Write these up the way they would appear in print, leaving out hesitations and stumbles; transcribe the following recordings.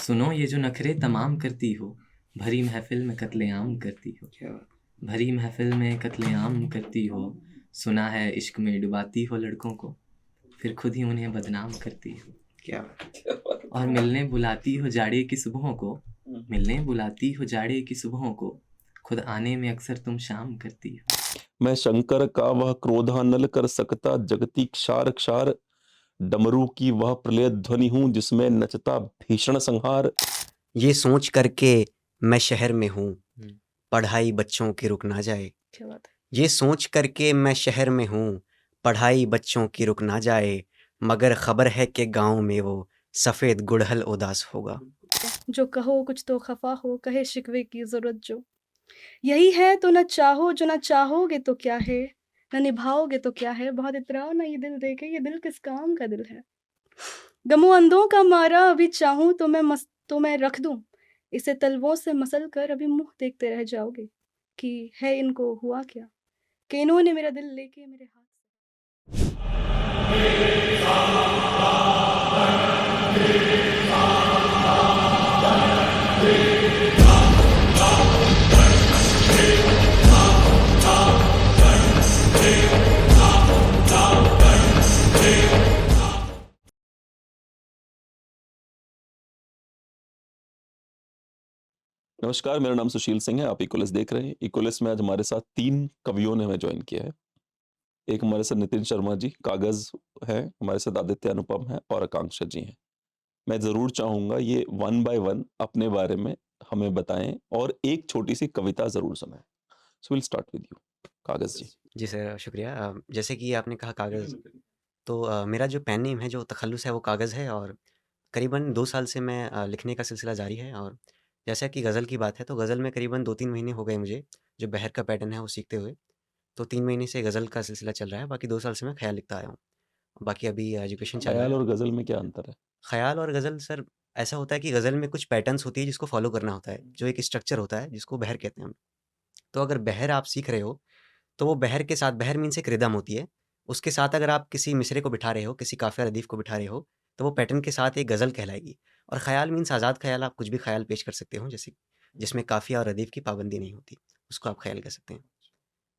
सुनो ये जो नखरे तमाम करती हो, भरी महफिल में कत्लेआम करती हो। क्या बात। भरी महफिल में कत्लेआम करती हो, सुना है इश्क में डुबाती हो लड़कों को, फिर खुद ही उन्हें बदनाम करती हो। क्या बात। और मिलने बुलाती हो जाड़े की सुबहों को, मिलने बुलाती हो जाड़े की सुबहों को, खुद आने में अक्सर तुम शाम करती हो। मैं शंकर का वह क्रोधा नल कर सकता, जगती क्षार क्षार डमरू की वह प्रलय ध्वनि हूँ, जिसमें नचता भीषण संहार। ये सोच करके मैं शहर में हूँ, पढ़ाई बच्चों की रुक ना जाए। क्या बात है। ये सोच करके मैं शहर में हूँ, पढ़ाई बच्चों की रुक ना जाए, मगर खबर है कि गांव में वो सफ़ेद गुड़हल उदास होगा। जो कहो कुछ तो खफा हो, कहे शिकवे की जरूरत जो यही है, तो न चाहो जो न चाहोगे तो क्या है, न निभाओगे तो क्या है। बहुत इतराओ ना ये दिल देखे, ये दिल किस काम का दिल है। गमो अंधों का मारा अभी चाहूं तो मैं रख दूं इसे तलवों से मसल कर, अभी मुंह देखते रह जाओगे कि है इनको हुआ क्या, कि इन्होंने मेरा दिल लेके मेरे हाथ से। नमस्कार, मेरा नाम सुशील सिंह है। आप इक्वलिस देख रहे हैं। इक्वलिस में आज हमारे साथ 3 कवियों ने हमें ज्वाइन किया है। एक हमारे साथ नितिन शर्मा जी कागज है, हमारे साथ आदित्य अनुपम है और आकांक्षा जी हैं। मैं ज़रूर चाहूँगा ये वन बाय वन अपने बारे में हमें बताएं और एक छोटी सी कविता ज़रूर सुनाएं। So will start with you कागज जी। जी सर, शुक्रिया। जैसे कि आपने कहा कागज़, तो मेरा जो पेन नेम है, जो तखल्लुस है, वो कागज़ है। और करीबन 2 साल से मैं लिखने का सिलसिला जारी है। और जैसा कि गज़ल की बात है, तो गज़ल में करीबन 2-3 महीने हो गए मुझे जो बहर का पैटर्न है वो सीखते हुए। तो 3 महीने से गज़ल का सिलसिला चल रहा है, बाकी 2 साल से मैं ख़याल लिखता आया हूँ। बाकी अभी एजुकेशन चल रहा ख़याल है। और गज़ल में क्या अंतर है? ख़याल और गज़ल सर, ऐसा होता है कि गज़ल में कुछ पैटर्न्स होती है जिसको फ़ॉलो करना होता है, जो एक स्ट्रक्चर होता है जिसको बहर कहते हैं हम। तो अगर बहर आप सीख रहे हो, तो वो बहर के साथ, बहर मीन्स एक रिदम होती है, उसके साथ अगर आप किसी मिसरे को बिठा रहे हो, किसी काफ़िया रदीफ़ को बिठा रहे हो, तो वो पैटर्न के साथ एक गज़ल कहलाएगी। और ख़याल मीन्स आज़ाद ख़याल, आप कुछ भी ख़याल पेश कर सकते हो, जैसे जिसमें काफ़िया और रदीफ़ की पाबंदी नहीं होती, उसको आप ख़याल कह सकते हैं।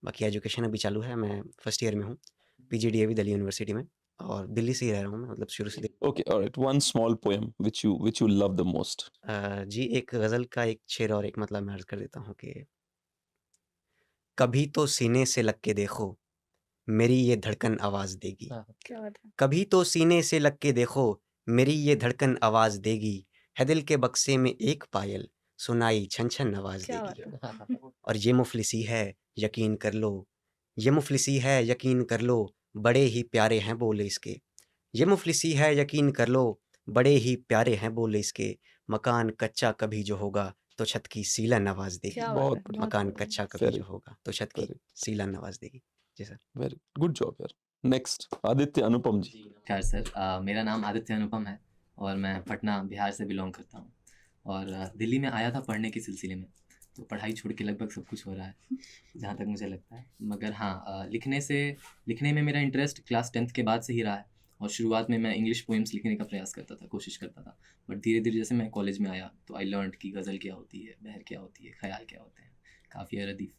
बाकी एजुकेशन अभी चालू है, मैं फर्स्ट ईयर में हूँ, पीजीडीएवी दिल्ली यूनिवर्सिटी में, और दिल्ली से ही रह रहा हूँ मैं, मतलब शुरू से। Okay, alright. One small poem which you love the most. जी, एक गज़ल का एक शेर और एक मतलब मैं अर्ज़ कर देता हूँ कि कभी तो सीने से लग के देखो, मेरी ये धड़कन आवाज़ देगी। क्या बात है। कभी तो सीने से लग के देखो, मेरी ये धड़कन आवाज़ देगी, है दिल के बक्से में एक पायल, सुनाई छन छन आवाज़ क्या बात देगी। है। और ये मुफलिसी है, यकीन कर लो, ये मुफलिसी है, यकीन कर लो, बड़े ही प्यारे हैं बोले इसके। ये मुफलिसी है, यकीन कर लो, बड़े ही प्यारे हैं बोले इसके। मकान कच्चा कभी जो होगा, तो छत की सीलन आवाज़ देगी। क्या बात बहुत है। बढ़िया। मकान बढ़िया। कच्चा कभी वेरी जो होगा, तो छत की वेरी सीलन आवाज़ देगी। जी सर। वेरी गुड जॉब यार। नेक्स्ट आदित्य अनुपम जी। नमस्कार सर, मेरा नाम आदित्य अनुपम है और मैं पटना बिहार से बिलोंग करता हूँ। और दिल्ली में आया था पढ़ने के सिलसिले में, तो पढ़ाई छोड़ के लगभग सब कुछ हो रहा है जहाँ तक मुझे लगता है। मगर हाँ, लिखने में मेरा इंटरेस्ट क्लास 10th के बाद से ही रहा है। और शुरुआत में मैं इंग्लिश पोइम्स लिखने का प्रयास करता था, कोशिश करता था। बट धीरे धीरे जैसे मैं कॉलेज में आया तो आई लर्नड कि गज़ल क्या होती है, बहर क्या होती है, ख़याल क्या होते हैं, काफ़िया रदीफ़।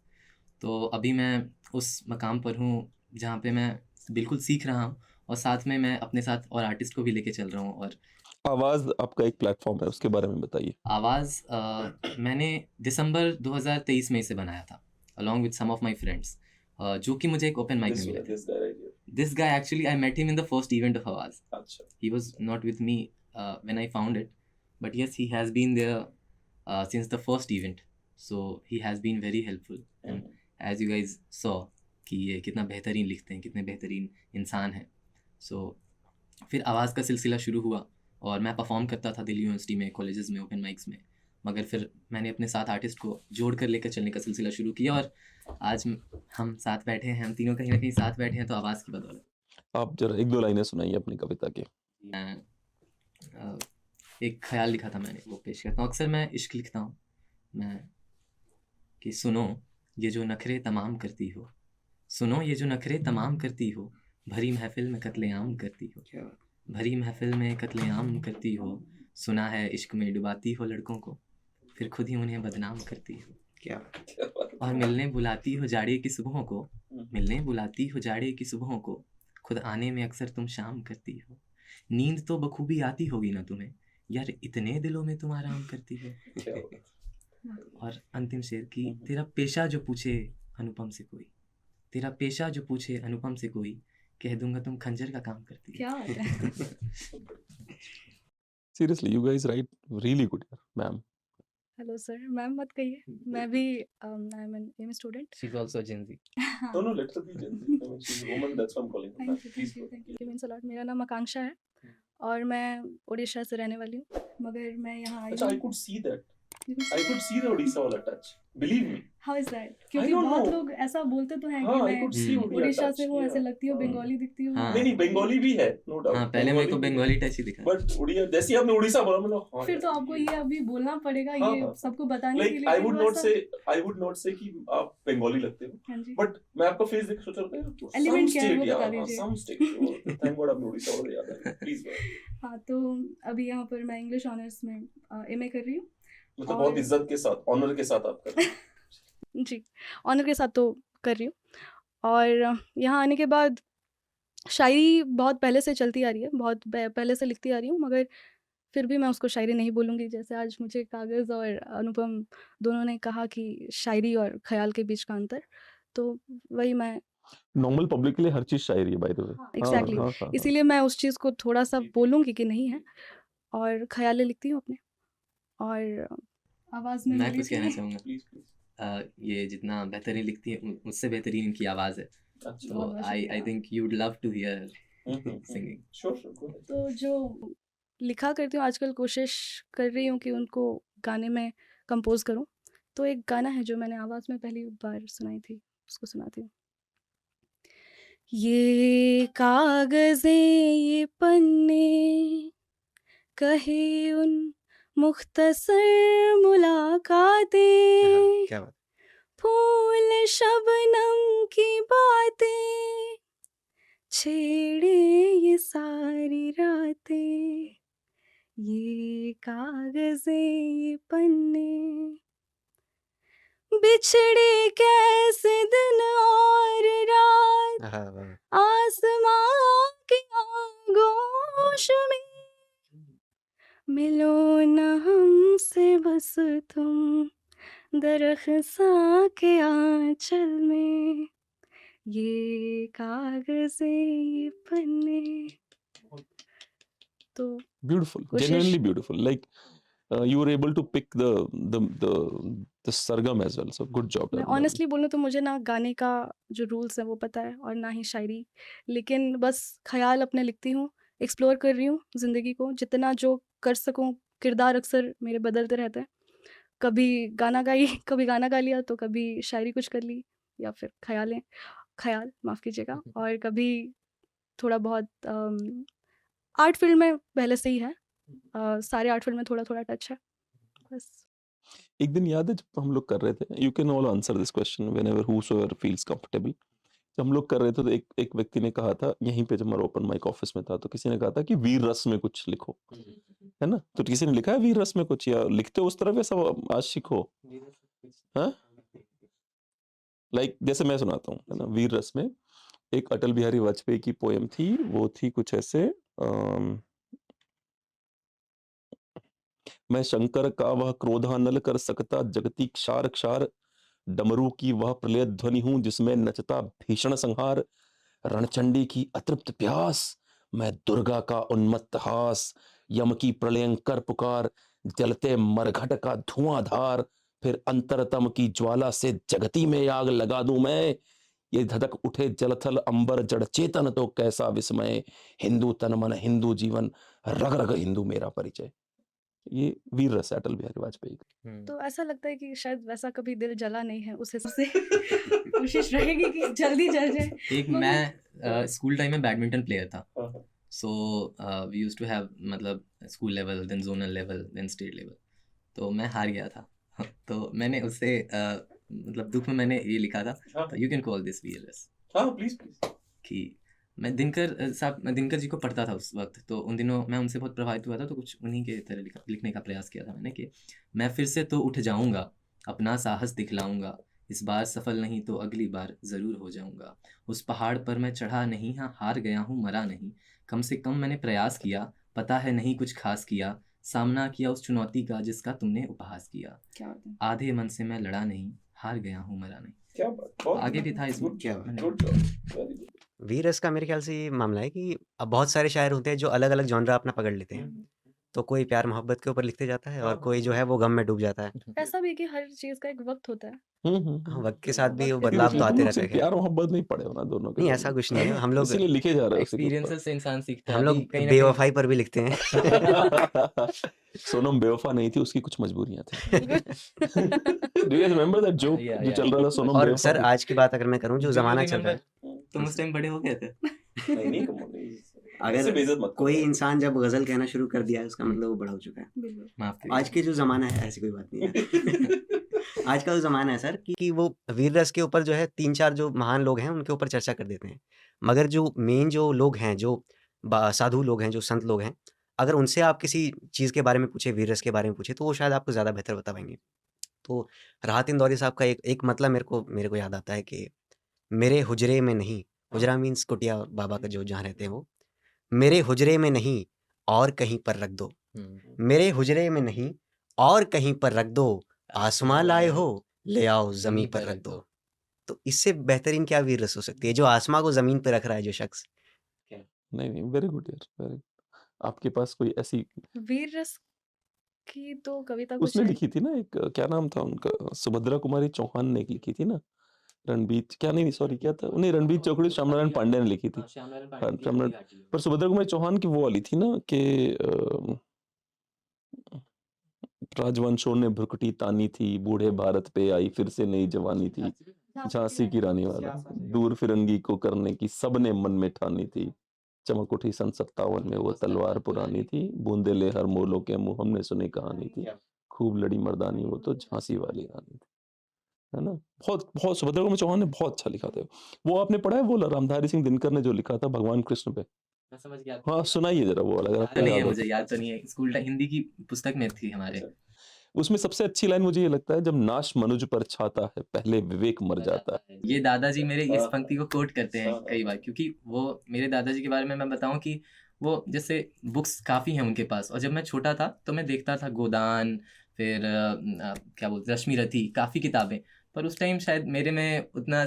तो अभी मैं उस मकाम पर हूँ जहाँ पे मैं बिल्कुल सीख रहा हूँ और साथ में मैं अपने साथ और आर्टिस्ट को भी लेके चल रहा हूँ। और आवाज़ आपका एक प्लेटफ़ॉर्म है, उसके बारे में बताइए। आवाज़ मैंने दिसंबर 2023 में इसे बनाया था along with some of my friends, जो कि मुझे एक ओपन माइक में मिला था। This guy actually I met him in the first event of Awaaz. He was not with me when I found it, but yes he has been there since the first event, so he has been very helpful. And as you guys saw कि ये कितना बेहतरीन लिखते हैं, कितने बेहतरीन इंसान हैं। सो फिर आवाज़ का सिलसिला शुरू हुआ और मैं परफॉर्म करता था दिल्ली यूनिवर्सिटी में, कॉलेजेस में, ओपन माइक्स में। मगर फिर मैंने अपने साथ आर्टिस्ट को जोड़ कर लेकर चलने का सिलसिला शुरू किया और आज हम साथ बैठे हैं, हम तीनों कहीं ना कहीं साथ बैठे हैं तो आवाज़ की बदौलत। आप जरा 1-2 लाइनें सुनाइए अपनी कविता की। मैं एक ख्याल लिखा था मैंने, वो पेश करता हूँ। अक्सर मैं इश्क लिखता हूँ मैं कि सुनो ये जो नखरे तमाम करती हो, सुनो ये जो नखरे तमाम करती हो, भरी महफिल में कत्लेआम करती हो। भरी महफिल में कत्लेआम करती हो, सुना है इश्क में डुबाती हो लड़कों को, फिर खुद ही उन्हें बदनाम करती हो। क्या और मिलने बुलाती हो जाड़े की सुबहों को, मिलने बुलाती हो जाड़े की सुबहों को, खुद आने में अक्सर तुम शाम करती हो। नींद तो बखूबी आती होगी ना तुम्हें, यार इतने दिलों में तुम आराम करती हो। और अंतिम शेर की, तेरा पेशा जो पूछे अनुपम से कोई, तेरा पेशा जो पूछे अनुपम से कोई, कह दूंगा तुम खंजर का काम करती हो। क्या बात है। Seriously, you guys write really good, ma'am. Hello sir, ma'am मत कहिए, मैं भी I am an M student. She's also a Gen Z. No, no, let her be Gen Z. I mean, she's a woman, that's why I'm calling her ma'am. Please go. Thank you means a lot. मेरा नाम आकांक्षा है और मैं उड़ीसा से रहने वाली हूँ, मगर मैं यहाँ आई अच्छा, I हूँ। could see that. I could see the Odisha wala touch. Believe me. How is that? क्योंकि don't बहुत know. लोग ऐसा बोलते तो हैं कि हाँ, I मैं could see Odia Orissa touch. से हूँ, ऐसे Yeah. लगती हूँ, हाँ. बंगाली दिखती हूँ। हाँ। नहीं नहीं, बंगाली भी है, no doubt. हाँ, पहले मेरे को बंगाली टच ही दिखा। But उड़िया जैसे आपने उड़ीसा बोला, मतलब हाँ फिर तो यार, आपको ये अभी बोलना पड़ेगा, हाँ, ये हाँ. सबको बताने के Like लिए I कि would वो not ऐसा- say, I would not say कि आप बंगाली लगते हो. हाँ जी। But मैं आपका फेस देख सोच रहा था, Element some क्या है वो state, बता yeah, दीजिए। some state. So, thank God आपने उड़ीसा वाला याद आया. Please go. हाँ, तो अभी यहाँ पर मैं इंग्लिश ऑनर्स में एमए कर रही हूँ। मतलब बहुत और- इज्जत के साथ, ऑनर के साथ आप कर रहे हैं. जी, ऑनर के साथ तो कर रही हूँ। और यहाँ आने के बाद शायरी बहुत पहले से चलती आ रही है, बहुत पहले से लिखती आ रही हूँ, मगर फिर भी मैं उसको शायरी नहीं बोलूँगी। जैसे आज मुझे कागज़ और अनुपम दोनों ने कहा कि शायरी और ख़याल के बीच का अंतर, तो वही मैं नॉर्मल पब्लिक के लिए हर चीज शायरी है, बाय द वे. एग्जैक्टली इसीलिए मैं उस चीज़ को थोड़ा सा बोलूँगी कि नहीं है, और ख़यालें लिखती हूँ अपने। और आवाज़ में मैं मेरी कुछ कहना थी। चाहूँगा। Please please. ये जितना बेहतरीन लिखती है मुझसे बेहतरीन इनकी आवाज़ है, अच्छा. तो बहुत आई शुक्रिया। Think you would love to hear singing. Sure sure, go ahead. तो जो लिखा करती हूँ आजकल, कोशिश कर रही हूँ कि उनको गाने में कंपोज करूँ। तो एक गाना है जो मैंने आवाज़ में पहली बार सुनाई थी, उसको सुनाती हूँ। ये कागज़ें ये पन्ने, कहे उन मुख्तसर मुलाकातें, क्या बात फूल शबनम की बातें, छेड़े ये सारी रातें, ये कागज़ें ये पन्ने, बिछड़े कैसे दिन और रात, हाँ, वाह। आसमां की आगोश में, मिलो न हमसे बस तुम दरख्सा के आंचल में, ये कागज़ें ये पन्ने। तो Beautiful, कोशिश- genuinely beautiful. Like you were able to pick the sargam as well. So good job. मैं darling. ऑनेस्टली बोलूँ तो मुझे ना गाने का जो रूल्स है वो पता है, और ना ही शायरी, लेकिन बस ख्याल अपने लिखती हूँ, एक्सप्लोर कर रही हूँ ज़िंदगी को, जितना जो कर सकूँ। किरदार अक्सर मेरे बदलते रहते हैं, कभी गाना गाई, कभी गाना गा लिया, तो कभी शायरी कुछ कर ली, या फिर ख्याल माफ़ कीजिएगा, और कभी थोड़ा बहुत आर्ट फील्ड में पहले से ही है, सारे आर्ट फील्ड में थोड़ा थोड़ा टच है बस। एक दिन याद है जब हम लोग कर रहे थे, you can all answer this question whenever whosoever feels comfortable. जब हम लोग कर रहे थे तो एक व्यक्ति ने कहा था, यहीं पे जब हमारा ओपन माइक ऑफिस में था, तो किसी ने कहा था कि वीर रस में कुछ लिखो, है ना? तो किसी ने लिखा है वीर रस में कुछ, या लिखते हो उस तरफ, या सब आशिक हो? हाँ, लाइक जैसे मैं सुनाता हूँ, है ना? वीर रस में एक अटल बिहारी वाजपेयी की पोएम थी, वो थी कुछ ऐसे, मैं शंकर का वह क्रोधानल कर सकता जगती क्षार क्षार, डमरू की वह प्रलय ध्वनि हूं जिसमें नचता भीषण संहार, रणचंडी की अतृप्त प्यास, मैं दुर्गा का उन्मत्त हास, यम की प्रलयंकर पुकार, जलते मरघट का धुआंधार, फिर अंतरतम की ज्वाला से जगती में आग लगा दूं मैं, ये धधक उठे जलथल अंबर जड़ चेतन तो कैसा विस्मय, हिंदू तन मन हिंदू जीवन, रग रग हिंदू मेरा परिचय. ये वीर रस है अटल बिहारी वाजपेयी का. तो ऐसा लगता है कि शायद वैसा कभी दिल जला नहीं है उस हिसाब से कोशिश रहेगी कि जल्दी जल जाए। एक मैं स्कूल टाइम में बैडमिंटन प्लेयर था, so we used to have मतलब school level, then zonal level, then state level, तो मैं हार गया था. तो मैंने उससे मतलब दुख में मैंने ये लिखा था, यू कैन कॉल दिस वीरलेस, हाँ प्लीज प्लीज. कि मैं दिनकर जी को पढ़ता था उस वक्त, तो उन दिनों मैं उनसे बहुत प्रभावित हुआ था, तो कुछ उन्हीं के तरह लिखने का प्रयास किया था मैंने कि मैं फिर से तो उठ जाऊंगा, अपना साहस दिखलाऊंगा, इस बार सफल नहीं तो अगली बार ज़रूर हो जाऊंगा, उस पहाड़ पर मैं चढ़ा नहीं, हाँ हार गया हूँ मरा नहीं, कम से कम मैंने प्रयास किया, पता है नहीं कुछ खास किया, सामना किया उस चुनौती का जिसका तुमने उपहास किया, क्या बात है। आधे मन से मैं लड़ा नहीं, हार गया हूँ मरा नहीं। क्या बात, बहुत आगे भी था इसमें। क्या बात। मैंने- गुड जॉब, वेरी गुड। वीर रस का मेरे ख्याल से ये मामला है कि अब बहुत सारे शायर होते हैं जो अलग-अलग जॉनरा अपना पकड़ लेते हैं। तो कोई प्यार मोहब्बत के ऊपर लिखते जाता है और कोई जो है वो गम में डूब जाता है। ऐसा भी है कि हर चीज़ का एक वक़्त होता है। हाँ, वक़्त के साथ भी वो वक़्त के बदलाव साथ तो तुम आते लोग रहते सिर्फ हैं खैर। प्यार मोहब्बत नहीं पढ़े हो ना दोनों के नहीं दोनों। ऐसा कुछ नहीं है, हम लोग इसीलिए लिखे जा रहे हो उसी के ऊपर। एक्सपीरियंसेस से इंसान सीखता है। हम अभी लोग कहीं ना कहीं बेवफ़ाई पर भी लिखते हैं। सोनम बेवफा नहीं थी, उसकी कुछ मजबूरियां थी। बिल्कुल। Do you remember that joke Yeah, जो yeah. चल रहा था, सोनम और बेवफा सर थी? आज की बात अगर मैं करूँ जो Do you ज़माना चल रहा remember? है, तुम उस टाइम बड़े हो गए थे। नहीं, come on, अगर ऐसे बेइज्जत मत करो कोई यार। इंसान जब गज़ल कहना शुरू कर दिया है उसका मतलब वो बड़ा हो चुका है। बिल्कुल। माफ आज के जो ज़माना है ऐसी कोई बात नहीं है। आज का जो ज़माना है सर कि वो वीर रस के ऊपर जो है 3-4 जो महान लोग हैं उनके ऊपर चर्चा कर देते हैं। मगर जो मेन जो लोग हैं, जो साधु लोग हैं, जो संत लोग हैं, अगर उनसे आप किसी चीज़ के बारे में पूछे, वीर रस के बारे में पूछे तो वो शायद आपको ज़्यादा बेहतर बता पाएँगे। तो राहत इंदौरी साहब का एक मतलब मेरे को याद आता है कि मेरे हुजरे में नहीं, हुजरा मीन्स कुटिया बाबा का जो जहाँ रहते हैं वो, मेरे हुजरे में नहीं और कहीं पर रख दो, मेरे हुजरे में नहीं और कहीं पर रख दो, आसमां लाए हो ले आओ ज़मीं पर रख दो। तो इससे बेहतरीन क्या वीर रस हो सकती है जो आसमां को ज़मीन पे रख रहा है जो शख्स। नहीं, वेरी गुड यार, वेरी। आपके पास कोई ऐसी वीर रस की तो कविता कुछ उसने है। लिखी थी ना एक, क्या नाम था उनका, सुभद्रा कुमारी चौहान ने एक लिखी थी ना, रणबीर क्या, नहीं सॉरी क्या था, नहीं रणबीर चौकड़ी श्यामनारायण पांडे ने लिखी थी। पर सुभद्रा कुमारी चौहान की वो वाली थी ना कि राजवंशों ने भ्रुकुटी तानी थी, बूढ़े भारत पे आई फिर से नई जवानी थी, झांसी की रानी वाला, दूर फिरंगी को करने की सबने मन में ठानी थी, चमक उठी सन 57 में वो तलवार पुरानी थी, बूंदे ले हर मोलों के मुंह हमने सुनी कहानी थी, खूब लड़ी मर्दानी वो तो झांसी वाली रानी थी, है ना। बहुत बहुत सुभद्रा कुमार चौहान ने बहुत अच्छा लिखा था। वो आपने पढ़ा है वो रामधारी सिंह दिनकर ने जो लिखा था भगवान कृष्ण पे? मैं समझ गया। हाँ सुनाइए जरा वो वाला, अगर याद आपको नहीं याद है, हो मुझे तो। याद तो नहीं है। स्कूल टाइम हिंदी की पुस्तक में थी हमारे। अच्छा। उसमें सबसे अच्छी लाइन मुझे ये लगता है, जब नाश मनुज पर छाता है पहले विवेक मर जाता है। ये दादाजी मेरे इस हाँ, पंक्ति को कोट करते हैं हाँ, कई हाँ। बार, क्योंकि वो मेरे दादाजी के बारे में मैं बताऊं कि वो जैसे बुक्स काफ़ी हैं उनके पास, और जब मैं छोटा था तो मैं देखता था गोदान, फिर क्या बोलते रश्मि रथी, काफ़ी किताबें, पर उस टाइम शायद मेरे में उतनी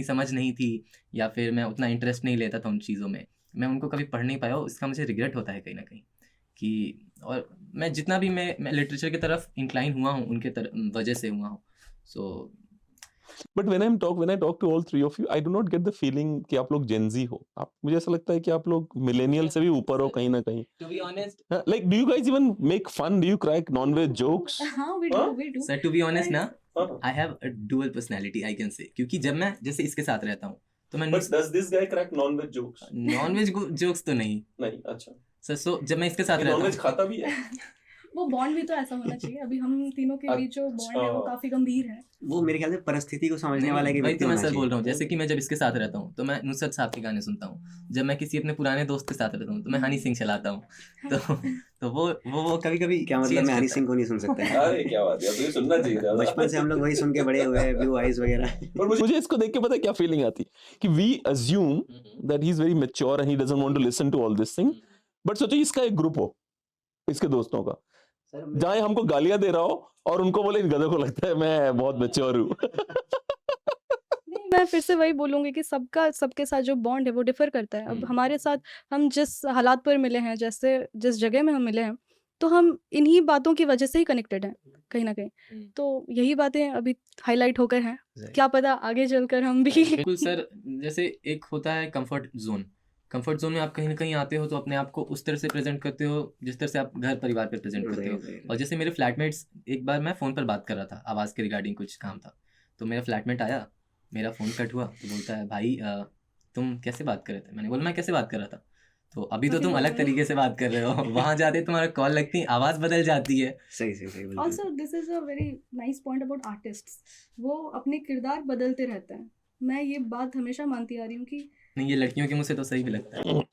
समझ नहीं थी, या फिर मैं उतना इंटरेस्ट नहीं लेता था उन चीज़ों में, मैं उनको कभी पढ़ नहीं पाया। इसका मुझे रिग्रेट होता है कहीं ना कहीं कि, और मैं जितना भी मैं लिटरेचर की तरफ इंक्लाइन हुआ हूँ उनके वजह से हुआ हूँ। So but when I talk to all three of you, I do not get the feeling कि आप लोग Gen Z हो। आप, मुझे ऐसा लगता है कि आप लोग मिलेनियल से भी ऊपर हो कहीं ना कहीं। To be honest, Like, do you guys even make fun? Do you crack non-veg jokes? हाँ, we do. Sir to be honest ना, हाँ। I have a dual personality I can say, क्योंकि जब मैं जैसे इसके साथ रहता हूँ तो मैं But does this guy crack non-veg jokes? Non veg jokes तो नहीं नहीं, अच्छा। सर। सो जब मैं इसके साथ रहता नॉनवेज हूँ, खाता भी है। वो बॉन्ड भी तो ऐसा होना चाहिए। अभी हम तीनों के बीच जो बॉन्ड है वो अच्छा। काफ़ी गंभीर है। वो मेरे ख्याल से परिस्थिति को समझने वाला एक वही व्यक्ति तो मैं होना सर बोल चाहिए। रहा हूँ। जैसे कि मैं जब इसके साथ रहता हूँ तो मैं नुसरत साहब के गाने सुनता हूँ, जब मैं किसी अपने पुराने दोस्त के साथ रहता हूँ तो मैं हनी सिंह चलाता हूँ। तो वो कभी कभी क्या मतलब मैं हनी सिंह को नहीं सुन सकता? अरे क्या बात है, तुझे सुनना चाहिए था। बचपन से हम लोग वही सुन के बड़े हुए हैं, ब्लू आइज वगैरह। पर मुझे इसको देख के पता है क्या फीलिंग आती कि we assume that he is very mature and he doesn't want to listen to all this thing, but सोचिए इसका एक ग्रुप हो, इसके दोस्तों का, जहाँ ये हमको गालियां दे रहा हो और उनको बोले इन गधों को लगता है मैं बहुत मैच्योर हूँ। नहीं, मैं फिर से वही बोलूँगी कि सबका सबके साथ जो बॉन्ड है वो डिफ़र करता है। अब हमारे साथ हम जिस हालात पर मिले हैं, जैसे जिस जगह में हम मिले हैं, तो हम इन्हीं बातों की वजह से ही कनेक्टेड हैं कहीं न कहीं। तो यही बातें अभी हाइलाइट होकर हैं। क्या पता आगे चलकर हम भी बिल्कुल सर। जैसे एक होता है कंफर्ट जोन में आप कहीं ना कहीं आते हो तो अपने आप को उस तरह से प्रेजेंट करते हो जिस तरह से आप घर परिवार पे प्रेजेंट करते हो। और जैसे मेरे फ्लैटमेट्स, एक बार मैं फ़ोन पर बात कर रहा था, आवाज़ के रिगार्डिंग कुछ काम था, तो मेरा फ्लैटमेट आया, मेरा फ़ोन कट हुआ तो बोलता है भाई तुम कैसे बात कर रहे थे? मैंने बोला मैं कैसे बात कर रहा था? तो अभी तो तुम अलग तरीके से बात कर रहे हो, वहाँ जाते तुम्हारा कॉल लगती है, आवाज़ बदल जाती है। सही बिल्कुल। Also this is a very nice point about artists. वो अपने किरदार बदलते रहते हैं। मैं ये बात हमेशा मानती आ रही हूँ कि नहीं, ये लड़कियों के मुँह से तो सही भी लगता है।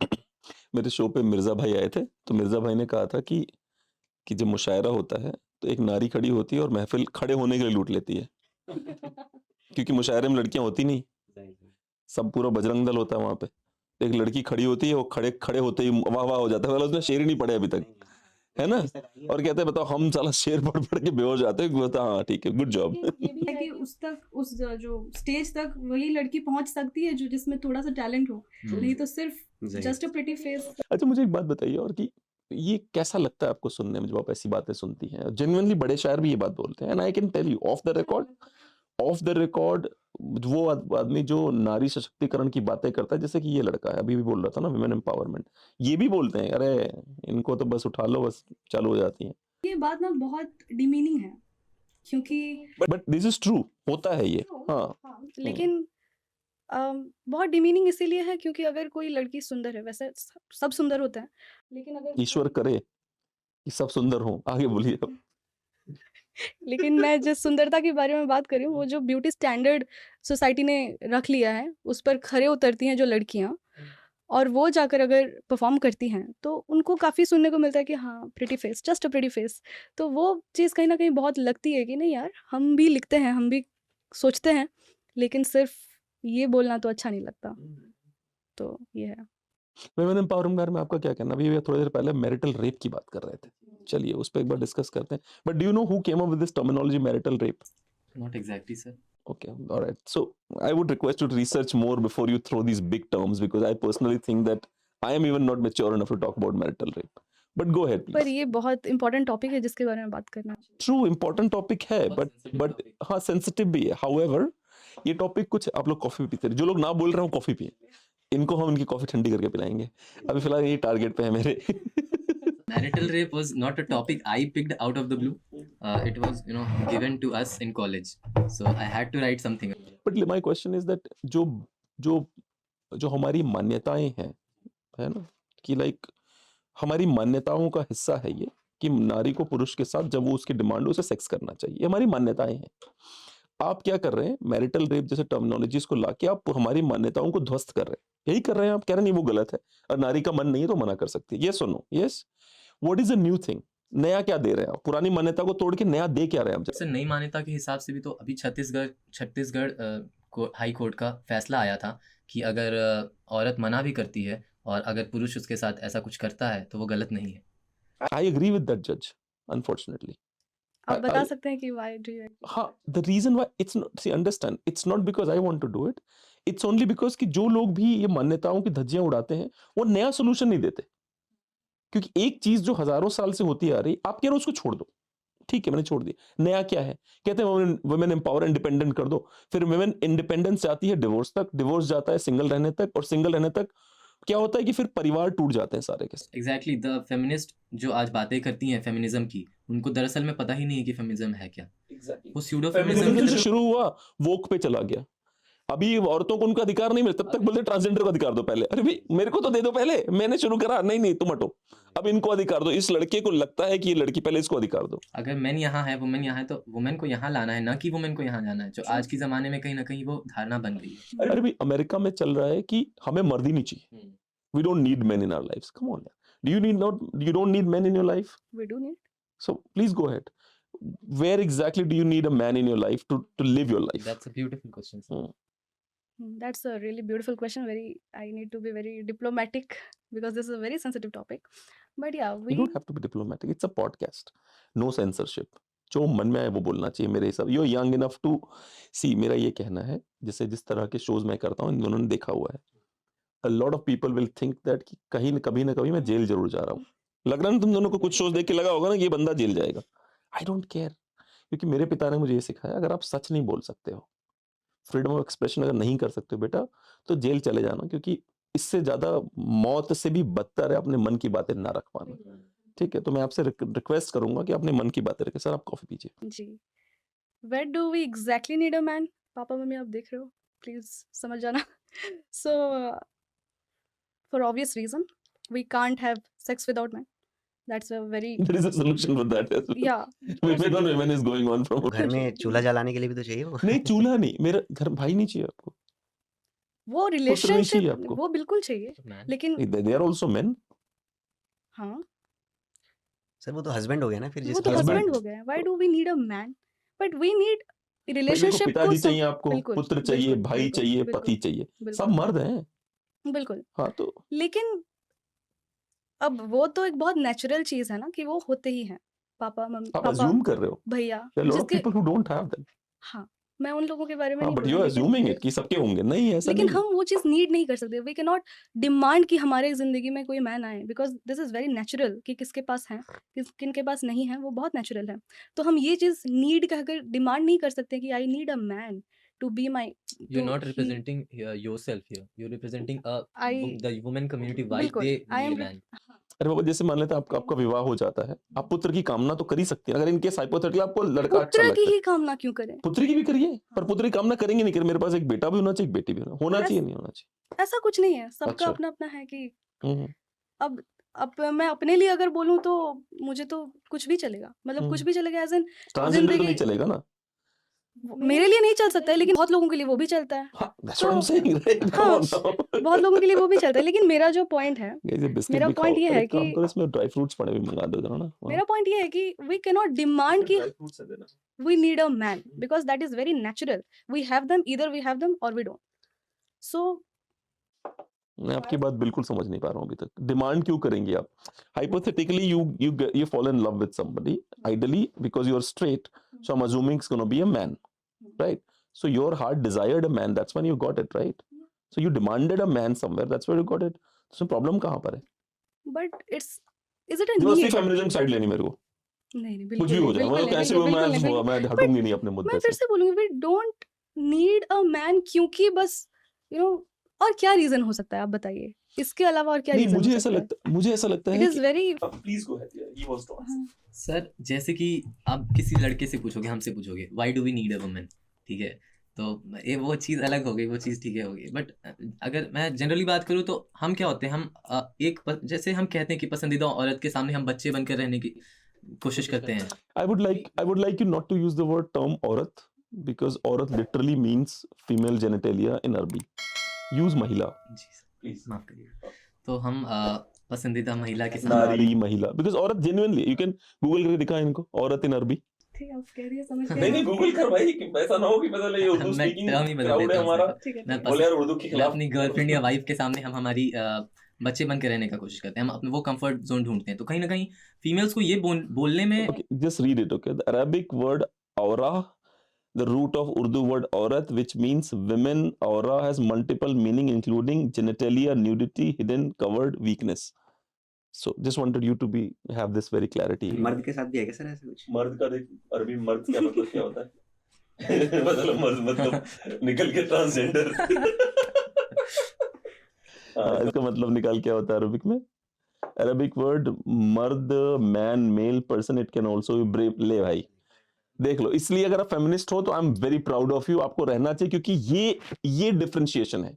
मेरे शो पे मिर्जा भाई आए थे, तो मिर्जा भाई ने कहा था कि जब मुशायरा होता है तो एक नारी खड़ी होती है और महफिल खड़े होने के लिए लूट लेती है, क्योंकि मुशायरे में लड़कियां होती नहीं, सब पूरा बजरंग दल होता है वहां पे। एक लड़की खड़ी होती है, वो खड़े खड़े होते ही वाह वाह हो जाता है, वाला उसने शेर ही नहीं पढ़े अभी तक, है ना। और कहते हैं बताओ हम साला शेर पढ़ पढ़ के बेहोश जाते हैं, बता हाँ ठीक है, गुड जॉब। ये भी है कि उस जो स्टेज तक वही लड़की पहुंच सकती है जो जिसमें थोड़ा सा टैलेंट हो, नहीं तो सिर्फ जस्ट अ प्रिटी फेस। अच्छा मुझे एक बात बताइए और कि ये कैसा लगता है आपको सुनने में जब आप ऐसी बातें सुनती हैं? जेन्युइनली बड़े शायर भी ये बात बोलते हैं, and I can tell you off the record वो आदमी जो नारी सशक्तिकरण की बातें करता है, जैसे कि ये लड़का है अभी भी बोल रहा था ना, विमेन एम्पावरमेंट, ये भी बोलते हैं अरे इनको तो बस उठा लो बस चालू हो जाती है। ये बात ना बहुत डिमीनिंग है, क्योंकि बट दिस इज ट्रू, होता है ये। हाँ लेकिन बहुत डिमीनिंग इसीलिए है क्योंकि अगर कोई लड़की सुंदर है, वैसे सब सुंदर होते हैं, लेकिन अगर ईश्वर करे कि सब सुंदर हो। आगे बोलिए अब। लेकिन मैं जिस सुंदरता के बारे में बात कर रही हूँ, वो जो ब्यूटी स्टैंडर्ड सोसाइटी ने रख लिया है, उस पर खरे उतरती हैं जो लड़कियाँ, और वो जाकर अगर परफॉर्म करती हैं तो उनको काफ़ी सुनने को मिलता है कि हाँ pretty face, just a pretty face. तो वो चीज़ कहीं ना कहीं बहुत लगती है कि नहीं यार, हम भी लिखते हैं, हम भी सोचते हैं, लेकिन सिर्फ ये बोलना तो अच्छा नहीं लगता। तो ये है। वुमेन एम्पावरमेंट बारे में आपका क्या कहना? अभी थोड़ी देर पहले मैरिटल रेप की बात कर रहे थे, चलिए उस पर एक बार डिस्कस करते हैं। But do you know who came up with this terminology marital rape? Not exactly, sir. Okay, all right. So I would request you to research more before you throw these big terms, because I personally think that I am even not mature enough to talk about marital rape. But go ahead, पर please. ये बहुत important topic है जिसके बारे में बात करना चाहिए। True, important topic है, but हाँ sensitive भी है। However, ये टॉपिक कुछ आप लोग कॉफी पीते हैं, जो लोग ना बोल रहे हो कॉफी पिए, इनको हम इनकी कॉफी ठंडी करके पिलाएंगे। अभी फिलहाल ये टारगेट पे है मेरे। Marital rape was not a topic I picked out of the blue. It was, given to us in college. So I had to write something. But my question is that जो जो जो हमारी मान्यताएं हैं, है ना, कि लाइक हमारी मान्यताओं का हिस्सा है ये कि नारी को पुरुष के साथ जब वो उसकी डिमांड हो उसे सेक्स करना चाहिए, ये हमारी मान्यताएं हैं। आप क्या कर रहे हैं? मैरिटल रेप जैसे टर्मिनोलॉजीज को लाके आप हमारी मान्यताओं को ध्वस्त कर रहे हैं, यही कर रहे हैं आप। कह रहे नहीं वो गलत है और नारी का मन नहीं है तो मना कर सकती है। यस और no? Yes. What is a new thing? नया क्या दे रहे हैं आप? पुरानी मान्यता को तोड़ के नया दे क्या रहे हैं आप? सर, नई मान्यता के हिसाब से भी तो अभी छत्तीसगढ़ हाई कोर्ट का फैसला आया था कि अगर औरत मना भी करती है और अगर पुरुष उसके साथ ऐसा कुछ करता है तो वो गलत नहीं है। आई एग्री विद दैट जज, अनफॉर्चुनेटली। आप बता सकते हैं कि why do you agree? हाँ, the reason why it's not, see understand, it's not because I want to do it, it's only because कि जो लोग भी ये मान्यताओं की धज्जियां उड़ाते हैं वो नया सोल्यूशन नहीं देते। क्योंकि एक चीज जो हजारों साल से होती आ रही, आप कह रहे हो उसको छोड़ दो, ठीक है मैंने छोड़ दिया, नया क्या है? कहते हैं वुमेन एम्पावर इंडिपेंडेंट कर दो, फिर वुमेन इंडिपेंडेंस जाती है डिवोर्स तक, डिवोर्स जाता है सिंगल रहने तक, और सिंगल रहने तक क्या होता है कि फिर परिवार टूट जाते हैं सारे के सारे। एग्जैक्टली, द फेमिनिस्ट जो आज बातें करती हैं फेमिनिज्म की, उनको दरअसल में पता ही नहीं है कि फेमिनिज्म है क्या। वो स्यूडो फेमिनिज्म जो शुरू हुआ वोक पे चला गया। अभी औरतों को उनका अधिकार नहीं मिलता, तब तक बोलते ट्रांसजेंडर को अधिकार दो पहले। अरे भाई मेरे को तो दे दो पहले, मैंने शुरू करा, नहीं तुम हटो, अब इनको अधिकार दो। इस लड़के को लगता है कि ये लड़की, पहले इसको अधिकार दो। अगर मैन यहाँ है, वुमेन यहाँ है, तो वुमेन को यहाँ लाना है, ना कि वुमेन को यहाँ जाना है, जो आज के जमाने में कहीं ना कहीं वो धारणा बन गई है। अरे भाई अमेरिका में चल रहा है कि हमें मर्द ही नहीं चाहिए, we don't need men in our lives. Come on, you don't need men in your life? We do need. So please go ahead. Where exactly do you need a man in your life to live your life? That's a beautiful question, sir. That's a really beautiful question. I need to be very diplomatic because this is a very sensitive topic. But yeah, You don't have to be diplomatic. It's a podcast. No censorship. जो मन में आए वो बोलना चाहिए मेरे हिसाब। You're young enough to see. मेरा ये कहना है, जैसे जिस तरह के शोज मैं करता हूँ इन दोनों ने देखा हुआ है। A lot of people will think that कि कहीं न कभी मैं जेल जरूर जा रहा हूँ। लग रहा है ना तुम दोनों को, कुछ शोज देख के लगा होगा ना कि ये बंदा जेल जाएगा। I don't care, क्योंकि मेरे पिता ने मुझे ये सिखाया, अगर आप सच नहीं बोल सकते हो, फ्रीडम ऑफ एक्सप्रेशन अगर नहीं कर सकते हो बेटा, तो जेल चले जाना, क्योंकि इससे ज्यादा मौत से भी बदतर है अपने मन की बातें ना रख पाना। ठीक है, तो मैं आपसे रिक्वेस्ट करूंगा कि अपने मन की बातें रखें। सर आप कॉफी पीजिए जी। Where do we exactly need a man? Papa mummy आप देख रहे हो, प्लीज समझ जाना। So for obvious reason, we can't have sex without men. That's a very There is a solution for that as well. yeah. Women on women is going on from घर में चूल्हा जलाने के लिए भी तो चाहिए वो। नहीं चूल्हा नहीं, मेरा घर भाई नहीं चाहिए आपको। वो पुत्र नहीं चाहिए रिलेशनशिप आपको? वो बिल्कुल चाहिए, मैन लेकिन दे आर आल्सो मेन। हाँ, सर वो तो हस्बैंड हो गया ना फिर वो जिस तो केस में हस्बैंड हस्बैंड हो गया है। Why do we need a man? But we need भाई देखो, रिलेशनशिप को पिताजी सब चाहिए आपको, बिल्कुल, पुत्र चाहिए, बिल्कुल, भाई बिल्कुल, चाहिए, पति बिल्कुल, चाहिए, सब बिल्कुल, मर्द हैं। बिल्कुल। हाँ तो लेकिन अब वो तो एक बहुत नेचुरल चीज़ है ना कि वो होते ही हैं। आप पापा, अज्यूम कर रहे हो। भैया देयर आर लॉट ऑफ जिसके people who don't have that. हाँ, मैं उन लोगों के बारे में हाँ नहीं बट बोल यू रही, आर लेकिन अज्यूमिंग इट कि सबके होंगे। नहीं, ऐसा लेकिन नहीं है। हम वो चीज़ नीड नहीं कर सकते। वी कैन नॉट डिमांड कि हमारे ज़िंदगी में कोई मैन आए, because this is very natural कि किसके पास है, किन के पास नहीं है, वो बहुत नेचुरल है। तो हम ये चीज़ नीड कहकर डिमांड नहीं कर सकते कि I need a man to be my you're too not ही representing yourself here, you're representing I the women community why बिल्कुल, they I need am a man. अरे बाबा, जैसे मान लेते हैं आपका विवाह हो जाता है, आप पुत्र की कामना तो कर ही सकते हैं। अगर इनके हाइपोथेटिकल आपको लड़का अच्छा पुत्र की लगता है, ही कामना क्यों करें? पुत्री की भी करिए, पर पुत्र की कामना करेंगे नहीं कि मेरे पास एक बेटा भी होना चाहिए, एक बेटी भी होना चाहिए, ऐस नहीं होना चाहिए। ऐसा कुछ नहीं है, सबका अच्छा। अपना-अपना है कि हम्म, अब मैं अपने लिए अगर बोलूँ तो मुझे तो कुछ भी चलेगा। मतलब कुछ हम्म। भी चलेगा एज़ इन ट्रांसजेंडर तो नहीं ज़िंदगी चलेगा ना? मेरे लिए नहीं चल सकता है, लेकिन बहुत लोगों के लिए वो भी चलता है। हाँ, that's तो what I'm saying, right? Come हाँ, on now. बहुत लोगों के लिए वो भी चलता है। लेकिन मेरा जो पॉइंट है, Guys, ये बिस्किट मेरा भी खाओ। पॉइंट ये पर है एक काम कि करो, इसमें ड्राई फ्रूट्स पड़े हुए मंगा दो जरा ना वहाँ। मेरा पॉइंट ये है कि वी कैन नॉट डिमांड कि ड्राई फ्रूट्स है देना। We need a man because that is very natural. We have them, either we have them or we don't. So मैं आपकी बात बिल्कुल समझ नहीं पा रहा हूँ अभी तक। डिमांड क्यों करेंगे आप? Hypothetically you fall in love with somebody, ideally because you're straight, so I'm assuming it's gonna be a man, right? So your heart desired a man, that's when you got it, right? So you demanded a man somewhere, that's where you got it. So problem कहाँ पर है? But is it a जबरदस्ती need? Feminism side लेनी मेरे को, नहीं, कुछ भी बिल्कुल हो नहीं, जाए, बिल्कुल मतलब नहीं, कैसे बिल्कुल, भी बिल्कुल नहीं, मैं बट हटूंगी नहीं अपने मुद्दे मैं फिर से। से बोलूँगी we don't need a man क्योंकि बस और क्या रीज़न हो सकता है आप बताइए? इसके अलावा और क्या नहीं, रीज़न हो सकता है? मुझे ऐसा लगता इट है इज़ कि very please go ahead, he wants to answer. Sir जैसे कि आप किसी लड़के से पूछोगे, हमसे पूछोगे why do we need a woman, ठीक है, तो ये वो चीज़ अलग हो गई, वो चीज़ ठीक है होगी। बट अगर मैं जनरली बात करूँ तो हम क्या होते हैं, हम जैसे हम कहते हैं कि पसंदीदा औरत के सामने हम बच्चे बनकर रहने की कोशिश करते हैं। I would like you not to use the word term औरत, because औरत literally means female genitalia in Arabic. Use महिला. जी सर, प्लीज माफ करिए। तो हम पसंदीदा महिला के सामने नारी, महिला, because औरत genuinely you can Google करके दिखा इनको औरत in Arabic. ठीक है, आप कह रही है, समझ गई नहीं मैं। गूगल कर भाई, कि ऐसा ना हो कि मतलब ये उर्दू मैं स्पीकिंग टर्म ही बदल क्राउड देता है हूँ हमारा, सर। ठीक है, मैं बोले यार उर्दू के मैं खिलाफ। अपनी गर्लफ्रेंड या वाइफ के सामने हम हमारी बच्चे बन के रहने का कोशिश करते हैं, हम अपने वो कंफर्ट जोन ढूंढते हैं। तो कहीं ना कहीं फीमेल्स को ये बोलने में Okay, just read it, okay? The Arabic word aura, the root of Urdu word aurat, which means women. Aura has multiple meaning, including genitalia, nudity, hidden, covered, weakness. So just wanted you to have this very clarity. मर्द के साथ भी है क्या sir ऐसा कुछ? मर्द का देख, अरबी मर्द क्या मतलब क्या होता है? मतलब मर्द मतलब निकल के ट्रांसजेंडर। इसका मतलब निकाल क्या होता है अरबिक में? अरबिक वर्ड मर्द, man, male, person, it can also be brave. ले भाई देख लो, इसलिए अगर आप फेमिनिस्ट हो तो आई am very proud of you, आपको रहना चाहिए, क्योंकि ये डिफरेंशिएशन है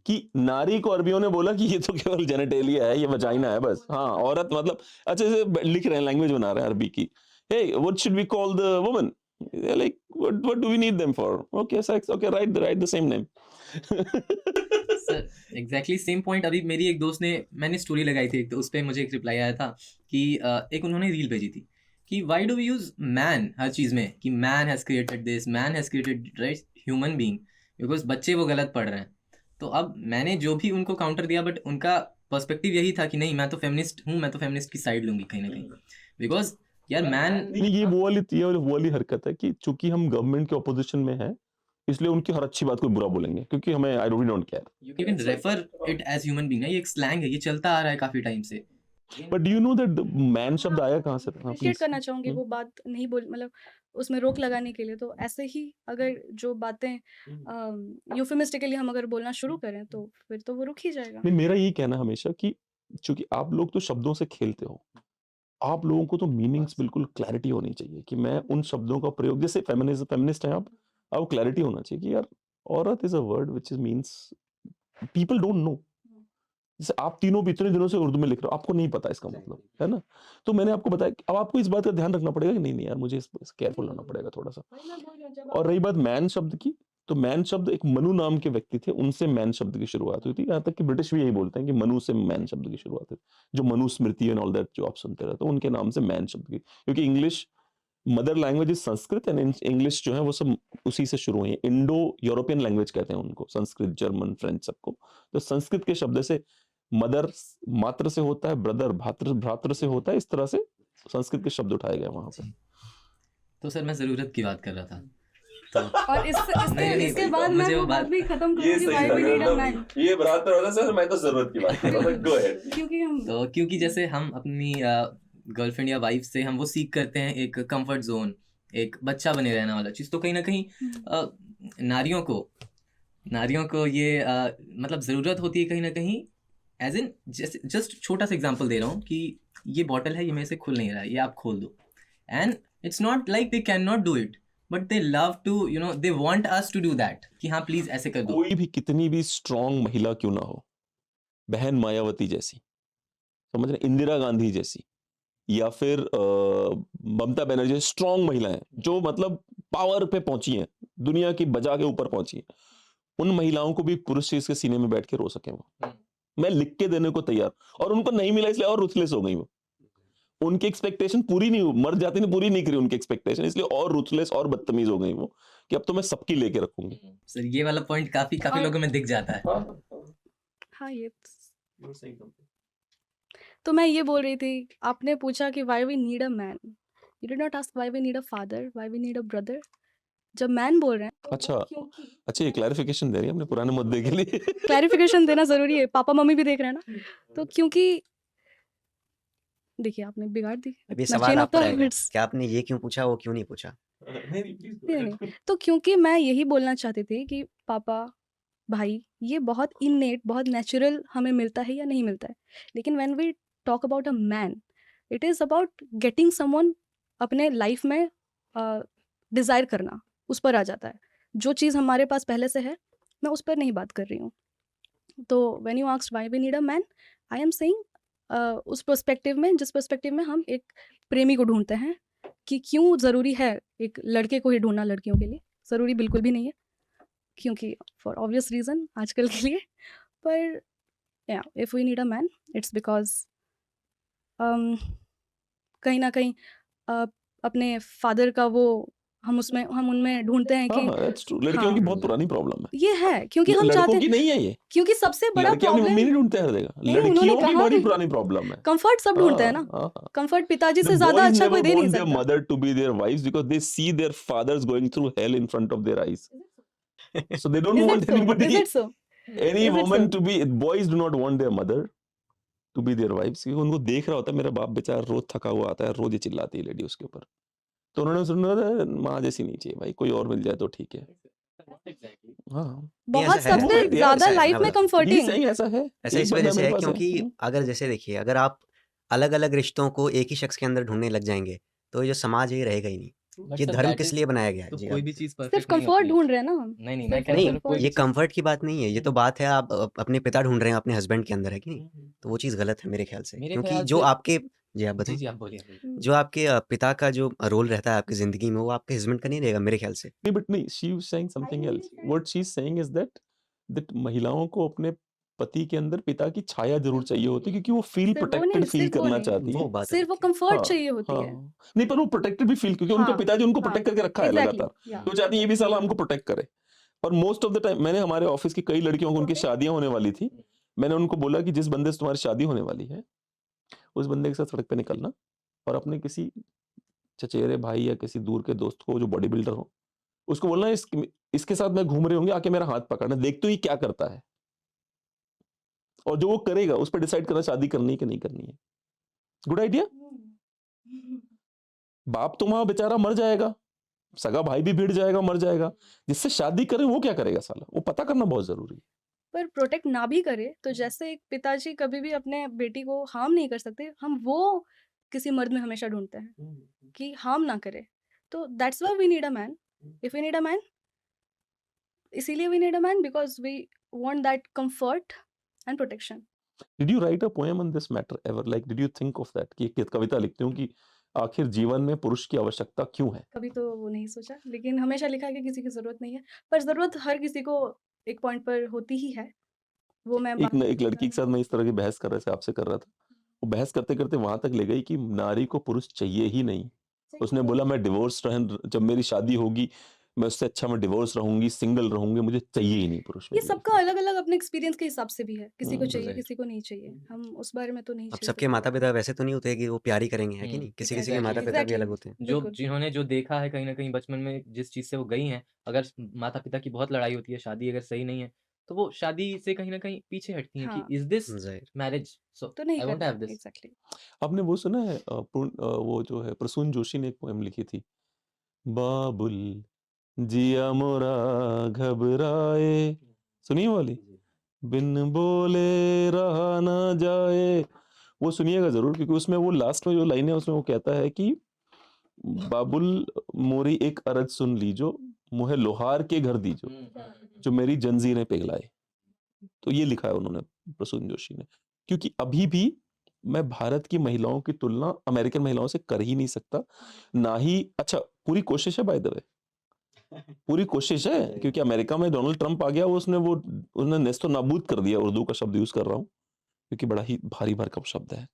कि नारी को अरबियों ने बोला कि ये तो केवल जेनेटेलिया है, ये वजाइना है बस। हाँ, औरत मतलब अच्छे से लिख रहे हैं, लैंग्वेज बना रहे हैं अरबी की। Hey what should we call the woman? Like what do we need them for? Okay sex, okay right the same name. Sir exactly same point. अभी मेरी एक दोस्त ने, मैंने स्टोरी लगाई थी एक, तो उस पर मुझे एक रिप्लाई आया था कि एक उन्होंने रील भेजी थी कि why do we use man हर चीज़ में, कि man has created this, man has created right human being, because बच्चे वो गलत पढ़ रहे हैं। तो अब मैंने जो भी उनको काउंटर दिया, बट उनका पर्सपेक्टिव यही था कि नहीं, मैं तो फेमिनिस्ट हूँ, मैं तो फेमिनिस्ट की साइड लूंगी कहीं ना कहीं, बिकॉज यार मैन। ये वो वाली हरकत है कि चूंकि हम गवर्नमेंट के ऑपोजिशन में हैं, इसलिए उनकी हर अच्छी बात को बुरा बोलेंगे, क्योंकि हमें I don't care. You can refer it as human being, ये एक स्लैंग है, ये चलता आ रहा है काफी टाइम से। But do you know that man शब्द आया कहाँ से? हाँ, अप्रिशिएट प्लीज। करना चाहूँगी वो बात नहीं बोल मतलब उसमें रोक लगाने के लिए। तो ऐसे ही अगर जो बातें यूफेमिस्टिकली हम अगर बोलना शुरू करें तो फिर तो वो रुक ही जाएगा। नहीं, मेरा यही कहना हमेशा कि चूंकि आप लोग तो शब्दों से खेलते हो, आप लोगों को तो मीनिंग्स बिल्कुल क्लैरिटी होनी चाहिए कि मैं उन शब्दों का प्रयोग, जैसे फेमिनिस्ट हैं आप क्लैरिटी होना चाहिए कि यार औरत is a word which means people don't know. जैसे आप तीनों भी इतने दिनों से उर्दू में लिख रहे हो, आपको नहीं पता इसका मतलब, है ना? तो मैंने आपको बताया कि अब आपको इस बात का ध्यान रखना पड़ेगा कि नहीं यार, मुझे केयरफुल होना पड़ेगा थोड़ा सा। और रही बात मैन शब्द की, तो मैन शब्द एक मनु नाम के व्यक्ति थे, उनसे मैन शब्द की शुरुआत हुई थी। यहाँ तक कि ब्रिटिश भी यही बोलते हैं कि मनु से मैन शब्द की शुरुआत हुई, जो मनु स्मृति एंड ऑल दैट जो आप सुनते रहते हो, उनके नाम से मैन शब्द की, क्योंकि English mother language is Sanskrit and English जो है वो सब उसी से शुरू हुई है। इंडो यूरोपियन लैंग्वेज कहते हैं उनको, संस्कृत, जर्मन, फ्रेंच सबको। तो संस्कृत के शब्द से मदर मात्र से होता है, ब्रदर भ्रातृ से होता है, इस तरह से संस्कृत के शब्द उठाए गए वहां पे। तो सर मैं ज़रूरत की बात कर रहा था। और नहीं, इसके बाद मैं मुझे वो वो बात बात भी खत्म करूंगी why we need a man। ये भ्रातृ होता सर, मैं तो जरूरत की बात कर रहा था। Go ahead. क्योंकि जैसे हम अपनी गर्लफ्रेंड या वाइफ से हम वो सीख करते हैं एक कंफर्ट जोन, एक बच्चा बने रहने वाला चीज़, तो कहीं ना कहीं नारियों को ये मतलब ज़रूरत होती है कहीं ना कहीं, एज इन जस्ट छोटा सा एग्जांपल दे रहा हूँ कि ये बॉटल है, ये मेरे से खुल नहीं रहा है, ये आप खोल दो, and it's not like they can not do it, but they love to they want us to do that कि हाँ प्लीज ऐसे कर दो। कोई भी कितनी भी स्ट्रांग महिला क्यों ना हो, बहन मायावती जैसी, समझ रहे, इंदिरा गांधी जैसी, या फिर ममता बनर्जी, स्ट्रांग महिलाएं जो मतलब पावर पे पहुंची हैं, दुनिया की बजा के ऊपर पहुंची हैं, उन महिलाओं को भी पुरुष इसके सीने में बैठ के रो सके वो, मैं लिख के देने को तैयार। और उनको नहीं मिला इसलिए और रुथलेस हो गई वो, उनकी एक्सपेक्टेशन पूरी नहीं हुई, मर जाती नहीं, पूरी नहीं करी उनकी एक्सपेक्टेशन, इसलिए और रुथलेस और बदतमीज हो गई वो कि अब तो मैं सबकी लेके रखूंगी। सर ये वाला पॉइंट काफी लोगों में दिख जाता है। हाँ ये तो मैं ये बोल रही थी, आपने पूछा कि why we need a man, you did not ask why we need a father, why we need a brother। जब मैन बोल रहे हैं तो अच्छा ये क्लैरिफिकेशन दे रही है अपने पुराने मुद्दे के लिए। क्लैरिफिकेशन देना जरूरी है, पापा मम्मी भी देख रहे हैं ना, तो क्योंकि देखिए आपने बिगाड़ दी। अभी मैं सवाल chain of आप पर the आएगा words- कि आपने ये क्यों पूछा, वो क्यों नहीं पूछा। नहीं, तो क्योंकि मैं यही बोलना चाहती थी कि पापा भाई ये बहुत इननेट, बहुत नेचुरल हमें मिलता है या नहीं मिलता है, लेकिन when we talk about a man, it is about getting someone अपने लाइफ में डिज़ायर करना, उस पर आ जाता है। जो चीज़ हमारे पास पहले से है, मैं उस पर नहीं बात कर रही हूँ। तो when you asked why we need a man, I am saying उस पर्सपेक्टिव में, जिस पर्सपेक्टिव में हम एक प्रेमी को ढूंढते हैं, कि क्यों ज़रूरी है एक लड़के को ही ढूंढना लड़कियों के लिए, ज़रूरी बिल्कुल भी नहीं है, क्योंकि फॉर ऑब्वियस रीज़न आजकल के लिए। पर या if we need a man, it's because कहीं ना कहीं अपने फादर का वो हम उनमें ढूंढते हैं कि that's true. लड़कियों की बहुत पुरानी प्रॉब्लम है ये है, क्योंकि हम चाहते लड़कों की नहीं है ये, क्योंकि सबसे बड़ा लड़के अपनी मम्मी प्रॉब्लम नहीं ढूंढते हर जगह, नहीं, उन्होंने लड़कियों की कहा बड़ी भी- पुरानी प्रॉब्लम है। कंफर्ट सब ढूंढते हैं ना, कंफर्ट पिताजी से ज्यादा अच्छा कोई दे नहीं their सकता। mother to be their wives because they see their fathers going through hell in front of their eyes, so they don't Is want it so? anybody, Is it so? any Is it woman so? to be, boys do not want their mother to be their wives, क्योंकि उनको देख रहा होता है मेरा बाप बेचारा रोज थका हुआ आता है, रोज ये चिल्लाती है लेडी उसके ऊपर, तो उन्होंने सुना माँ जैसी नहीं चाहिए भाई, कोई और मिल जाए तो ठीक है। हाँ, बहुत ऐसा है, सबसे right, यार, ज्यादा ऐसा है, लाइफ मैं में बताता हूँ। He's comforting. saying ऐसा है, ऐसा एक इस बंदा वजह से मेरे है पास क्योंकि अगर जैसे देखिए, अगर आप अलग अलग रिश्तों को एक ही शख्स के अंदर ढूंढने लग जाएंगे तो ये जो समाज है ये रहेगा ही नहीं। ये धर्म किस लिए बनाया गया है? तो जी, कोई आप भी चीज सिर्फ परफेक्ट नहीं कंफर्ट होती है। ढूंढ रहे हैं ना हम। नहीं मैं सिर्फ कह रहा हूँ नहीं, सर, कोई ये भी चीज- कंफर्ट की बात नहीं है, ये तो बात है आप अपने पिता ढूंढ रहे हैं अपने हस्बैंड के अंदर, है कि नहीं? तो वो चीज़ गलत है मेरे ख्याल से, मेरे क्योंकि ख्याल जो से- आपके जी आप जी बताएं, जी आप बोलिए। जो आपके पिता का जो रोल रहता है आपकी जिंदगी में, वो आपके हस्बैंड का नहीं रहेगा मेरे ख्याल से। नहीं, but नहीं, she was saying something else. What she's saying is that महिलाओं को अपने पति के अंदर पिता की छाया जरूर चाहिए होती है, क्योंकि वो फील सिर्फ वो प्रोटेक्टेड नहीं, फील सिर्फ वो करना नहीं। चाहती वो है। बात सिर्फ वो अलग है। कंफर्ट हाँ, चाहिए होती है। हाँ। नहीं, पर वो प्रोटेक्टेड भी फील, क्योंकि उनके हाँ, पिताजी उनको हाँ, प्रोटेक्ट करके रखा है एग्जैक्टली, लगातार, या तो चाहती है ये भी साला हमको प्रोटेक्ट करे। और मोस्ट ऑफ द टाइम मैंने हमारे ऑफिस की कई लड़कियों को, उनकी शादियां होने वाली थी, मैंने उनको बोला कि जिस बंदे से तुम्हारी शादी होने वाली है उस बंदे के साथ सड़क पे निकलना और अपने किसी चचेरे भाई या किसी दूर के दोस्त को जो बॉडी बिल्डर हो, उसको बोलना इसके साथ मैं घूम रही होंगी, आके मेरा हाथ पकड़ना, देखते ही क्या करता है, और जो वो करेगा उस पर डिसाइड करना शादी करनी है कि नहीं करनी है। Good idea. बाप तो वहां बेचारा मर जाएगा, सगा भाई भी भिड़ जाएगा, मर जाएगा, जिससे शादी करे वो क्या करेगा साला, वो पता करना बहुत जरूरी है। पर प्रोटेक्ट ना भी करे तो जैसे एक पिताजी कभी भी अपने बेटी को हार्म नहीं कर सकते, हम वो किसी मर्द में हमेशा ढूंढते हैं कि हार्म ना करे। तो that's why we need a man. If we need a man, इसीलिए we need a man because we want that comfort and protection. Did you write a poem on this matter ever? Like, did you think of that? कि एक कविता लिखते हो कि आखिर जीवन में पुरुष की आवश्यकता क्यों है? कभी तो वो नहीं सोचा, लेकिन हमेशा लिखा है कि किसी की ज़रूरत नहीं है, पर ज़रूरत हर किसी को एक पॉइंट पर होती ही है। वो मैं एक लड़की के साथ मैं इस तरह की बहस आपसे कर रहा था। वो बहस करते-करते वहाँ तक ले गई कि नारी को पुरुष चाहिए ही नहीं। उसने बोला मैं डिवोर्स जब मेरी शादी होगी, मैं उससे अच्छा मैं डिवोर्स रहूँगी, सिंगल रहूँगी, मुझे चाहिए ही नहीं पुरुष ये मेरी सबका लाइफ में। अलग-अलग अपने एक्सपीरियंस के हिसाब से भी है। किसी को चाहिए, राइट। किसी को नहीं चाहिए। हम उस बारे में तो नहीं अब छेड़ सबके सकते। माता-पिता वैसे तो नहीं होते कि वो प्यार ही करेंगे, है कि नहीं? किसी-किसी के एग्जैक्टली माता-पिता भी एग्ज़ैक्टली, अलग होते हैं। जो बिल्कुल। जिन्होंने जो देखा है कहीं ना कहीं बचपन में जिस चीज से वो गई हैं, अगर माता पिता की बहुत लड़ाई होती है, शादी अगर सही नहीं है, तो वो शादी से कहीं ना कहीं पीछे हटती हैं कि हाँ, इज दिस ज़ाहिर। मैरिज, सो तो नहीं आई वोंट करना हैव है, दिस। एग्ज़ैक्टली। आपने वो सुना है वो जो है प्रसून जोशी ने एक पोएम लिखी थी, बाबुल जिया मोरा घबराए, सुनिए वो वाली? बिन बोले रहा ना जाए। वो सुनिएगा ज़रूर क्योंकि उसमें वो लास्ट में जो लाइन है उसमें वो कहता है कि बाबुल मोरी एक अरज सुन लीजो, मुहे लोहार के घर दीजो, जो मेरी जंजीरें पिघलाए। तो ये लिखा है उन्होंने, प्रसून जोशी ने। क्योंकि अभी भी मैं भारत की महिलाओं की तुलना अमेरिकन महिलाओं से कर ही नहीं सकता। ना ही अच्छा पूरी कोशिश है बाय द वे। पूरी कोशिश है क्योंकि अमेरिका में डोनाल्ड ट्रंप आ गया, उसने नेस्तो नाबूद कर दिया, उर्दू का शब्द यूज़ कर रहा हूँ, क्योंकि बड़ा ही भारी भरकम शब्द है।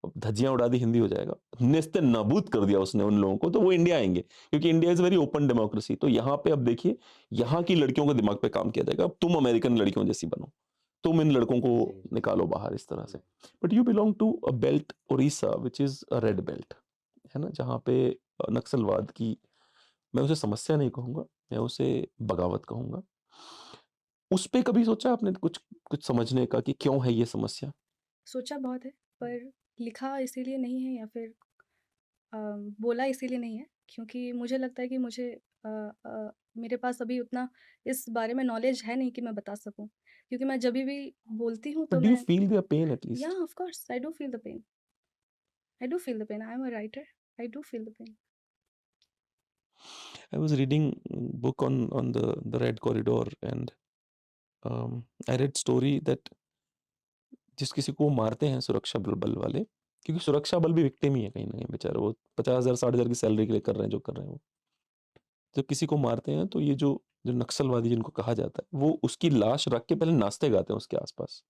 अब धज्जियाँ उड़ा दी हिंदी हो जाएगा। नेस्ते नाबूद कर दिया उसने उन लोगों को, तो वो इंडिया आएँगे क्योंकि India is very open democracy. तो यहाँ पे अब देखिए, यहाँ की लड़कियों के दिमाग पे काम किया जाएगा। अब तुम अमेरिकन लड़कियों जैसी बनो। तुम इन लड़कों को निकालो बाहर इस तरह से। But you belong to a belt Odisha which is a red belt, है ना? जहाँ पे नक्सलवाद की, मैं उसे समस्या नहीं कहूँगा, मैं उसे बगावत कहूँगा। उस पे कभी सोचा आपने कुछ कुछ समझने का कि क्यों है ये समस्या? सोचा बहुत है, पर लिखा इसीलिए नहीं है या फिर बोला इसीलिए नहीं है, क्योंकि मुझे लगता है कि मेरे पास अभी उतना इस बारे में नॉलेज है नहीं कि मैं बता सकूँ। क्योंकि मैं जभी भी बोलती हूँ बट तो डू यू मैं फील देयर पेन एट या least? Of course I do feel the pain. I do feel the pain. I am a writer. I do feel the pain. I was reading book on the Red Corridor and I read story that जिस किसी को वो मारते हैं सुरक्षा बल वाले, क्योंकि सुरक्षा बल भी विक्टिम ही है कहीं न कहीं बेचारे, वो 50,000 60,000 की सैलरी के लिए कर रहे हैं जो कर रहे हैं वो। जब किसी को मारते हैं तो ये जो जो नक्सलवादी जिनको कहा जाता है, वो उसकी लाश रख के पहले नाचते गाते हैं उसके आस-पास।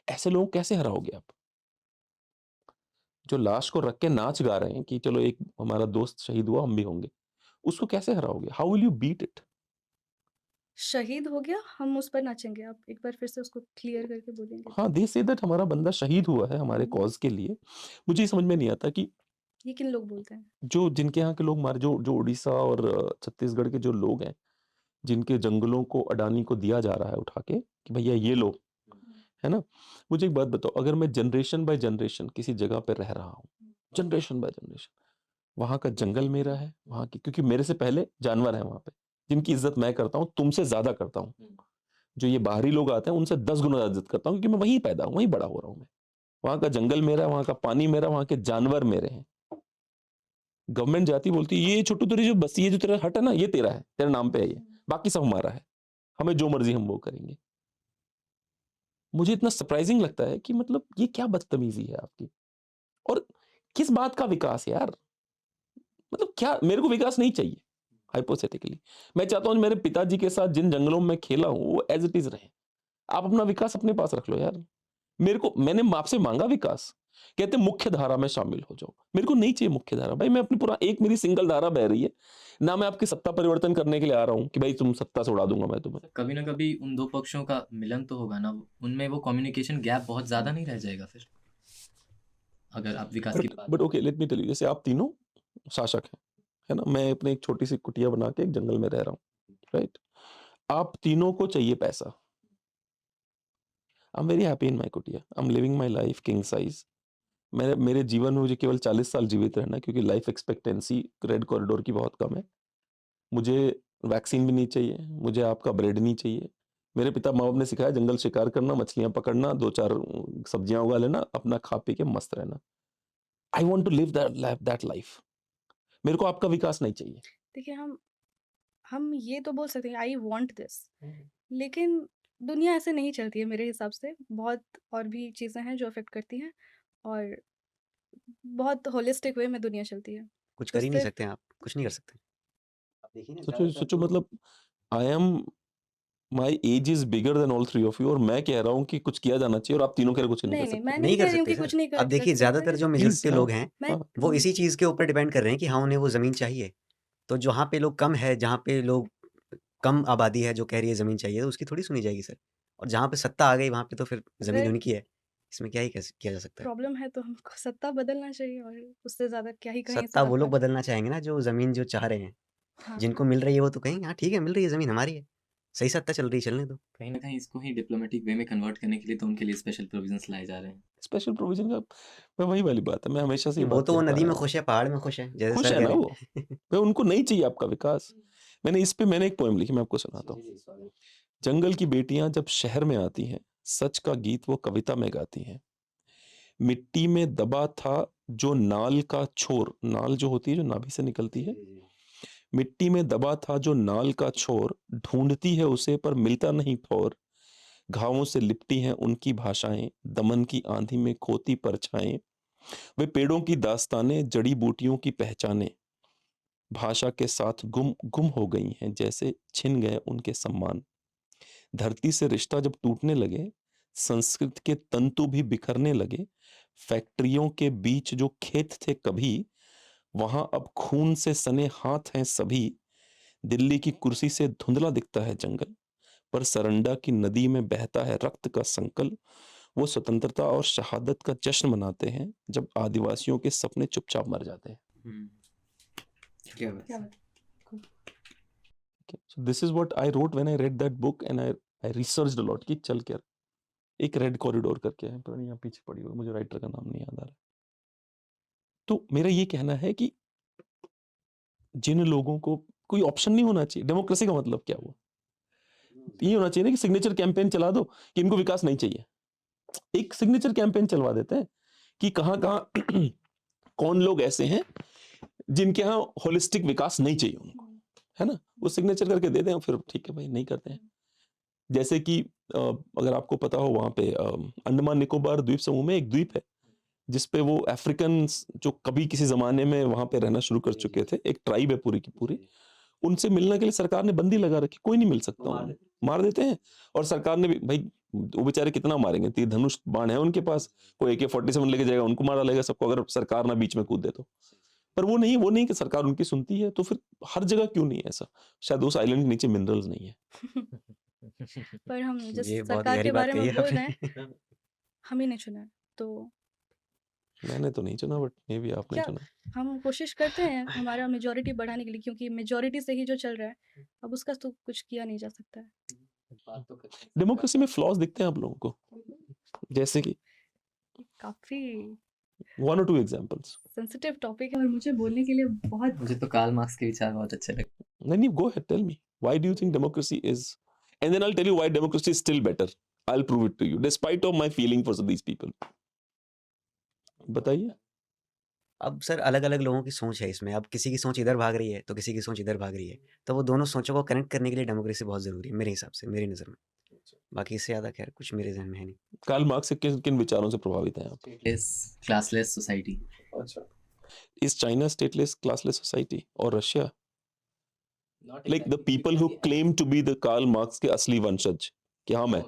ऐसे लोगों को कैसे हराओगे आप? जो लाश को रख के नाच गा रहे हैं कि चलो एक हमारा दोस्त शहीद हुआ, हम भी होंगे। उसको कैसे हराओगे? How will you beat it? शहीद हो गया, हम उस पर नाचेंगे। आप एक बार फिर से उसको क्लियर करके बोलेंगे? हाँ, दे से दैट हमारा बंदा शहीद हुआ है हमारे हुँ। कॉज़ के लिए। मुझे ये समझ में नहीं आता कि ये किन लोग बोलते हैं? जो जिनके यहाँ के लोग मारे, जो जो उड़ीसा और छत्तीसगढ़ के जो लोग हैं, जिनके जंगलों को अडानी को दिया जा रहा है उठा के कि भैया ये लो, है ना? मुझे एक बात बताओ, अगर मैं जनरेशन बाय जनरेशन किसी जगह पे रह रहा हूँ, जनरेशन बाय जनरेशन, वहाँ का जंगल मेरा है, वहाँ की, क्योंकि मेरे से पहले जानवर हैं वहाँ पे, जिनकी इज़्ज़त मैं करता हूँ, तुमसे ज़्यादा करता हूँ। जो ये बाहरी लोग आते हैं, उनसे 10 गुना ज़्यादा इज़्ज़त करता हूँ क्योंकि मैं वहीं पैदा हूँ, वहीं बड़ा हो रहा हूँ मैं। वहाँ का जंगल मेरा है, वहाँ का पानी मेरा, वहाँ के जानवर मेरे हैं। गवर्नमेंट जाती बोलती है, "ये छोटू तेरी जो बस्ती है, जो तेरा हट है ना, ये तेरा है, तेरे नाम पे है ये, बाकी सब हमारा है। हमें जो मर्ज़ी हम वो करेंगे।" मुझे इतना सरप्राइज़िंग लगता है कि मतलब ये क्या बदतमीज़ी है आपकी? और किस बात का विकास यार? मतलब क्या, मेरे को विकास नहीं चाहिए, हाइपोथेटिकली। मैं चाहता हूँ मेरे पिताजी के साथ जिन जंगलों में खेला हूँ, वो एज़ इट इज़ रहे। आप अपना विकास अपने पास रख लो यार। मैंने आपसे माँगा विकास, कहते हैं मुख्य धारा में शामिल हो जाओ। मेरे को नहीं चाहिए मुख्य धारा। भाई मैं अपनी पूरा एक मेरी सिंगल धारा बह रही है। ना मैं आपकी सत्ता परिवर्तन करने के लिए आ रहा हूँ कि भाई तुम सत्ता से उड़ा दूँगा मैं तुम्हें। कभी ना कभी उन दो पक्षों का मिलन तो होगा ना, उनमें वो कम्युनिकेशन गैप बहुत ज्यादा नहीं रह जाएगा फिर, अगर आप विकास की बात but okay, let me tell you, जैसे आप तीनों शासक हैं, है ना? मैं अपने एक छोटी-सी कुटिया बना के एक जंगल में रह रहा हूँ, राइट? आप तीनों को चाहिए पैसा। I am very happy in my कुटिया। I am living my life king size. मेरे जीवन में मुझे केवल 40 साल जीवित रहना है क्योंकि लाइफ एक्सपेक्टेंसी रेड कॉरिडोर की बहुत कम है। मुझे वैक्सीन भी नहीं चाहिए, मुझे आपका ब्रेड नहीं चाहिए। मेरे पिता माँ-बाप ने सिखाया जंगल शिकार करना, मछलियाँ पकड़ना, 2-4 सब्जियाँ उगा लेना, अपना खा पी के मस्त रहना। I want to live that life. मेरे को आपका विकास नहीं चाहिए। देखिए, हम ये तो बोल सकते हैं आई वांट दिस, लेकिन दुनिया ऐसे नहीं चलती है मेरे हिसाब से। बहुत और भी चीज़ें हैं जो अफ़ेक्ट करती हैं, और बहुत होलिस्टिक वे में दुनिया चलती है। कुछ तो कर ही नहीं सिर्फ सकते आप, कुछ नहीं कर सकते। आप देखिए ना सोचो ज़्यादातर सोचो तो मतलब I am my age is bigger than all three of you, और मैं कह रहा हूँ कि कुछ किया जाना चाहिए और आप तीनों कह रहे हो कुछ नहीं कर नहीं, सकते। मैं नहीं नहीं कर कह रही हूँ सकते कि कुछ सर। नहीं अब कर देखिए सकते। ज़्यादातर जो मेजॉरिटी प्लीज के लोग हैं, मैं वो इसी चीज़ के ऊपर डिपेंड कर रहे हैं कि हाँ, उन्हें वो ज़मीन चाहिए। तो जहाँ पे लोग कम है, जहाँ पे लोग कम आबादी है जो कह रही है ज़मीन चाहिए, तो उसकी थोड़ी सुनी जाएगी सर। और जहाँ पे सत्ता आ गई वहाँ पे तो फिर ज़मीन अगर उन्हीं की है। इसमें क्या ही किया जा सकता है। प्रॉब्लम है तो हमको सत्ता बदलना चाहिए और उससे ज़्यादा क्या ही कहें इस सत्ता बात वो लोग पर। बदलना चाहेंगे ना जो ज़मीन जो चाह रहे हैं। हाँ, जिनको मिल रही है वो तो कहेंगे हाँ ठीक है, मिल रही है ज़मीन हमारी है। सही सत्ता चल रही है, चलने दो। कहीं ना कहीं इसको ही डिप्लोमेटिक वे में कन्वर्ट करने के लिए तो उनके लिए स्पेशल प्रोविजंस लाए जा रहे हैं। स्पेशल प्रोविजन का मैं वही वाली बात है, मैं हमेशा से नहीं ये वो बात तो वो कहता नदी आया में हूँ। खुश है, पहाड़ में खुश है, जैसे खुश सर है कह ना रहे वो, हैं। भाई उनको नहीं चाहिए आपका विकास। मैंने एक पोएम लिखी, मैं आपको सुनाता हूँ। जंगल की बेटियां जब शहर में आती हैं, सच का गीत वो कविता में गाती हैं। मिट्टी में दबा था जो नाल का छोर, नाल जो होती है जो नाभि से निकलती है, मिट्टी में दबा था जो नाल का छोर, ढूंढती है उसे पर मिलता नहीं ठौर। घावों से लिपटी हैं उनकी भाषाएं, दमन की आंधी में खोती परछाएं। वे पेड़ों की दास्तानें, जड़ी बूटियों की पहचानें, भाषा के साथ गुम गुम हो गई हैं, जैसे छिन गए उनके सम्मान। धरती से रिश्ता जब टूटने लगे, संस्कृत के तंतु भी बिखरने लगे। फैक्ट्रियों के बीच जो खेत थे कभी, वहां अब खून से सने हाथ हैं सभी। दिल्ली की कुर्सी से धुंधला दिखता है जंगल, पर सरंडा की नदी में बहता है रक्त का संकल। वो स्वतंत्रता और शहादत का जश्न मनाते हैं जब आदिवासियों के सपने चुपचाप मर जाते हैं। क्या बात क्या है। बात So this is what I wrote when I read that book and I researched a lot कि चल क्या। एक रेड कॉरिडोर करके है, पर यहाँ पीछे पड़ी हुई, मुझे राइटर का नाम नहीं याद आ रहा। तो मेरा ये कहना है कि जिन लोगों को कोई ऑप्शन नहीं होना चाहिए। डेमोक्रेसी का मतलब क्या हुआ? ये होना चाहिए ना कि सिग्नेचर कैंपेन चला दो कि इनको विकास नहीं चाहिए। एक सिग्नेचर कैंपेन चलवा देते हैं कि कहाँ कहाँ कौन लोग ऐसे हैं जिनके यहाँ होलिस्टिक विकास नहीं चाहिए उनको, है ना? वो सिग्नेचर करके दे दें, फिर ठीक है भाई, नहीं करते हैं। जैसे कि अगर आपको पता हो वहां पे अंडमान निकोबार द्वीप समूह में एक द्वीप है जिसपे वो अफ्रीकन जो कभी किसी जमाने में वहां पे रहना शुरू कर चुके थे, एक ट्राइब है पूरी की पूरी, उनसे मिलने के लिए सरकार ने बंदी लगा रखी, कोई नहीं मिल सकता, उन्हें मार देते हैं। और सरकार ने भी भाई, वो बेचारे कितना मारेंगे, तीर धनुष बाण है उनके पास, कोई AK-47 लेके जाएगा उनको मारा लेगा सबको, अगर सरकार ना बीच में कूद दे तो। पर वो नहीं कि सरकार उनकी सुनती है, तो फिर हर जगह क्यों नहीं है ऐसा? शायद उस आइलैंड के नीचे मिनरल्स नहीं है। पर हम जिस ये बहुत सरकार गहरी के बात बारे कही में है बोल रहे आपने। हैं, हम ही ने चुना है। तो मैंने तो नहीं चुना, बट मे बी आपने क्या चुना। हम कोशिश करते हैं हमारा मेजॉरिटी बढ़ाने के लिए, क्योंकि मेजॉरिटी से ही जो चल रहा है, अब उसका तो कुछ किया नहीं जा सकता है। बात तो करते हैं। डेमोक्रेसी में फ्लॉज दिखते हैं आप लोगों को, जैसे कि काफ़ी 1 or 2 एग्जांपल्स। सेंसिटिव टॉपिक है और मुझे बोलने के लिए बहुत मुझे तो कार्ल मार्क्स के विचार बहुत अच्छे लगते नहीं, go ahead, tell me why do you think democracy is, and then I will tell you why democracy is still better. I will prove it to you despite of my feeling for these people. बताइए। अब sir अलग-अलग लोगों की सोच है इसमें। अब किसी की सोच इधर भाग रही है, तो किसी की सोच इधर भाग रही है। तो वो दोनों सोचों को कनेक्ट करने के लिए डेमोक्रेसी बहुत ज़रूरी है मेरे हिसाब से, मेरी नज़र में। बाकी इससे ज़्यादा खैर कुछ मेरे ज़हन में है नहीं। कार्ल मार्क्स से किन किन विचारों से प्रभावित हैं आप? हैं। Classless society. अच्छा, is China stateless classless society और Russia? Like the people who claim to be the Karl Marx के असली वंशज, क्या हम है?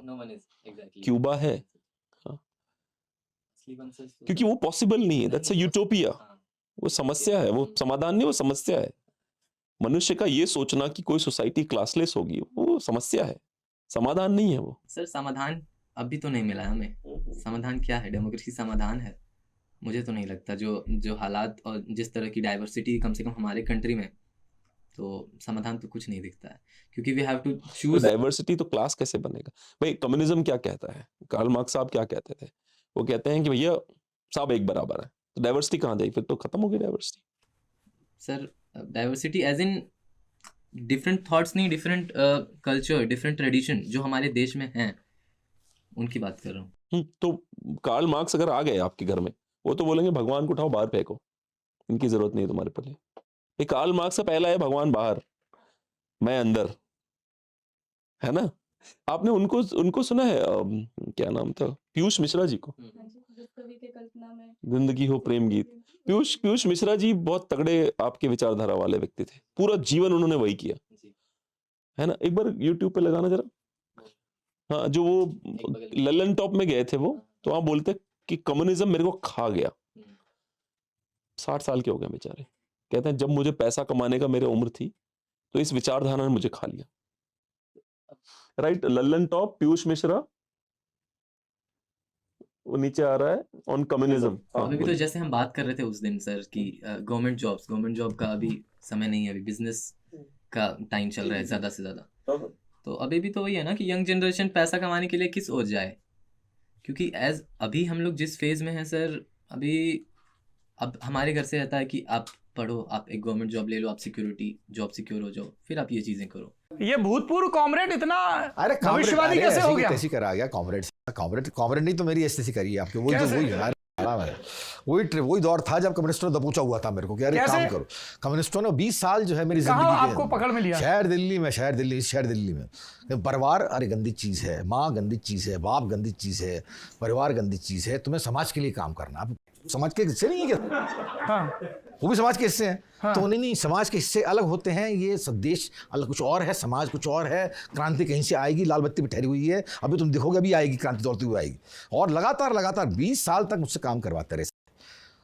क्यूबा है, हाँ, क्योंकि वो पॉसिबल नहीं है, दैट्स अ यूटोपिया। वो समस्या है, वो समाधान नहीं, वो समस्या है। मनुष्य का ये सोचना कि कोई सोसाइटी क्लासलेस होगी, वो समस्या है, समाधान नहीं है वो। सर समाधान अभी तो नहीं मिला हमें। समाधान क्या है? डेमोक्रेसी समाधान है? मुझे तो नहीं लगता। जो हालात और जिस तरह की डाइवर्सिटी कम से कम हमारे कंट्री में, तो समाधान तो कुछ नहीं दिखता है, क्योंकि we have to choose. Diversity तो क्लास कैसे बनेगा भाई? कम्युनिज्म क्या कहता है? कार्ल मार्क्स साहब क्या कहते थे? वो कहते हैं कि भैया सब एक बराबर है, तो डाइवर्सिटी कहाँ जाएगी? फिर तो खत्म हो गई diversity. Sir diversity as in different thoughts नहीं, डिफरेंट कल्चर, डिफरेंट ट्रेडिशन जो हमारे देश में हैं, उनकी बात कर रहा हूँ। तो कार्ल मार्क्स अगर आ गए आपके घर में, वो तो बोलेंगे भगवान को उठाओ बाहर फेंको, इनकी जरूरत नहीं है तुम्हारे पल्ले। ये कार्ल मार्क्स से पहला है भगवान बाहर, मैं अंदर, है ना? आपने उनको सुना है क्या नाम था, पीयूष मिश्रा जी को? जिस कवि के कल्पना में जिंदगी हो प्रेम गीत। पीयूष मिश्रा जी बहुत तगड़े आपके विचारधारा वाले व्यक्ति थे, पूरा जीवन उन्होंने वही किया है ना। एक बार यूट्यूब पे लगाना जरा। हाँ, जो वो ललन टॉप में गए थे वो, तो वहां बोलते कि कम्युनिज्म मेरे को खा गया। 60 साल के हो गए बेचारे, कहते हैं जब मुझे पैसा कमाने का मेरी उम्र थी तो इस विचारधारा ने मुझे खा लिया। राइट, ललन टॉप, पीयूष मिश्रा, वो नीचे आ रहा है ऑन कम्युनिज्म। अभी भी तो जैसे हम बात कर रहे थे उस दिन सर कि गवर्नमेंट जॉब का अभी समय नहीं है, अभी बिजनेस का टाइम चल रहा है ज़्यादा से ज़्यादा। तो अभी भी तो वही है ना कि यंग जनरेशन पैसा कमाने के लिए किस ओर जाए, क्योंकि एज अभी हम लोग जिस फेज़ में हैं सर, अभी अब हमारे घर से रहता है कि आप पढ़ो, आप एक गवर्नमेंट जॉब ले लो, आप जॉब सिक्योर हो जाओ, फिर आप ये चीज़ें करो। ये भूतपूर्व कॉमरेड इतना अरे भविष्यवाणी कैसे हो गया? कैसी करा गया कॉमरेड नहीं तो मेरी ऐसी करी है आपके, वही तो वही है, वही दौर था जब कम्युनिस्टों ने दबोचा हुआ था मेरे को कि अरे काम करो। कम्युनिस्टों ने 20 साल जो है मेरी जिंदगी के आपको पकड़ में लिया? शहर दिल्ली में। परिवार अरे गंदी चीज है, माँ गंदी चीज है, बाप गंदी चीज है, परिवार गंदी चीज है, तुम्हें समाज के लिए काम करना। अब समाज के हिस्से नहीं है क्या? हाँ। वो भी समाज के हिस्से हैं। हाँ। तो नहीं, समाज के हिस्से अलग होते हैं, ये सब देश अलग कुछ और है, समाज कुछ और है। क्रांति कहीं से आएगी, लाल बत्ती भी ठहरी हुई है, अभी तुम देखोगे अभी आएगी, क्रांति दौड़ती हुई आएगी। और लगातार 20 साल तक मुझसे काम करवाते रहे।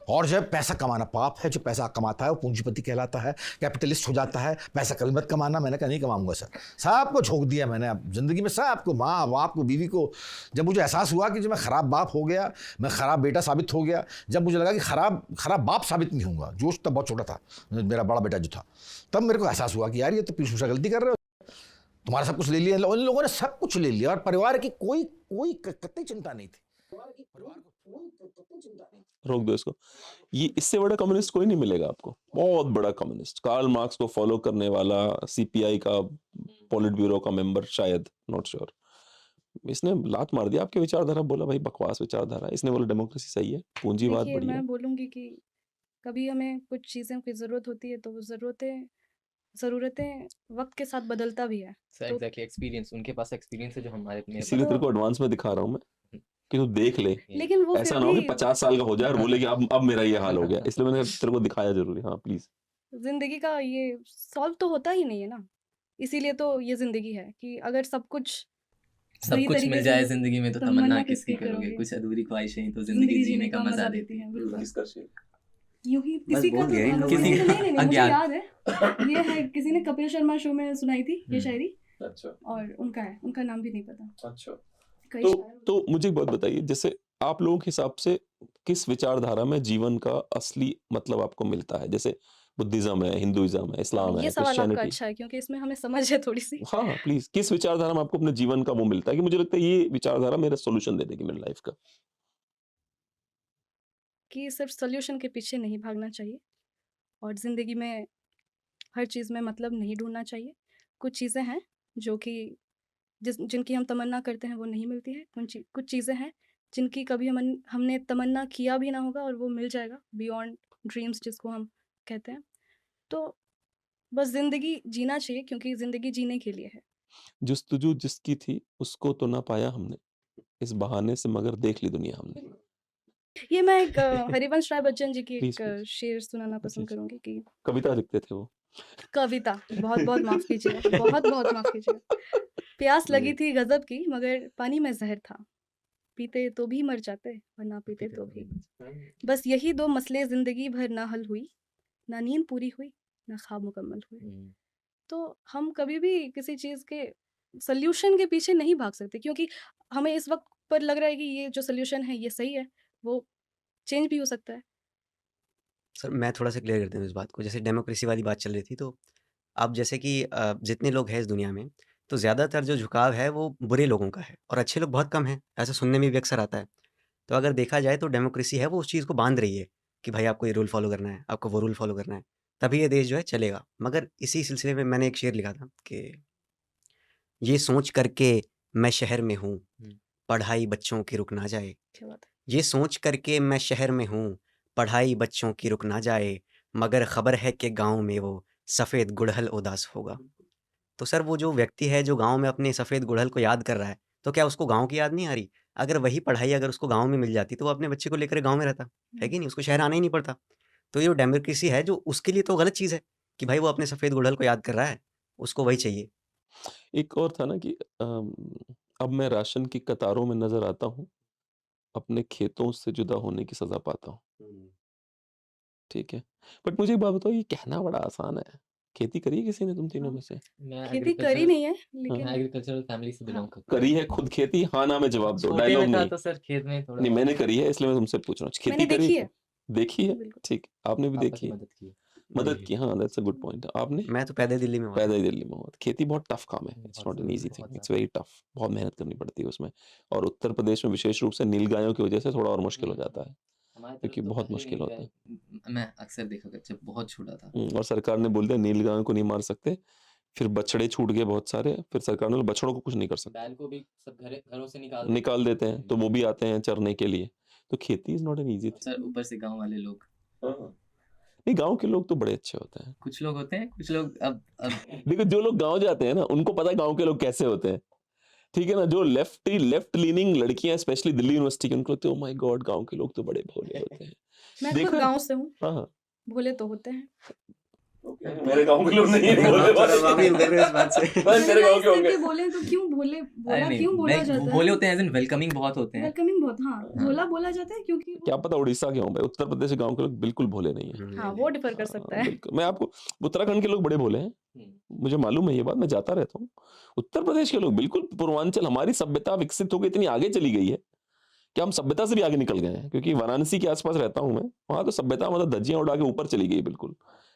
और जो है पैसा कमाना पाप है, जो पैसा कमाता है वो पूंजीपति कहलाता है, कैपिटलिस्ट हो जाता है। पैसा कभी मत कमाना। मैंने कहा नहीं कमाऊंगा सर, सबको झोंक दिया मैंने अब जिंदगी में, सबको, माँ बाप को, बीवी को। जब मुझे एहसास हुआ कि जब मैं खराब बाप हो गया, मैं खराब बेटा साबित हो गया, जब मुझे लगा कि खराब बाप साबित नहीं होऊंगा, जोश तब बहुत छोटा था, मेरा बड़ा बेटा जो था, तब मेरे को एहसास हुआ कि यार ये तो पीयूष मिश्रा गलती कर रहे हो, तुम्हारा सब कुछ ले लिया। उन लोगों ने सब कुछ ले लिया और परिवार की कोई कतई चिंता नहीं थी। रोक दो इसको। ये इससे बड़ा कम्युनिस्ट कोई नहीं मिलेगा आपको, बहुत बड़ा कम्युनिस्ट, कार्ल मार्क्स को फॉलो करने वाला, सीपीआई का पॉलिट ब्यूरो का मेंबर शायद, नॉट श्योर। इसने लात मार दिया आपके विचारधारा, बोला भाई बकवास विचारधारा। इसने बोला डेमोक्रेसी सही है, पूंजीवाद बढ़िया। मैं बोलूँगी कि कभी हमें कुछ चीज़ों की ज़रूरत होती है तो वो ज़रूरतें वक्त के साथ बदलता भी है। सर एग्जैक्टली, एक्सपीरियंस, उनके पास एक्सपीरियंस है जो हमारे में। इसीलिए तेरे को एडवांस में दिखा रहा हूँ मैं कि तू देख ले, लेकिन वो ऐसा ना हो कि 50 साल का हो जाए और बोले कि अब मेरा ये हाल हो गया। इसलिए मैंने तेरे को दिखाया जरूरी। हाँ प्लीज। जिंदगी का ये सॉल्व तो होता ही नहीं है ना, इसीलिए तो ये जिंदगी है कि अगर सब कुछ मिल जाए जिंदगी में तो तमन्ना किसकी करोगे, कुछ अधूरी ख्वाहिशें तो जिंदगी जीने का मजा देती है। यूं ही किसी का नहीं, मुझे याद है, ये है किसी ने कपिल शर्मा शो में सुनाई थी ये शायरी। अच्छा। और उनका नाम भी नहीं पता। अच्छा। तो मुझे एक बात बताइए, जैसे आप लोगों के हिसाब से किस विचारधारा में जीवन का असली मतलब आपको मिलता है? जैसे बुद्धिज्म है, हिंदुइज्म है, इस्लाम है, ये सवाल आपका अच्छा है क्योंकि इसमें हमें समझ है थोड़ी सी। हाँ प्लीज, किस विचारधारा में आपको अपने जीवन का वो मिलता है कि मुझे लगता है ये विचारधारा मेरा सोल्यूशन दे देगी मेरी लाइफ का? कि सिर्फ सोल्यूशन के पीछे नहीं भागना चाहिए और जिंदगी में हर चीज़ में मतलब नहीं ढूंढना चाहिए। कुछ चीज़ें हैं जो कि जिनकी हम तमन्ना करते हैं वो नहीं मिलती है। कुछ चीज़ें हैं जिनकी कभी हमने तमन्ना किया भी ना होगा और वो मिल जाएगा, बियॉन्ड ड्रीम्स जिसको हम कहते हैं। तो बस ज़िंदगी जीना चाहिए क्योंकि ज़िंदगी जीने के लिए है। जुस्तजू जिसकी थी उसको तो ना पाया हमने, इस बहाने से मगर देख ली दुनिया हमने। ये मैं एक हरिवंश राय बच्चन जी की एक शेर सुनाना पसंद करूंगी कि कविता लिखते थे वो। कविता, बहुत माफ कीजिएगा, बहुत माफ कीजिएगा। प्यास लगी थी गजब की मगर पानी में जहर था, पीते तो भी मर जाते और ना पीते तो भी। बस यही दो मसले जिंदगी भर ना हल हुई, ना नींद पूरी हुई ना ख्वाब मुकम्मल हुए। तो हम कभी भी किसी चीज़ के सल्यूशन के पीछे नहीं भाग सकते क्योंकि हमें इस वक्त पर लग रहा है कि ये जो सल्यूशन है ये सही है, वो चेंज भी हो सकता है। सर मैं थोड़ा सा क्लियर करता हूँ इस बात को। जैसे डेमोक्रेसी वाली बात चल रही थी, तो अब जैसे कि जितने लोग हैं इस दुनिया में, तो ज़्यादातर जो झुकाव है वो बुरे लोगों का है और अच्छे लोग बहुत कम हैं, ऐसा सुनने में भी अक्सर आता है। तो अगर देखा जाए तो डेमोक्रेसी है वो उस चीज़ को बांध रही है कि भाई आपको ये रूल फॉलो करना है, आपको वो रूल फॉलो करना है, तभी ये देश जो है चलेगा। मगर इसी सिलसिले में मैंने एक शेर लिखा था कि ये सोच करके मैं शहर में हूँ, पढ़ाई बच्चों की रुक ना जाए। ये सोच करके मैं शहर में हूँ, पढ़ाई बच्चों की रुक ना जाए, मगर खबर है कि गांव में वो सफ़ेद गुड़हल उदास होगा। तो सर वो जो व्यक्ति है जो गांव में अपने सफ़ेद गुड़हल को याद कर रहा है, तो क्या उसको गांव की याद नहीं आ रही? अगर वही पढ़ाई अगर उसको गाँव में मिल जाती तो वो अपने बच्चे को लेकर गाँव में रहता, है कि नहीं? उसको शहर आना ही नहीं पड़ता। तो ये जो डेमोक्रेसी है जो उसके लिए तो गलत चीज़ है कि भाई वो अपने सफ़ेद गुड़हल को याद कर रहा है, उसको वही चाहिए। एक और था ना कि अब मैं राशन की कतारों में नज़र आता हूँ, अपने खेतों से जुदा होने की सज़ा पाता हूँ। ठीक है? बट मुझे एक बात बताओ, ये कहना बड़ा आसान है। खेती करी है किसी ने तुम तीनों हाँ। में से? मैं खेती करी एग्रीकल्चरल नहीं है हाँ। लेकिन एग्रीकल्चरल फैमिली से हाँ। बिलोंग करता हूँ। करी है खुद खेती? हाँ, ना में जवाब दो, छोटे डायलॉग में था नहीं। तो सर खेत में थोड़ा नहीं, मैंने करी है इसलिए मैं तुमसे पूछ रहा हूँ। खेती मैंने करी देखी है? है, देखी है? बिल्कुल। ठीक, आपने भी पापा देखी की है? मदद की। मदद की, हाँ, दैट्स अ गुड पॉइंट। आपने? मैं तो पैदा ही दिल्ली में हुआ था। पैदा ही दिल्ली में हुआ था। खेती बहुत टफ काम है, इट्स बहुत नॉट एन ज़्यादा, ईज़ी बहुत थिंग, इट्स ज़्यादा। Very tough. बहुत मेहनत करनी पड़ती है उसमें, और उत्तर प्रदेश में विशेष रूप से नीलगायों की वजह से थोड़ा और मुश्किल हो जाता है, हमारी तरफ क्योंकि तो बहुत पहले मुश्किल नील होता है। गाय मैं अक्सर देखा करता जब बहुत छोटा था। और सरकार ने बोल दिया नीलगायों को नहीं मार सकते, फिर बछड़े छूट गए बहुत सारे, फिर सरकार ने बोला बछड़ों को कुछ नहीं कर सकते। बैल को भी सब घरों से निकाल देते हैं, तो वो भी आते हैं चरने के लिए। तो खेती is not an easy thing. Sir ऊपर से गाँव वाले लोग, हाँ। नहीं, गाँव के लोग तो बड़े अच्छे होते हैं। कुछ लोग होते हैं, कुछ लोग अब देखो, जो लोग गाँव जाते हैं ना, उनको पता है गाँव के लोग कैसे होते हैं। ठीक है ना? जो लेफ्ट लीनिंग लड़कियाँ स्पेशली दिल्ली यूनिवर्सिटी की, उनको लगता है ओह माय गॉड गाँव के लोग तो बड़े भोले होते हैं। मैं खुद देखा है? गाँव से हूँ, हाँ, हाँ। भोले तो होते हैं। मेरे गाँव के लोग नहीं है भोले वाकई उतर रहे हो इस बात से। बस तेरे गाँव के जनरलाइज़ होंगे। करके बोले तो क्यों भोले अरे भोला नहीं, क्यों बोला मैं जाता है? भोले होते हैं एज़ इन वेलकमिंग बहुत होते हैं। वेलकमिंग बहुत, हाँ, हाँ। भोला बोला जाता है क्योंकि क्या वो पता उड़ीसा के हों भाई, उत्तर प्रदेश के गाँव के लोग बिल्कुल भोले नहीं हैं। हाँ, वो डिफ़र कर सकता है। बिल्कुल, मैं आपको उत्तराखंड के लोग बड़े भोले हैं, हुँ। मुझे मालूम है ये बात, मैं जाता रहता हूँ। उत्तर प्रदेश के लोग बिल्कुल पूर्वांचल, हमारी सभ्यता विकसित होके इतनी आगे चली गई है कि हम सभ्यता से भी आगे निकल गए हैं, क्योंकि वाराणसी के आस-पास रहता हूँ मैं, वहाँ तो सभ्यता मतलब धज्जियाँ उड़ा के ऊपर चली गई बिल्कुल।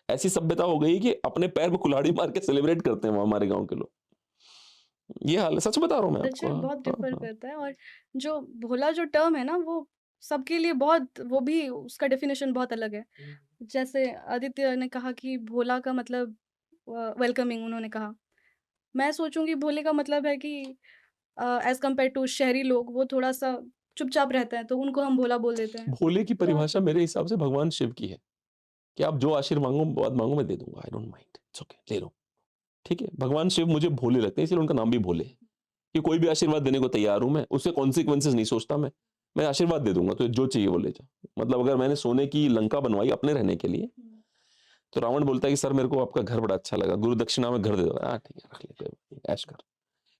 ऐसी सभ्यता हो गई कि अपने पैर पे कुल्हाड़ी मार के सेलिब्रेट करते हैं वहाँ हमारे गाँव के लोग। ये हाल है, सच बता रहा हूँ मैं आपको। कल्चर हाँ, बहुत हाँ, डिफ़र हाँ। करता है और जो भोला जो टर्म है ना वो सबके लिए बहुत वो भी उसका डेफ़िनेशन बहुत अलग है। जैसे आदित्य ने कहा कि भोला का मतलब वेलकमिंग उन्होंने कहा। मैं सोचूँगी भोले का मतलब है कि एज़ कम्पेयर टू शहरी लोग वो थोड़ा-सा चुपचाप रहते हैं तो उनको हम भोला बोल देते हैं। भोले की तो परिभाषा मेरे हिसाब से भगवान शिव की है कि आप जो आशीर्वाद मांगो मैं दे दूंगा, I don't mind, it's okay, ले लो। ठीक है, भगवान शिव मुझे भोले लगते हैं, इसलिए उनका नाम भी भोले है कि कोई भी आशीर्वाद देने को तैयार हूं मैं, उसके कॉन्सिक्वेंसेज नहीं सोचता मैं आशीर्वाद दे दूंगा, तो जो चाहिए वो ले जा। मतलब अगर मैंने सोने की लंका बनवाई अपने रहने के लिए, तो रावण बोलता है कि सर मेरे को आपका घर बड़ा अच्छा लगा, गुरु दक्षिणा में घर दे दो। हाँ ठीक है, रख ले, कोई बात नहीं, ऐश कर।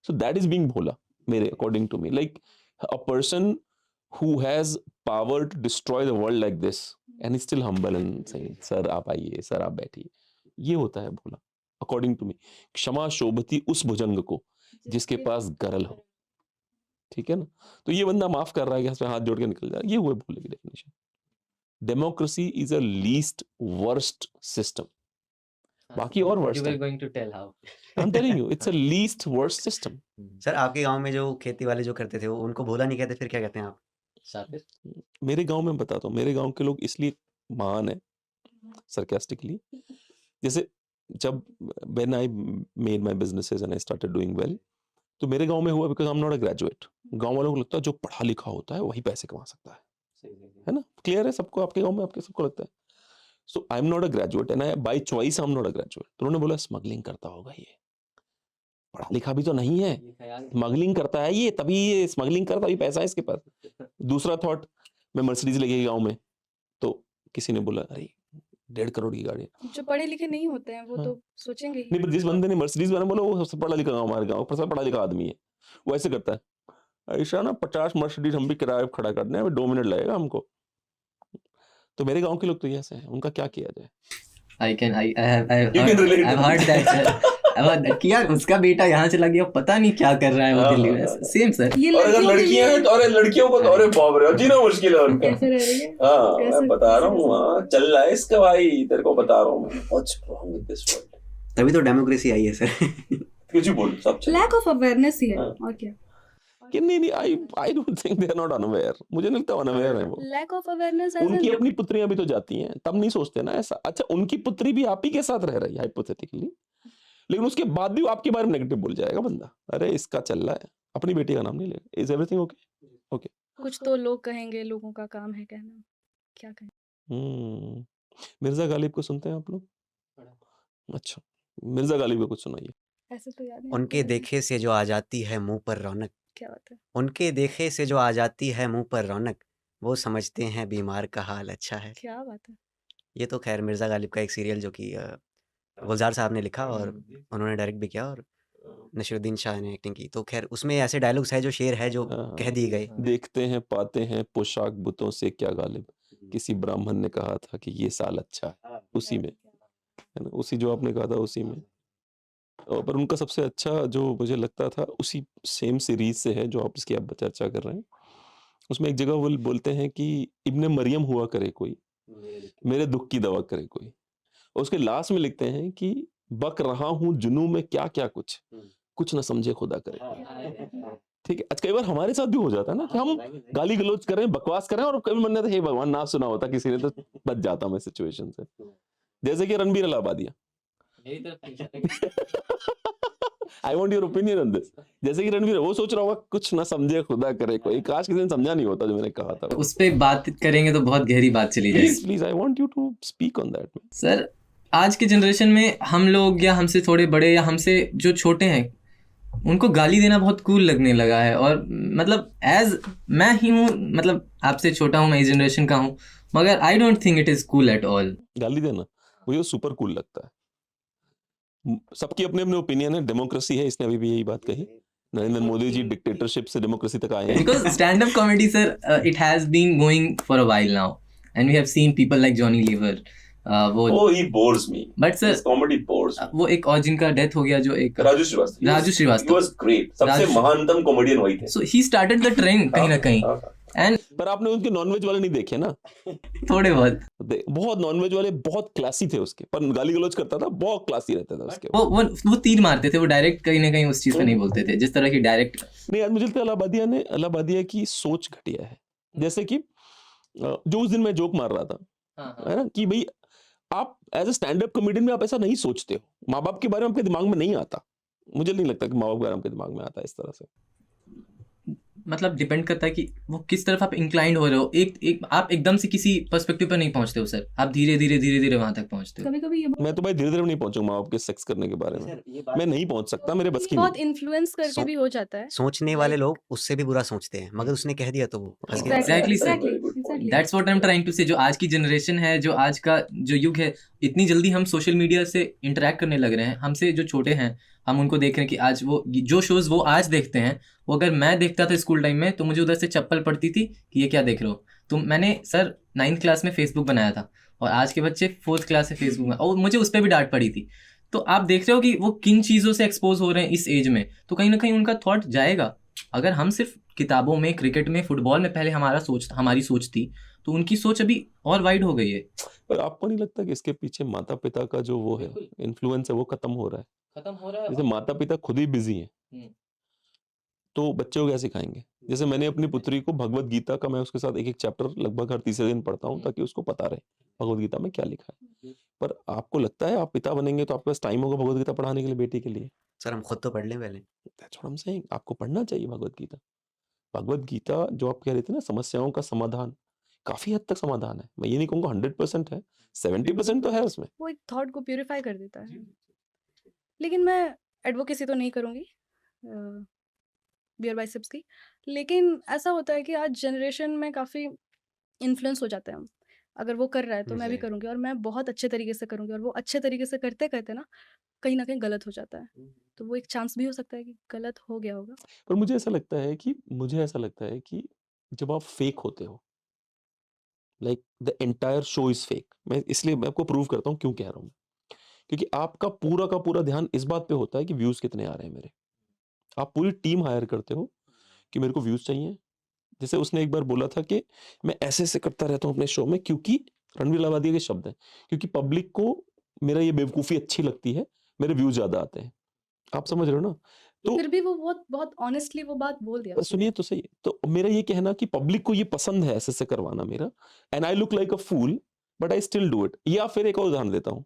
सो दैट इज बीइंग भोला, मेरे according to me, like a person who has power to destroy the world like this and is still humble and saying sir आप आइए, सर आप बैठिए, ये होता है भोला अकॉर्डिंग टू मी। क्षमा शोभती उस भुजंग को जिसके पास गरल हो। ठीक है ना? तो ये बंदा माफ कर रहा है कि इसमें हाथ जोड़ के निकल जा रहा है, ये हुए भोले की definition. Democracy is a least worst system, बाकी और You वर्स्ट were है। going to tell how. I am telling you it's a least worst system. Sir आपके गाँव में जो खेती वाले जो करते थे वो उनको भोला नहीं कहते, फिर क्या कहते हैं आप? शातिर? मेरे गांव में बताता हूँ, मेरे गांव के लोग इसलिए महान है sarcastically, जैसे जब when I made my businesses and I started doing well, तो मेरे गांव में हुआ because I am not a graduate. गांव वालों को लगता है जो पढ़ा लिखा होता है वही पैसे कमा सकता है ना? क्लियर है सबको? आपके गांव में आपके सबको लगता है। So I am not a graduate and I by choice I am not a graduate. तो उन्होंने बोला स्मगलिंग करता होगा ये, पढ़ा लिखा भी तो नहीं है, ये ख्याल स्मगलिंग करता है ये, तभी ये स्मगलिंग करता, तभी पैसा है इसके पास। दूसरा थॉट, मैं मर्सिडीज लेके गाँव में, तो किसी ने बोला अरे 1.5 करोड़ की गाड़ी है। जो पढ़े लिखे नहीं होते हैं वो हाँ। तो सोचेंगे ही। नहीं, पर जिस बंदे ने मर्सिडीज वाला बोला वो सबसे पढ़ा लिखा गाँव, हमारे गाँव पर सब पढ़ा लिखा आदमी है, वो ऐसे करता है ऐसा ना 50 मर्सिडीज हम भी किराए पे खड़ा कर दें, 2 मिनट लगेगा हमको। तो मेरे गांव के लोग तो ये ऐसे हैं, उनका क्या किया जाए? I have heard that sir. I've heard that कि यार उसका बेटा यहाँ चला गया, पता नहीं क्या कर रहा है वो दिल्ली में। Same sir. ये और अगर लड़कियों के लड़कियां हैं लिए तो अरे लड़कियों को तो अरे बाप रे जीना मुश्किल है उनका। कैसे रह रही है? हाँ, कैसे- मैं बता रहा हूँ, कैसे- हाँ, चल रहा है इसका भाई, तेरे को बता रहा हूँ मैं। What's wrong with this world? तभी तो डेमोक्रेसी आई है सर। कुछ भी बोल, सब चल। लैक ऑफ अवेयरनेस ही है हाँ। और क्या। कि नहीं, I don't think they are not unaware. मुझे नहीं लगता अनअवेयर है वो। लैक ऑफ अवेयरनेस उनकी अपनी पुत्रियां भी तो जाती हैं, तब नहीं सोचते ना ऐसा। अच्छा, उनकी पुत्री भी आप ही के साथ रह रही है हाइपोथेटिकली, लेकिन उसके बाद भी वो आपके बारे में नेगेटिव बोल जाएगा बंदा, अरे इसका चल रहा है, अपनी बेटी का नाम नहीं लेगा। Is everything okay? ओके। कुछ तो लोग कहेंगे, लोगों का काम है कहना, क्या कहें। मिर्जा गालिब को सुनते हैं आप लोग? अच्छा, मिर्जा गालिब को कुछ सुनाइए। ऐसे तो याद नहीं उनके आता है। देखे से जो आ जाती है मुंह पर रौनक, क्या बात है। उनके देखे से जो आ जाती है मुँह पर रौनक, वो समझते हैं बीमार का हाल अच्छा है। क्या बात है। ये तो खैर मिर्ज़ा गालिब का एक सीरियल जो कि गुलज़ार साहब ने लिखा और उन्होंने डायरेक्ट भी किया और नसीरुद्दीन शाह ने एक्टिंग की। तो खैर उसमें ऐसे डायलॉग्स है जो शेर है जो कह दिए गए। देखते हैं पाते हैं पोशाक बुतों से क्या गालिब, किसी ब्राह्मण ने कहा था कि ये साल अच्छा है, उसी में है ना, उसी जो आपने कहा था उसी में। पर उनका सबसे अच्छा जो मुझे लगता था उसी सेम सीरीज से है जो आप इसकी आप चर्चा कर रहे हैं। उसमें एक जगह वो बोलते हैं कि इब्ने मरियम हुआ करे कोई, मेरे दुख की दवा करे कोई, और उसके लास्ट में लिखते हैं कि बक रहा हूँ जुनू में क्या क्या कुछ ना समझे खुदा करे। ठीक है, अच्छा कई बार हमारे साथ भी हो जाता है ना कि हम गाली गलौज करें, बकवास करें और कभी मन में हे भगवान ना सुना होता किसी ने तो बच जाता मैं सिचुएशन से, जैसे कि Ranbir Allahbadia. I want your opinion on this. जैसे कि रणबीर वो सोच रहा होगा कुछ ना समझे खुदा करे कोई, काश किसी ने समझा नहीं होता जो मैंने कहा था। उस पे बात करेंगे तो बहुत गहरी बात चली जाएगी। Please I want you to speak on that. Sir आज के जनरेशन में हम लोग या हमसे थोड़े बड़े या हमसे जो छोटे हैं उनको गाली देना बहुत कूल लगने लगा है। और मतलब एज मैं ही हूँ, मतलब आपसे छोटा हूँ, मैं इस जनरेशन का हूँ, मगर आई don't think it is cool at all. गाली देना मुझे सुपर कूल लगता है। सबकी अपने अपने ओपिनियन है, डेमोक्रेसी है, इसने अभी भी यही बात कही। नरेंद्र मोदी जी डिक्टेटरशिप से डेमोक्रेसी तक आए हैं। Because stand-up comedy, sir, it has been going for a while now, and we have seen people like Johnny Lever. वो Oh, he bores me. But sir, His comedy bores me. वो एक और जिनका death हो गया जो एक Raju Srivastava. Raju Srivastava. He was great. सबसे महानतम कॉमेडियन वही थे। So he started the trend कहीं ना कहीं। And पर आपने उनके नॉनवेज वाले नहीं देखे ना? थोड़े बहुत बहुत नॉनवेज वाले बहुत क्लासी थे उसके, पर गाली गलौज करता था, बहुत क्लासी रहता था उसके। वो तीर मारते थे, वो डायरेक्ट कहीं ना कहीं उस चीज पे नहीं बोलते थे जिस तरह की डायरेक्ट। नहीं आज मुझे लगता है इलाहाबादिया की सोच घटिया है। जैसे कि जो उस दिन मैं जोक मार रहा था है ना कि भाई आप as a stand up comedian में आप ऐसा नहीं सोचते हो, माँ बाप के बारे में आपके दिमाग में नहीं आता। मुझे नहीं लगता कि माँ बाप के बारे में आपके दिमाग में आता है इस तरह से। मतलब डिपेंड करता है कि वो किस तरफ आप इंक्लाइंड हो रहे हो। एक आप एकदम से किसी पर्सपेक्टिव पर नहीं पहुंचते हो सर, आप धीरे धीरे वहां तक पहुंचते हो। कभी कभी ये मैं तो भाई धीरे धीरे नहीं पहुंचूंगा माँ बाप के सेक्स करने के बारे में, मैं नहीं पहुंच सकता, मेरे बस की बहुत नहीं। इन्फ्लुएंस करके भी हो जाता है। सोचने वाले लोग उससे भी बुरा सोचते हैं, मगर उसने कह दिया तो वो फंस गया। Exactly, sir. Exactly. That's what I'm trying to say. जो आज की जनरेशन है, जो आज का जो युग है, इतनी जल्दी हम सोशल मीडिया से इंटरेक्ट करने लग रहे हैं। हमसे जो छोटे हैं हम उनको देख रहे हैं कि आज वो जो शोज वो आज देखते हैं, वो अगर मैं देखता था स्कूल टाइम में तो मुझे उधर से चप्पल पड़ती थी कि ये क्या देख रहे हो तुम। मैंने सर 9th क्लास में फेसबुक बनाया था और आज के बच्चे 4th क्लास से फेसबुक में, और मुझे उस पर भी डांट पड़ी थी। तो आप देख रहे हो कि वो किन चीज़ों से एक्सपोज हो रहे हैं इस एज में, तो कहीं ना कहीं उनका थॉट जाएगा। अगर हम सिर्फ किताबों में, क्रिकेट में, फुटबॉल में पहले हमारी सोच थी, तो उनकी सोच अभी और वाइड हो गई है। पर आपको नहीं लगता कि इसके पीछे माता पिता का जो वो है इन्फ्लुएंस है वो खत्म हो रहा है? जैसे माता पिता खुद ही बिजी हैं तो बच्चे को क्या सिखाएंगे? जैसे मैंने अपनी पुत्री को भगवत गीता का मैं उसके साथ एक चैप्टर लगभग हर तीसरे दिन पढ़ता हूँ ताकि उसको पता रहे भगवत गीता में क्या लिखा है। पर आपको लगता है आप पिता बनेंगे तो आपके पास टाइम होगा भगवत गीता पढ़ाने के लिए बेटी के लिए? सर हम खुद तो पढ़ लें पहले। That's what I'm saying. आपको पढ़ना चाहिए भगवत गीता। भगवत गीता जो आप कह रहे थे ना समस्याओं का समाधान, काफी हद तक समाधान है। मैं ये नहीं कहूँगा 100% है, 70% तो है उसमें। वो एक थॉट को प्यूरिफाई कर देता है। लेकिन मैं एडवोकेसी तो नहीं करूँगी बियर बाइसेप्स की, लेकिन ऐसा होता है कि आज जनरेशन में काफ़ी इन्फ्लुएंस हो जाते हैं हम। अगर वो कर रहा है तो मैं भी करूँगी और मैं बहुत अच्छे तरीके से करूँगी, और वो अच्छे तरीके से करते-करते ना कहीं न कहीं गलत हो जाता है। तो वो एक चांस भी हो सकता है कि गलत हो गया होगा। पर मुझे ऐसा लगता है कि जब आप फेक होते हो, like the entire show is fake. मैं आपको प्रूव करता हूँ क्यों कह रहा हूँ। क्योंकि आपका पूरा का पूरा ध्यान इस बात पे होता है कि व्यूज कितने आ रहे हैं मेरे। आप पूरी टीम हायर करते हो कि मेरे को व्यूज चाहिए। जैसे उसने एक बार बोला था कि मैं ऐसे करता रहता हूँ अपने शो में, क्योंकि रणवीर इलाहाबादिया के शब्द हैं, क्योंकि पब्लिक को मेरा ये बेवकूफ़ी अच्छी लगती है, मेरे व्यूज ज़्यादा आते हैं। आप समझ रहे हो ना? तो फिर भी वो बहुत ऑनेस्टली वो बात बोल दिया उसने। सुनिए तो सही। तो मेरा ये कहना कि पब्लिक को ये पसंद है ऐसे करवाना मेरा, and I look like a fool but I still do it. या फिर एक और उदाहरण देता हूँ।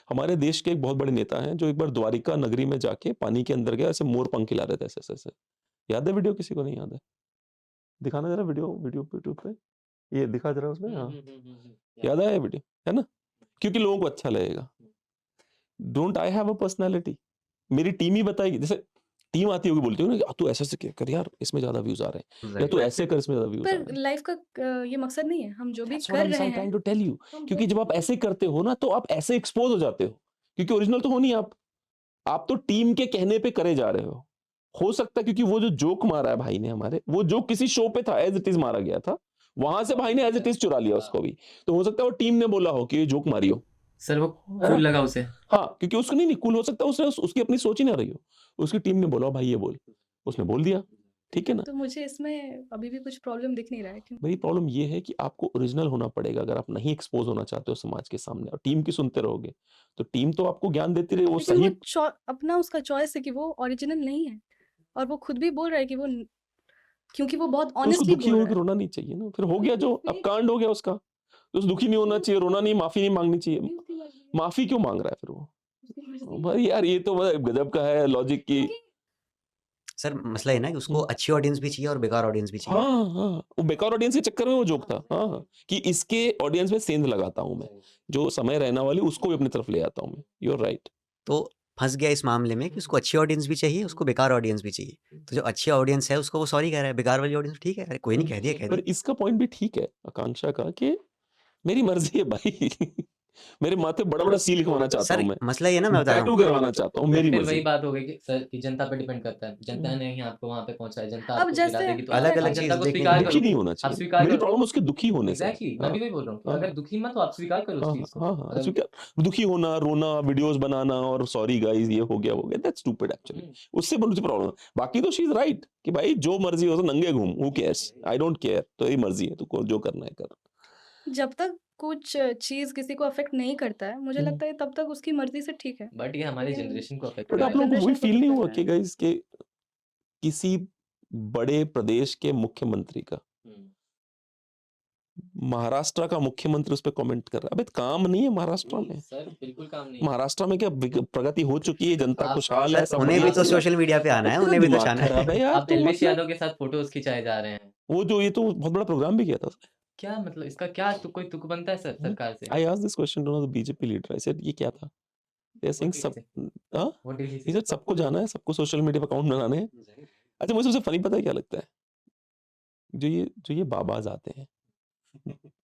हमारे देश के एक बहुत बड़े नेता हैं जो एक बार द्वारिका नगरी में जाके पानी के अंदर गया, ऐसे मोर पंख खिला रहे थे ऐसे। याद है वीडियो? किसी को नहीं याद है? दिखाना जरा वीडियो यूट्यूब पे, ये दिखा जरा उसमें। हाँ याद आया वीडियो, है ना? क्योंकि लोगों को अच्छा लगेगा। Don't I have a personality? मेरी टीम ही बताएगी। जैसे टीम आती होगी बोलती होगी ना तू ऐसे कर यार इसमें ज्यादा व्यूज आ रहे हैं, या तू ऐसे कर इसमें ज्यादा व्यूज आ रहे पर हैं। लाइफ का ये मकसद नहीं है, हम जो भी That's what कर I'm रहे हैं trying to tell you. तो हम क्योंकि वो जब आप ऐसे करते हो ना तो आप ऐसे एक्सपोज हो जाते हो, क्योंकि ओरिजिनल तो हो नहीं आप तो टीम के कहने पे करे जा रहे हो सकता है क्योंकि वो जो जोक मारा है भाई ने हमारे, वो जोक किसी शो पे था, एज इट इज मारा गया था, वहां से भाई ने एज इट इज चुरा लिया उसको भी, तो हो सकता है वो टीम ने बोला हो कि ये जोक मारी हो। सर वो है ना? कूल लगा उसे। हाँ, क्योंकि उसको नहीं कूल हो सकता, उसकी अपनी सोच ही ना रही हो, उसकी टीम ने बोला भाई ये बोल, उसने बोल दिया, ठीक है ना। तो मुझे इसमें अभी भी कुछ प्रॉब्लम दिख नहीं रहा है क्यों? मेरी प्रॉब्लम ये है कि आपको ओरिजिनल होना पड़ेगा अगर आप नहीं एक्सपोज होना चाहते हो समाज के सामने, और टीम की सुनते रहोगे तो टीम तो आपको ज्ञान देती रही, वो लेकिन सही। वो अपना उसका चॉइस है कि वो ओरिजिनल नहीं है, और वो खुद भी बोल रहा है कि वो क्योंकि वो बहुत तो उसको ऑनेस्टली दुखी बोल होकर रहा है। रोना नहीं चाहिए ना, फिर हो गया जो अब कांड हो गया उसका, तो उस दुखी नहीं होना चाहिए, रोना नहीं, माफी नहीं मांगनी चाहिए। माफी क्यों मांग रहा है फिर वो? भाई यार ये तो गजब का है लॉजिक की। सर मसला ये ना कि उसको अच्छी ऑडियंस भी चाहिए और बेकार ऑडियंस भी चाहिए। हाँ हाँ, वो बेकार ऑडियंस के चक्कर में वो जोक था। हाँ हाँ, कि इसके ऑडियंस में सेंध लगाता हूँ मैं, जो समय रहना वाली उसको भी अपनी तरफ ले आता हूँ मैं। You are right. तो फंस गया इस मामले में कि उसको अच्छी ऑडियंस भी चाहिए, उसको बेकार ऑडियंस भी चाहिए। तो जो अच्छी ऑडियंस है उसको वो सॉरी कह रहा है, बेकार वाली ऑडियंस ठीक है, अरे कोई नहीं, कह दिया पर इसका पॉइंट भी ठीक है आकांक्षा का कि मेरी मर्जी है भाई मेरे माथे बड़ा बड़ा सील लिखवाना चाहता सर हूँ मैं, मसला ये ना मैं बता रहा टैटू हूँ करवाना चाहता हूँ, मेरी फिर मर्जी। वही बात हो गई कि सर कि जनता पे डिपेंड करता है, जनता ने ही आपको वहां पे पहुंचाया, जनता अब आपको गिरा जैसे देगी तो अलग आप अलग जनता चीज को देखने स्वीकार को दुखी करो। नहीं होना आप चाहिए, स्वीकार मेरी करो। प्रॉब्लम उसके दुखी होने से है। एग्जैक्टली, मैं भी वही बोल रहा हूँ कि अगर दुखी मत हो, आप स्वीकार करो उस चीज को। हाँ हाँ, अगर स्वीकार, दुखी होना, रोना, वीडियोस बनाना और सॉरी गाइस ये हो गया दैट्स स्टूपिड एक्चुअली, उससे मुझे प्रॉब्लम है। बाकी तो शी इज राइट कि भाई जो मर्जी हो तो नंगे घूम, who cares, I don't care, तो ये मर्जी है, तू जो करना है कर। जब तक कुछ चीज किसी को अफेक्ट नहीं करता है, मुझे लगता है तब तक उसकी मर्जी से ठीक है। बट ये हमारी लेकिन जनरेशन को अफेक्ट बट कर आप रहा है। लोगों को वही जनरेशन को फील नहीं तो हुआ कर कि गाइस के किसी बड़े प्रदेश के मुख्यमंत्री का, महाराष्ट्र का मुख्यमंत्री उस पर कमेंट कर रहा है? अबे काम नहीं है महाराष्ट्र में, सर बिल्कुल काम नहीं है। महाराष्ट्र में क्या प्रगति हो चुकी है, जनता आप- खुशहाल है, सब उन्हें भी बढ़िया तो चल रहा है। सोशल मीडिया पे आना है, तेरा उन्हें भी तो दिमाग छाना खराब है। है यार, आप तो एलवीश मतलब यादव के साथ फोटोज खिंचाए जा रहे हैं। वो जो ये तो बहुत बड़ा प्रोग्राम भी किया था। क्या मतलब इसका क्या कोई तुक बनता है सर सरकार से? I asked this question to the BJP leader, I said ये क्या था? दे आर सेइंग सब, हां, What did he he say? Said सबको जाना है, सबको सोशल मीडिया पे अकाउंट बनाने हैं। अच्छा मुझे सबसे फनी पता है क्या लगता है? जो ये बाबाज आते हैं,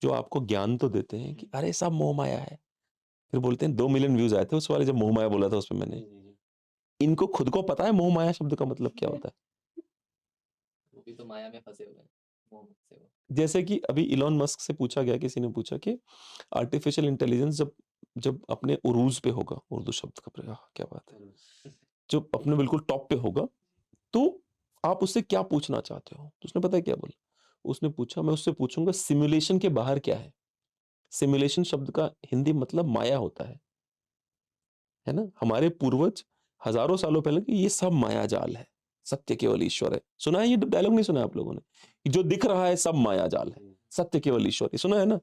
जो आपको ज्ञान तो देते हैं कि अरे सब मोह माया है, फिर बोलते हैं 2 मिलियन व्यूज आए थे उस वाले जब मोह माया बोला था उसमें मैंने। इनको खुद को पता है मोह माया शब्द का मतलब क्या होता है? वो भी तो माया में फंसे हुए हैं, मोह से वो। जैसे कि अभी इलॉन मस्क से पूछा गया, किसी ने पूछा कि आर्टिफिशियल इंटेलिजेंस जब अपने उरूज पे होगा, उर्दू शब्द का प्रयोग, क्या बात है, जब अपने बिल्कुल टॉप पे होगा तो आप उससे क्या पूछना चाहते हो? तो उसने पता है क्या बोला? उसने पूछा, मैं उससे पूछूंगा सिमुलेशन के बाहर क्या है। सिमुलेशन शब्द का हिंदी मतलब माया होता है ना? हमारे पूर्वज हजारों सालों पहले कि ये सब माया जाल है, सत्य केवल ईश्वर है। सुना है ये डायलॉग? नहीं सुना है आप लोगों ने? जो दिख रहा है सब माया जाल है, सत्य केवल ईश्वर, ये सुना है ना?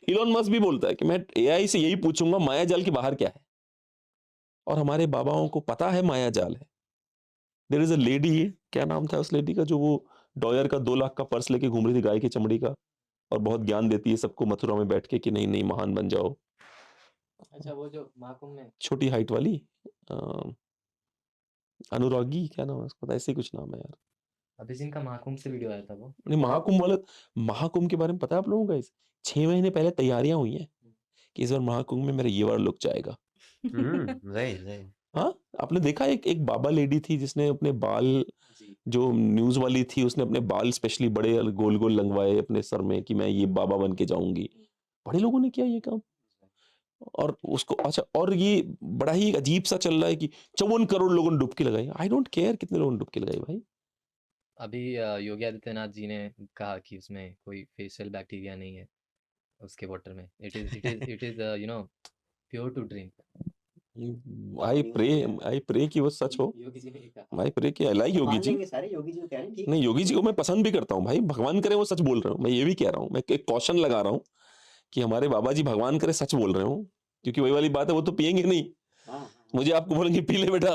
इलॉन मस्क भी बोलता है कि मैं एआई से यही पूछूंगा माया जाल के बाहर क्या है, और हमारे बाबाओं को पता है माया जाल है। देयर इज अ लेडी, क्या नाम था उस लेडी का, जो वो डॉयर का 2 लाख का पर्स लेके घूम रही थी गाय की चमड़ी का, और बहुत ज्ञान देती है सबको मथुरा में बैठ के कि नहीं नहीं महान बन जाओ। अच्छा वो जो महाकुंभ में छोटी हाइट वाली अनुरागी, क्या नाम है उसका, पता ऐसे ही कुछ नाम है यार। अभी जिनका महाकुंभ से वीडियो आया था वो। नहीं महाकुंभ वाला, महाकुंभ के बारे में पता है आप लोगों को? इस 6 महीने पहले तैयारियां हुई हैं कि इस बार महाकुंभ में मेरा ये वाला लुक जाएगा। सही। हाँ, आपने देखा एक बाबा लेडी थी जिसने अपने बाल, जी। जो न्यूज वाली थी, उसने अपने बाल स्पेशली बड़े गोल गोल लंगवाए अपने सर में कि मैं ये बाबा बन के जाऊंगी। बड़े लोगों ने किया ये काम, और उसको अच्छा, और ये बड़ा ही अजीब सा चल रहा है कि 54 करोड़ लोगों ने डुबकी लगाई। आई डोंट केयर कितने लोगों ने डुबकी लगाई भाई। अभी योगी आदित्यनाथ जी ने कहा कि उसमें कोई फेशियल बैक्टीरिया नहीं है उसके वाटर में। It is you know pure to drink. I pray कि वो सच हो। योगी जी ने कहा। आई प्रे कि आई लाइक योगी जी। सारे योगी जी को कह रहे हैं, ठीक नहीं, योगी जी को मैं पसंद भी करता हूँ भाई, भगवान करे वो सच बोल रहे हो। मैं ये भी कह रहा हूँ, मैं एक कॉशन लगा रहा हूँ कि हमारे बाबा जी भगवान करे सच बोल रहे हो, क्योंकि वही वाली बात है, वो तो पियेंगे नहीं, मुझे आपको बोलेंगे पी ले बेटा।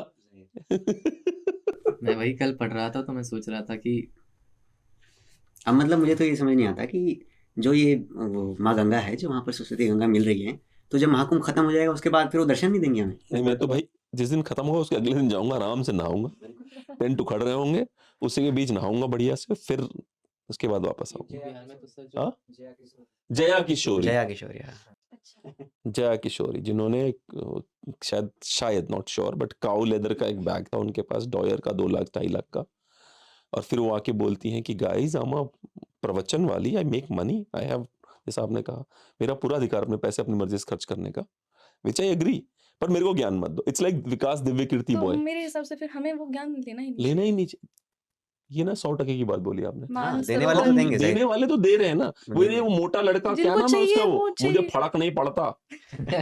मैं वही कल पढ़ रहा था तो मैं सोच रहा था कि अब मतलब मुझे तो ये समझ नहीं आता कि जो ये वो माँ गंगा है, जो वहाँ पर सरस्वती गंगा मिल रही है, तो जब महाकुंभ खत्म हो जाएगा उसके बाद फिर वो दर्शन नहीं देंगे हमें? नहीं, मैं तो भाई जिस दिन खत्म होगा उसके अगले दिन जाऊंगा, आराम से नहाऊंगा, टेंट उखड़ रहे होंगे, उसी के बीच नहाऊंगा बढ़िया से, फिर उसके बाद वापस आऊंगा। बिहार में तो सर हाँ? जो जया किशोरी, जया किशोरी, हाँ। अच्छा। जया किशोरी जिन्होंने शायद not sure but cow leather का एक बैग था उनके पास, डॉयर का 2 लाख 2.5 लाख का, और फिर वो आके बोलती हैं कि गाइस आई एम अ प्रवचन वाली, I make money, I have, जैसा आपने कहा, मेरा पूरा अधिकार अपने पैसे अपनी मर्जी से खर्च करने का, विच आई एग्री, पर मेरे को ज्ञान मत दो। इट्स लाइक विकास दिव्य कीर्ति तो बॉय, मेरे हिसाब से फिर हमें वो ज्ञान लेना ही नहीं लेना चाहिए। ही नहीं चाहिए। ये ना 100% की बात बोली आपने। हाँ, मान देने वाले तो सरोवर देंगे, देने जाहिर। वाले तो दे रहे हैं ना, वो वो ये देंगे। वो मोटा लड़का, क्या जिनको नाम है उसका, चाहिए वो वो मुझे चाहिए। फड़क नहीं पड़ता,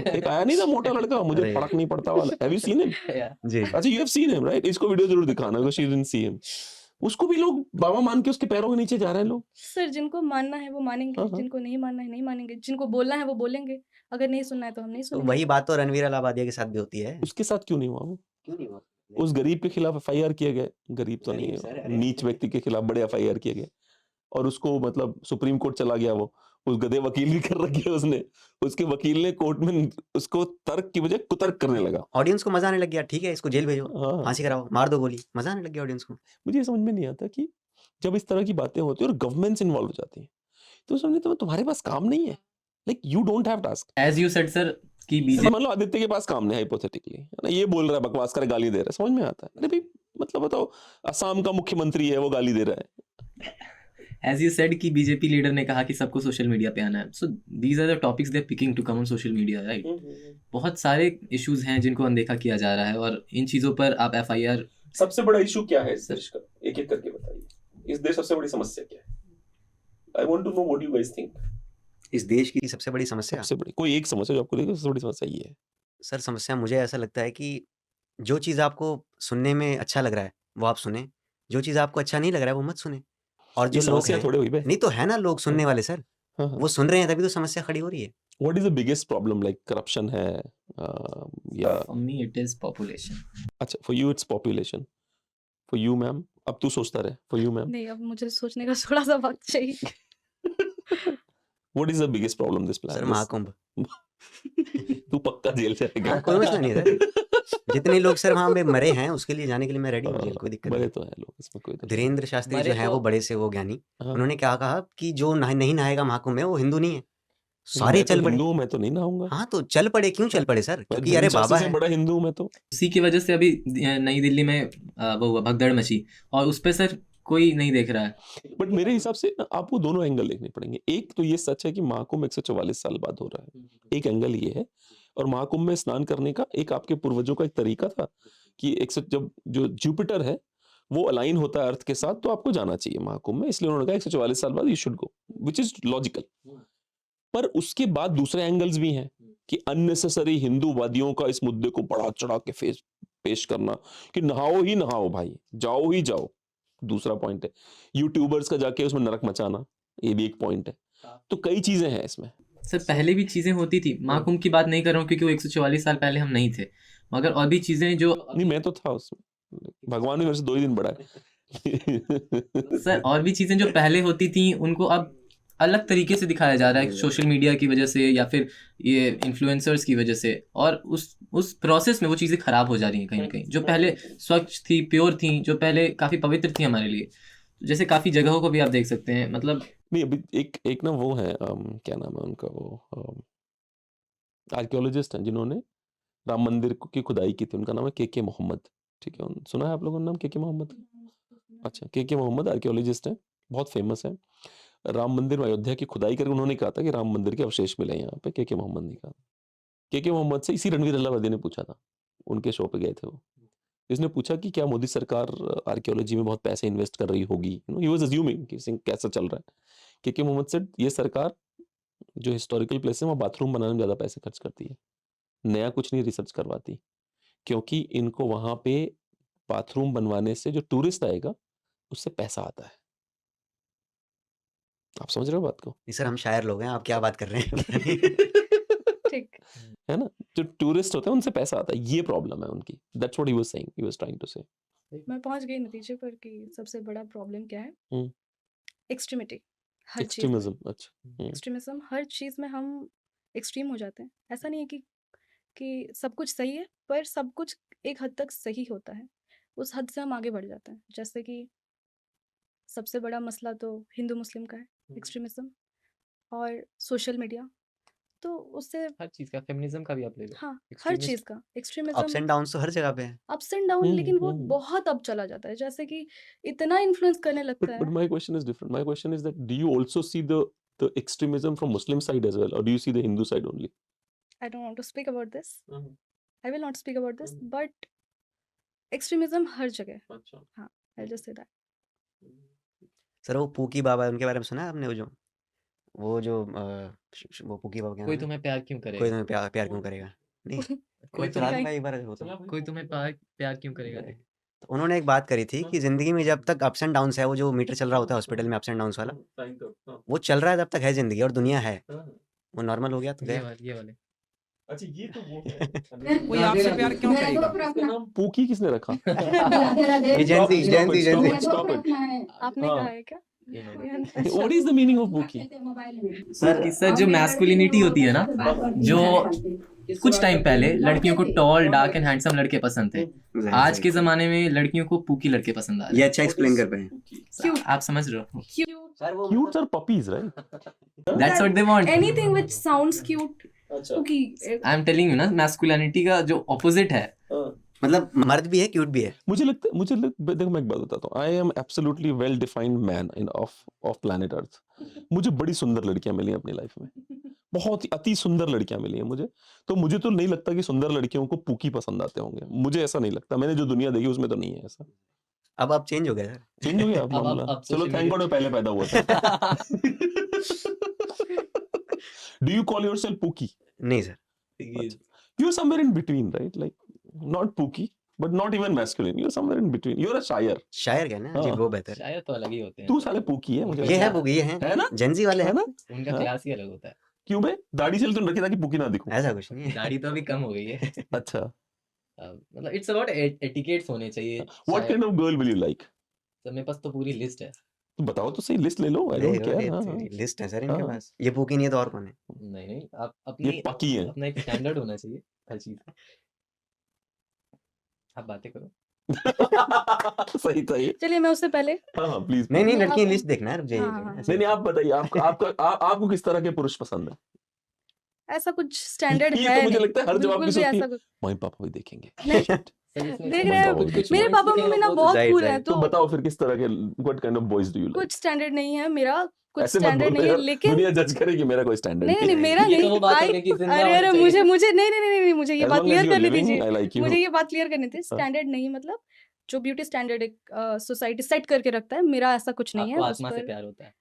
एक आया नहीं था मोटा लड़का, मुझे अरे फड़क नहीं पड़ता वाला, हैव यू सीन हिम? जी। अच्छा, you have seen him right? इसको वीडियो जरूर दिखाना, because she didn't see him. उसको भी लोग बाबा मान के उसके पैरों के नीचे जा रहे हैं लोग। सर जिनको मानना है वो मानेंगे, हाँ, हाँ। जिनको नहीं मानना है नहीं मानेंगे, जिनको बोलना है वो बोलेंगे, अगर नहीं सुनना है तो हम नहीं तो सुनेंगे। वही बात तो रणवीर अलाहाबादिया के साथ भी होती है। उसके साथ क्यों नहीं हुआ वो? क्यों नहीं हुआ? उस गरीब के खिलाफ एफआईआर किए गए, गरीब तो नहीं गरीब सर, है, अरे। नीच व्यक्ति के खिलाफ बड़े एफआईआर किए गए, और उसको मतलब सुप्रीम कोर्ट चला गया वो, उस गधे वकील भी कर रखी है उसने, उसके वकील ने कोर्ट में उसको तर्क की बजाय कुतर्क करने लगा। ऑडियंस को मजा आने लग गया, ठीक है इसको जेल भेजो, हाँ, फांसी कराओ, मार दो गोली, मजा आने लग गया ऑडियंस को। मुझे ये समझ में नहीं आता कि जब इस तरह की बातें होती है और गवर्नमेंट्स इन्वॉल्व हो जाती हैं, तो समझे तो तुम्हारे पास काम नहीं है, like you don't have task. As you said sir कि बीजेपी मान लो आदित्य के पास काम नहीं, हाइपोथेटिकली, है ना, ये बोल रहा है, बकवास कर, गाली दे रहा है, समझ में आता है, अरे भाई मतलब बताओ, असम का मुख्यमंत्री है, वो गाली दे रहा है। एज यू सेड कि बीजेपी लीडर ने कहा कि सबको सोशल मीडिया पे आना है, so these are the topics they are picking to come on social media, right? बहुत सारे इश्यूज हैं जिनको अनदेखा किया जा रहा है, और इन चीजों पर आप एफआईआर। सबसे बड़ा इशू क्या है इस देश का, एक एक करके बताइए। इस देश सबसे बड़ी समस्या क्या है? I want to know what you guys think. इस देश की सबसे बड़ी समस्या, सबसे बड़ी कोई एक समस्या जो आपको लगे सबसे बड़ी समस्या ये है? सर समस्या मुझे ऐसा लगता है कि जो चीज़ आपको सुनने में अच्छा लग रहा है वो आप सुने, जो चीज़ आपको अच्छा नहीं लग रहा है वो मत सुने। और ये जो लोग समस्या हैं, थोड़े हुई बे। नहीं तो है ना लोग सुनने वाले सर, हाँ, हाँ। वो सुन रहे हैं तभी तो समस्या खड़ी हो रही है। What is the biggest problem, like corruption है, या for me it is population. अच्छा, for you it's population, for you ma'am, अब तू सोचता रहे, फॉर यू मैम नहीं, अब मुझे सोचने का थोड़ा सा वक्त चाहिए। What is the biggest problem this sir plan? Mahakumbh, तू पक्का जेल जाएगा। हाँ, कोई मसला नहीं है सर। जितने लोग सर वहाँ पे मरे हैं उसके लिए जाने के लिए मैं रेडी हूँ, जेल कोई दिक्कत बड़े नहीं। तो हैं लोग, इसमें कोई तो धीरेन्द्र शास्त्री मरे जो हैं तो- वो बड़े से वो ज्ञानी, हाँ। उन्होंने क्या कहा कि जो नहीं नहाएगा महाकुंभ में वो हिंदू नहीं है। सारे मैं तो चल पड़े। हिंदू हूं, मैं तो नहीं नहाऊंगा। हाँ तो चल पड़े, क्यों चल पड़े सर? मैं क्योंकि अरे धर्म शास्त्र बाबा से है। बड़ा हिंदू हूं मैं तो। उसी की वजह से अभी नई दिल्ली में वो हुआ, भगदड़ मची, और उस पे सर कोई नहीं देख रहा है। बट मेरे हिसाब से ना आपको दोनों एंगल देखने पड़ेंगे। एक तो ये सच है कि महाकुंभ 144 साल बाद हो रहा है, एक एंगल ये है, और महाकुंभ में स्नान करने का एक आपके पूर्वजों का एक तरीका था कि जब जो जुपिटर है वो अलाइन होता है अर्थ के साथ, तो आपको जाना चाहिए महाकुंभ में, इसलिए उन्होंने कहा 144 साल बाद you should go, which is logical. पर उसके बाद दूसरे एंगल्स भी हैं कि अननेसेसरी हिंदूवादियों का इस मुद्दे को बढ़ा चढ़ा के पेश करना कि नहाओ ही नहाओ भाई, जाओ ही जाओ, दूसरा पॉइंट है। यूट्यूबर्स का जाके उसमें नरक मचाना, ये भी एक पॉइंट है। तो कई चीजें हैं इसमें। सर पहले भी चीजें होती थी, महाकुंभ की बात नहीं कर रहा हूँ क्योंकि वो 144 साल पहले हम नहीं थे, मगर और भी चीजें जो नहीं, मैं तो था उसमें, भगवान ने मेरे से 2 ही दिन बढ़ा है। सर और भी चीजें जो पहले होती थी उनको अब अलग तरीके से दिखाया जा रहा है, सोशल मीडिया की वजह से या फिर ये इन्फ्लुएंसर्स की वजह से, और उस प्रोसेस में वो चीज़ें खराब हो जा रही हैं कहीं ना कहीं। जो पहले स्वच्छ थी, प्योर थी, जो पहले काफ़ी पवित्र थी हमारे लिए, जैसे काफ़ी जगहों को भी आप देख सकते हैं, मतलब नहीं, अभी एक ना वो है, क्या नाम है उनका, वो आर्कियोलॉजिस्ट हैं जिन्होंने राम मंदिर की खुदाई की थी, उनका नाम है के मोहम्मद। ठीक है, सुना है आप लोगों ने नाम के मोहम्मद? अच्छा, के मोहम्मद आर्कियोलॉजिस्ट हैं, बहुत फेमस है। राम मंदिर में अयोध्या की खुदाई करके उन्होंने कहा था कि राम मंदिर के अवशेष मिले यहाँ पे, के मोहम्मद ने कहा। के मोहम्मद से इसी रणवीर अलाहाबादी ने पूछा था, उनके शो पे गए थे वो, इसने पूछा कि क्या मोदी सरकार आर्कियोलॉजी में बहुत पैसे इन्वेस्ट कर रही होगी, ही वाज अज्यूमिंग कि कैसा चल रहा है। के मोहम्मद से ये सरकार जो हिस्टोरिकल प्लेस है वहाँ बाथरूम बनाने में ज़्यादा पैसे खर्च करती है, नया कुछ नहीं रिसर्च करवाती, क्योंकि इनको वहाँ पे बाथरूम बनवाने से जो टूरिस्ट आएगा उससे पैसा आता है। आप समझ रहे हो बात को? नहीं सर हम शायर लोग हैं, आप क्या बात कर रहे हैं? ठीक। है ना, जो टूरिस्ट होते हैं उनसे पैसा आता है, ये प्रॉब्लम है उनकी। That's what he was saying, he was trying to say. मैं पहुंच गई नतीजे पर कि सबसे बड़ा प्रॉब्लम क्या है। हम्म। एक्सट्रीमिटी, हर चीज में एक्सट्रीमिज्म, अच्छा। एक्सट्रीमिज्म, हर चीज में हम एक्सट्रीम हो जाते हैं। ऐसा नहीं है कि सब कुछ सही है, पर सब कुछ एक हद तक सही होता है। उस हद से हम आगे बढ़ जाते हैं। जैसे कि सबसे बड़ा मसला तो हिंदू मुस्लिम का है, एक्सट्रीमिज्म और सोशल मीडिया। तो उससे हर चीज का, फेमिनिज्म का भी आप ले लो, हाँ, हर एक्सट्रीमिस्ट चीज़ का अप्स एक्सट्रीमिज्म, एंड डाउन्स तो हर जगह पे है। अप्स एंड डाउन, लेकिन वो हम्म। बहुत अब चला जाता है। जैसे कि इतना इन्फ्लुएंस करने लगता But है। my question is different. My question is that do you also see the extremism from Muslim side as well, or do you see the Hindu side only? I don't want to speak about this. I will not speak about this, but extremism हर जगह। हाँ, I'll just say that. Sir वो pookie बाबा उनके बारे में सुना है आपने? वो पूकी बाबा क्या कोई नाम है? तुम्हें प्यार क्यों कोई करेगा, तुम्हें प्यार क्यों करेगा? नहीं, कोई मैं चला तुम्हें दूंगा एक बार वो तो। कोई तुम्हें प्यार क्यों करेगा। तो उन्होंने एक बात करी थी कि जिंदगी में जब तक अप्स एंड डाउन्स है, वो जो मीटर चल रहा होता है हॉस्पिटल में अप्स एंड डाउन्स वाला, वो चल रहा है तब तक है जिंदगी और दुनिया है। वो नॉर्मल हो गया तो ये गया। वाले, ये वाले अच्छा ये तो वो है। कोई आपसे प्यार क्यों करेगा? इसका नाम पूकी किसने रखा? ये जेंजी जेंजी Stop it. आपने हाँ। कहा है क्या? What is the meaning of pookie? Sir जो मैस्कुलिनिटी होती है ना, जो कुछ टाइम पहले लड़कियों को टॉल डार्क एंड हैंडसम लड़के पसंद थे, आज के जमाने में लड़कियों को पूकी लड़के पसंद आ रहे ये अच्छा एक्सप्लेन कर पाए। हैं। आप समझ रहे हो, Cute are puppies, right? That's what they want. Anything which sounds cute. Okay. I am telling you ना, मैस्कुलिनिटी का जो ऑपोजिट है, मतलब मर्द भी है, क्यूट भी है। देखो मैं एक बात बताता हूँ। I am absolutely well defined man in of planet Earth. मुझे बड़ी सुंदर लड़कियां मिली हैं अपनी लाइफ में, बहुत ही अति सुंदर लड़कियां मिली हैं मुझे। तो मुझे तो नहीं लगता कि सुंदर लड़कियों को पूकी पसंद आते होंगे, मुझे ऐसा नहीं लगता। मैंने जो दुनिया देखी उसमें तो नहीं है ऐसा। अब आप चेंज हो गए सर। चेंज हो गया अब मामला। चलो social थैंक गॉड मैं पहले पैदा हुआ था। Do you call yourself pookie? नहीं sir, you are somewhere in between, right? Like not pookie but not even masculine, you are somewhere in between. You are a शायर। शायर क्या ना जी, हाँ। वो बेहतर है। शायद तो अलग ही होते हैं, तू साले पूकी है मुझे ये लगता है वो, ये है है ना? जेंजी वाले है हैं ना? उनका हाँ। क्लास ही अलग होता है। क्यों बे? दाढ़ी से तुम रखी ताकि पूकी ना दिखूं। ऐसा कुछ नहीं है। दाढ़ी तो अभी कम हो गई है। अच्छा। मतलब इट्स अबाउट एटिकेट्स होने चाहिए। What kind of girl will you like? तो मेरे पास तो पूरी लिस्ट है। तो बताओ तो सही, लिस्ट ले लो। I don't care. हां लिस्ट है सर इनके हाँ। पास। ये पूकी नहीं है तो और कौन है? नहीं आप ये अपनी पकी है। अपना एक स्टैंडर्ड होना चाहिए हर चीज का। आप बातें करो। सही था ये। चलिए मैं उससे पहले हाँ प्लीज। नहीं नहीं, नहीं, लड़की आप- लिस्ट देखना है, रुक जाइए। हाँ। ऐसे नहीं आप बताइए, आपको किस तरह के पुरुष पसंद है? ऐसा कुछ स्टैंडर्ड ये है तो मुझे नहीं, लगता है हर जवाब बिल्कुल की भी सोचती ऐसा है कुछ मम्मी पापा भी देखेंगे। नहीं। देख देख रहे हैं, कुछ मेरे पापा मम्मी ना बहुत Right, कूल है, right. तो तो बताओ फिर किस तरह के, what kind of boys do you like? कुछ स्टैंडर्ड नहीं है मेरा, कुछ ऐसे मत स्टैंडर्ड बोलो नहीं है, यार, लेकिन दुनिया जज करेगी मेरा कोई स्टैंडर्ड नहीं नहीं मेरा ये तो नहीं। वो बात हो आई गई कि जिंदा अरे होना अरे चाहिए। मुझे नहीं नहीं नहीं नहीं, मुझे ये बात क्लियर करनी दीजिए। I like you. मुझे ये बात क्लियर करनी थी। स्टैंडर्ड नहीं मतलब जो ब्यूटी स्टैंडर्ड एक सोसाइटी सेट करके रखता है, मेरा ऐसा कुछ नहीं है। आपको उस आत्मा से पर प्यार होता है।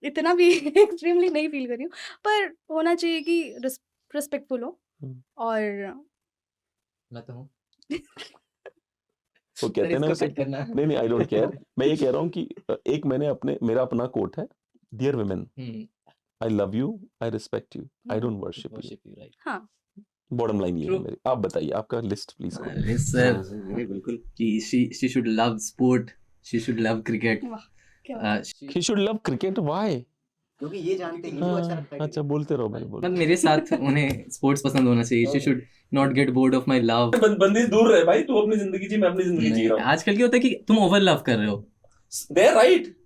इतना भी एक्सट्रीमली नहीं फील कर रही हूँ, पर होना चाहिए कि रिस्पेक्टफुल हो। और मैं तो हूँ। वो कहते हैं ना इसको वैसे, कट करना। नहीं आई डोंट केयर। मैं ये कह रहा हूँ कि एक मेरा अपना कोट है, dear women I love you, I respect you, I don't worship you. Worship you, right? हाँ, बॉटम लाइन ये है True. मेरी। आप बताइए आपका लिस्ट प्लीज। Listen, बिल्कुल। she should love sport, she should love cricket. वाह क्या बात he should love cricket. Why? क्योंकि ये जानते हैं, इनको अच्छा लगता है। अच्छा बोलते रहो भाई, बोलो। मतलब मेरे साथ उन्हें स्पोर्ट्स पसंद होना चाहिए। she should not get bored of my love. बंदी दूर रहे भाई, तू अपनी जिंदगी जी, मैं अपनी जिंदगी जी रहा हूँ। आजकल क्या होता है कि तुम ओवर लव कर रहे हो, दे right.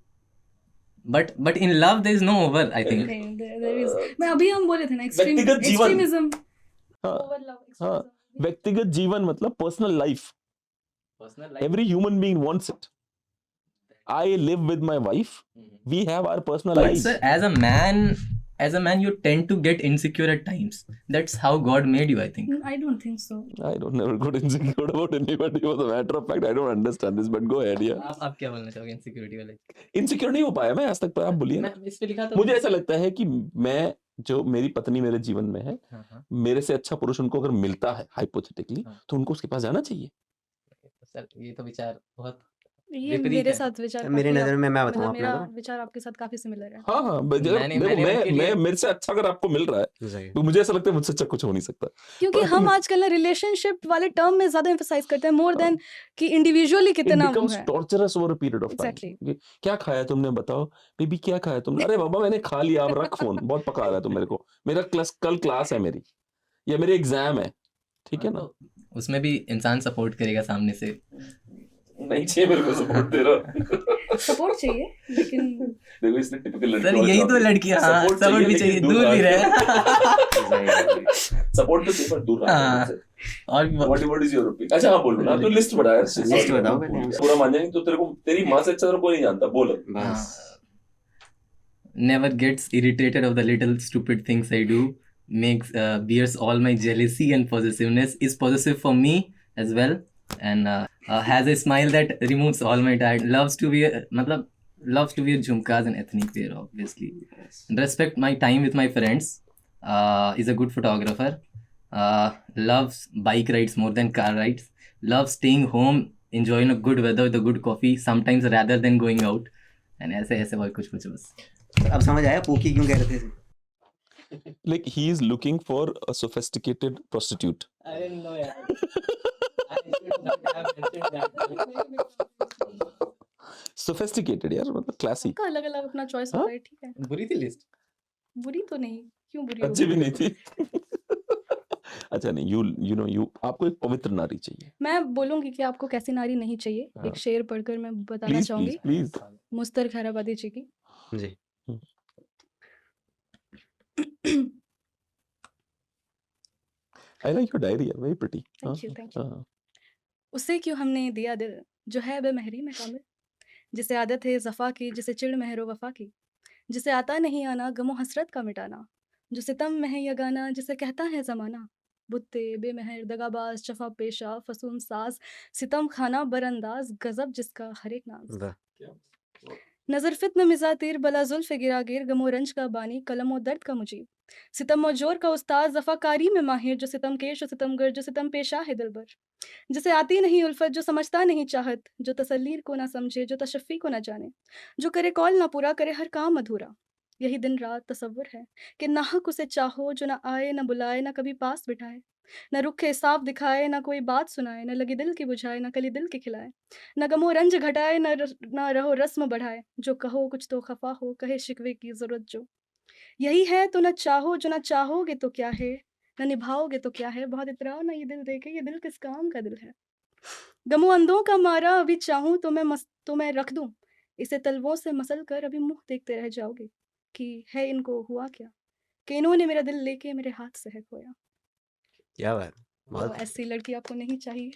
but in love there is no over, I think. नहीं, there is- मैं अभी हम बोले थे ना व्यक्तिगत जीवन। एक्सट्रीमिज्म, हाँ, ओवर लव, हाँ। एक्सट्रीमिज्म। व्यक्तिगत जीवन मतलब personal life. Personal life. Every human being wants it. I live with my wife. We have our personal But lives. sir, as a man you tend to get insecure at times. That's how God made you, I think. I don't think so. I don't never got insecure about anybody. As a matter of fact, I don't understand this. But go ahead, yeah. आप क्या बोलना चाहोगे insecurity वाले? Insecure नहीं हो पाया मैं आज तक, पर आप बोलिए ना। मैं इस पे लिखा था। मुझे ऐसा लगता है कि मैं, जो मेरी पत्नी मेरे जीवन में है, हाँ। मेरे से अच्छा पुरुष उनको अगर मिलता है हाइपोथेटिकली, हाँ। तो उनको उसके पास जाना चाहिए। सर ये तो विचार बहुत ये विपरीत मेरे है। साथ विचार मेरी काफी नजर में मैं बताऊं मतलब अपना मेरा तो विचार आपके साथ काफी सिमिलर है। हाँ मैंने देखो उनके लिए- मैं मेरे से अच्छा अगर आपको मिल रहा है सही। तो मुझे ऐसा लगता है मुझसे अच्छा कुछ हो नहीं सकता। क्योंकि पर- हम आजकल ना रिलेशनशिप वाले टर्म में ज्यादा एम्फसाइज करते हैं मोर देन कि इंडिविजुअली It कितना वो becomes है। torturous over a period of time. Exactly. क्या खाया तुमने, बताओ बेबी क्या खाया तुमने? अरे बाबा मैंने खा लिया, अब रख फोन, बहुत पका रहा है तुम मेरे को, मेरा कल क्लास है मेरी, या मेरे एग्जाम है, ठीक है ना? तो उसमें भी इंसान सपोर्ट करेगा सामने से। नहीं चाहिए मेरे को सपोर्ट तेरा। सपोर्ट चाहिए लेकिन देखो इसने टिपिकल सर लड़की यही तो लड़कियां, हाँ सपोर्ट सपोर्ट भी चाहिए, दूर भी रहे। सपोर्ट तो चाहिए पर दूर रहा हाँ, है। और भी व्हाट इज योर ओपिनियन? अच्छा हाँ बोलो ना, तो लिस्ट बता यार। लिस्ट बताओ पहले। पूरा मान जाएंगे तो तेरे को तेरी माँ से अच्छा तेरे को कोई नहीं जानता, बोलो। बस never gets irritated of the little stupid things I do, makes bears all my jealousy and possessiveness, is possessive for me as well, and has a smile that removes all my tired, loves to wear jhumkas and ethnic wear, obviously. Respect my time with my friends, is a good photographer, loves bike rides more than car rides, loves staying home, enjoying a good weather with a good coffee sometimes rather than going out, and ऐसे ऐसे बहुत कुछ बस। अब समझ आया poke क्यों कह रहे थे। Like he is looking for a sophisticated prostitute. I didn't know यार। I should not have mentioned that. Sophisticated यार, मतलब classy। सबका अलग अलग अपना चॉइस हाँ? होता है, ठीक है। बुरी थी लिस्ट। बुरी तो नहीं, क्यों बुरी अच्छी होगी? भी नहीं थी। अच्छा नहीं, you आपको एक पवित्र नारी चाहिए। मैं बोलूंगी कि आपको कैसी नारी नहीं चाहिए। हाँ। एक शेर पढ़कर मैं बताना प्लीज चाहूंगी प्लीज प्लीज। मुस्तर खैराबादी जी की। जी I like your diary, very pretty। Thank you, thank you. हाँ। उसे क्यों हमने दिया दिल, जो है बेमहरी में कामिल, जिसे आदत है जफा की, जिसे चिड़ महरो वफा की, जिसे आता नहीं आना गमो हसरत का मिटाना, जो सितम में है यगाना, जिसे कहता है जमाना, बुत्ते बेमहर दगाबाज चफा पेशा फसून साज, सितम खाना बरंदाज, गजब जिसका हर एक नाज, वाह नजर फित्न मिजा तीर बला जुल्फ गिरागिर, गमो रंज का बानी कलम और दर्द का मुजीब, सितम और जोर का उस्ताद जफाकारी में माहिर, जो सितम केश जो सितमगर जो सितम पेशा है दिलबर, जिसे आती नहीं उल्फत जो समझता नहीं चाहत, जो तसल्लीर को ना समझे जो तशफ़ी को ना जाने, जो करे कौल ना पूरा करे हर काम अधूरा, यही दिन रात तसव्वुर है कि नाहक उसे चाहो, जो ना आए ना बुलाए ना कभी पास बिठाए, न रुखे साफ दिखाए ना कोई बात सुनाए, न लगी दिल की बुझाए ना कली दिल की खिलाए, न गमो रंज घटाए ना रहो रस्म बढ़ाए, जो कहो कुछ तो खफा हो कहे शिकवे की ज़रूरत जो, यही है तो न चाहो जो न चाहोगे तो क्या है, न निभाओगे तो क्या है, बहुत इतराओ ना ये दिल देके, ये दिल किस काम का दिल है, गमो अंधों का मारा अभी चाहूँ तो मैं रख दूँ, इसे तलवों से मसल कर अभी मुँह देखते रह जाओगे, कि है इनको हुआ क्या, कि इन्होंने मेरा दिल लेके मेरे हाथ से है खोया। क्या बात तो बहुत ऐसी लड़की आपको नहीं चाहिए।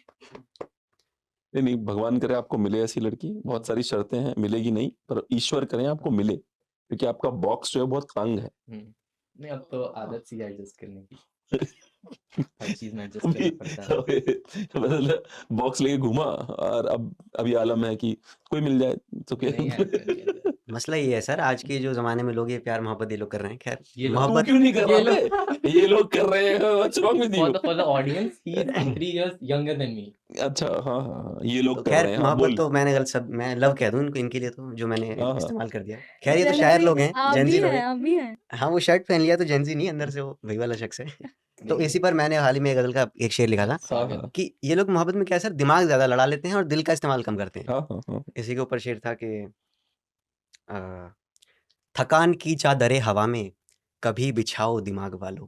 नहीं नहीं, भगवान करे आपको मिले ऐसी लड़की। बहुत सारी शर्तें हैं, मिलेगी नहीं, पर ईश्वर करें आपको मिले, क्योंकि आपका बॉक्स जो है बहुत तंग है। नहीं अब तो आदत सी है एडजस्ट करने की, हर चीज में एडजस्ट करना पड़ता है। मतलब बॉक्स लेके घूमा और अब ये आलम है कि कोई मिल जाए तो नहीं है ऐसा, नहीं है। मसला ये है सर आज के जो जमाने में लोग ये प्यार मोहब्बत ये लोग कर रहे हैं खैर ये लोग- तू मोहब्बत क्यों नहीं कर ये रहा बे? ये लोग कर रहे हैं, what's wrong with you? For the audience, he is 3 years younger than me. अच्छा हाँ हाँ हाँ, ये लोग तो कर खैर रहे हैं। हाँ, मोहब्बत बोल। तो मैंने गलत सब मैं लव कह दूं इनको इनके लिए तो जो मैंने हाँ, हाँ। इस्तेमाल कर दिया खैर ये तो शायर लोग हैं आप जेंजी भी लोग हैं, हैं आप भी हैं। हाँ वो शर्ट पहन लिया तो जेंजी नहीं अंदर से वो वही वाला शख्स है तो इसी पर मैंने हाल ही में गजल का एक शेर लिखा था स्वागत। कि ये लोग मोहब्बत में क्या है सर दिमाग ज्यादा लड़ा लेते हैं और दिल का इस्तेमाल कम करते हैं हाँ हाँ हाँ। इसी के ऊपर शेर था कि थकान की चादरें हवा में कभी बिछाओ दिमाग वालों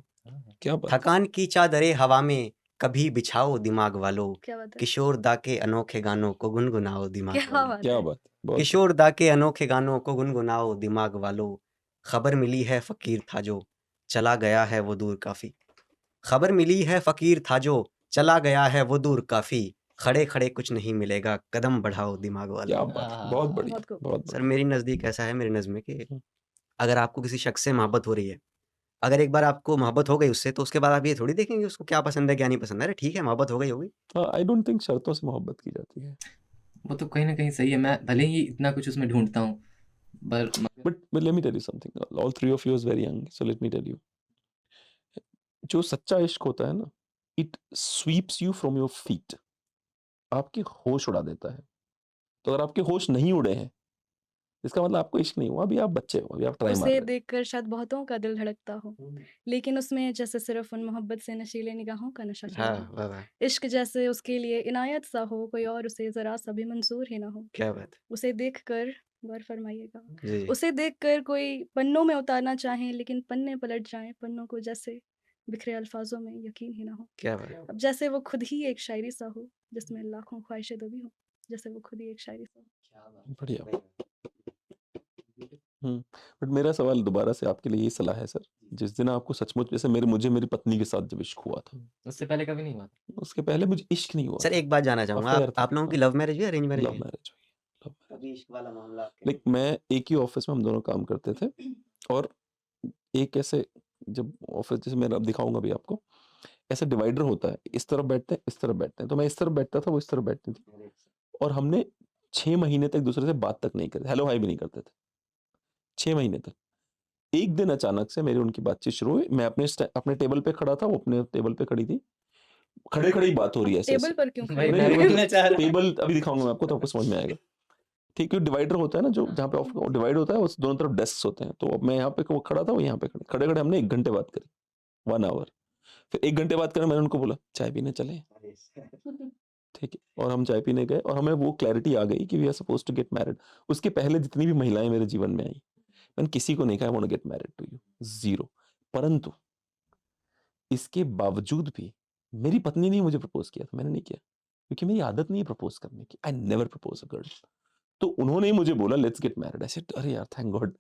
क्या बात। थकान की चादरें हवा में कभी बिछाओ दिमाग वालों क्या बात है, किशोर दा के अनोखे गानों को गुनगुनाओ दिमाग क्या वालों बात क्या है। बात। बहुत किशोर दा के अनोखे गानों को गुनगुनाओ दिमाग वालों खबर मिली है फकीर था जो चला गया है वो दूर काफी खबर मिली है फकीर था जो चला गया है वो दूर काफी खड़े खड़े कुछ नहीं मिलेगा कदम बढ़ाओ दिमाग क्या वालों बात है, बहुत बढ़िया, बहुत खूब। बहुत सर बढ़िया। मेरी नज़दीक ऐसा है मेरे नज़्म में कि अगर आपको किसी शख्स से मोहब्बत हो रही है अगर एक बार आपको मोहब्बत हो गई उससे तो उसके बाद आप ये थोड़ी देखेंगे उसको क्या पसंद है क्या नहीं पसंद है अरे ठीक है मोहब्बत हो गई होगी हाँ, आई डोंट थिंक शर्तों से मोहब्बत की जाती है। वो तो कहीं ना कहीं सही है, मैं भले ही इतना कुछ उसमें ढूंढता हूँ But let me tell you something. All three of you is very young, so let me tell you. जो सच्चा इश्क होता है ना, it sweeps you from your feet. आपके होश उड़ा देता है। तो अगर आपके होश नहीं उड़े हैं, इसका मतलब आपको इश्क नहीं हुआ, अभी आप बच्चे हो, अभी आप ट्राई मार उसे रहे हो। देखकर शायद बहुतों का दिल धड़कता हो, लेकिन उसमें जैसे सिर्फ उन मोहब्बत से नशीले निगाहों का नशा चढ़ा हाँ हो। वाह वाह इश्क जैसे उसके लिए इनायत सा हो, कोई और उसे जरा सा भी मंजूर ही ना हो। क्या बात उसे देखकर गौर फरमाइएगा, जी जी उसे देखकर कोई पन्नों में उतारना चाहे, लेकिन पन्ने पलट जाएं पन्नों को जैसे बिखरे अल्फाजों में यकीन ही ना हो। क्या बात अब जैसे वो खुद ही एक शायरी सा हो, जिसमें लाखों ख्वाहिशें दबी हो। जैसे वो खुद ही एक शायरी से। क्या बात बढ़िया। बट मेरा सवाल दोबारा से आपके लिए ये सलाह है सर, जिस दिन आपको सचमुच जैसे मुझे मेरी पत्नी के साथ जब इश्क हुआ था, उससे पहले कभी नहीं हुआ था? उसके पहले मुझे इश्क नहीं हुआ सर था, एक बात जानना चाहूंगा, अफेयर था। आप लोगों की हाँ, लव मैरिज हुई अरेंज मैरिज लव हुई? मैरिज हुई, लव मैरिज। अभी इश्क वाला मामला आपके लाइक मैं एक ही ऑफिस में हम दोनों काम करते थे, और एक ऐसे जब ऑफिस, जैसे मैं अब दिखाऊंगा भी आपको, ऐसे डिवाइडर होता है, इस तरफ बैठते हैं, इस तरफ बैठते हैं, तो मैं इस तरफ बैठता था, वो इस तरफ बैठती थी, और हमने 6 महीने तक दूसरे से बात तक नहीं करते, हेलो हाय भी नहीं करते थे 6 महीने तक। एक दिन अचानक से मेरी उनकी बातचीत शुरू हुई, मैं अपने टेबल पे खड़ा था, वो अपने टेबल पे खड़ी थी, खड़े खड़े ही बात हो रही है ऐसे टेबल ऐसे। पर क्यों भाई खड़े मैं थे? बोलना चाह रहा टेबल अभी दिखाऊंगा मैं आपको, तो आपको समझ में आएगा। ठीक है, डिवाइडर होता है ना, जो जहाँ पे ऑफिस डिवाइड होता है, उस दोनों तरफ डेस्क होते हैं, तो अब मैं यहाँ पे वो खड़ा था, वो यहाँ पे खड़े खड़े हमने 1 घंटे बात करी, 1 आवर। फिर 1 घंटे बात करके मैंने उनको बोला चाय पीने चले, ठीक है, और हम चाय पीने गए, और हमें वो क्लैरिटी आ गई कि we are suppose to get married. उसके पहले जितनी भी महिलाएं मेरे जीवन में आई, मैंने किसी को नहीं कहा I want to get married to you, zero. परंतु इसके बावजूद भी मेरी पत्नी ने मुझे प्रपोज किया था, मैंने नहीं किया, क्योंकि मेरी आदत नहीं है प्रपोज करने की, I never propose a girl. तो उन्होंने ही मुझे बोला let's get married, I said अरे यार thank God,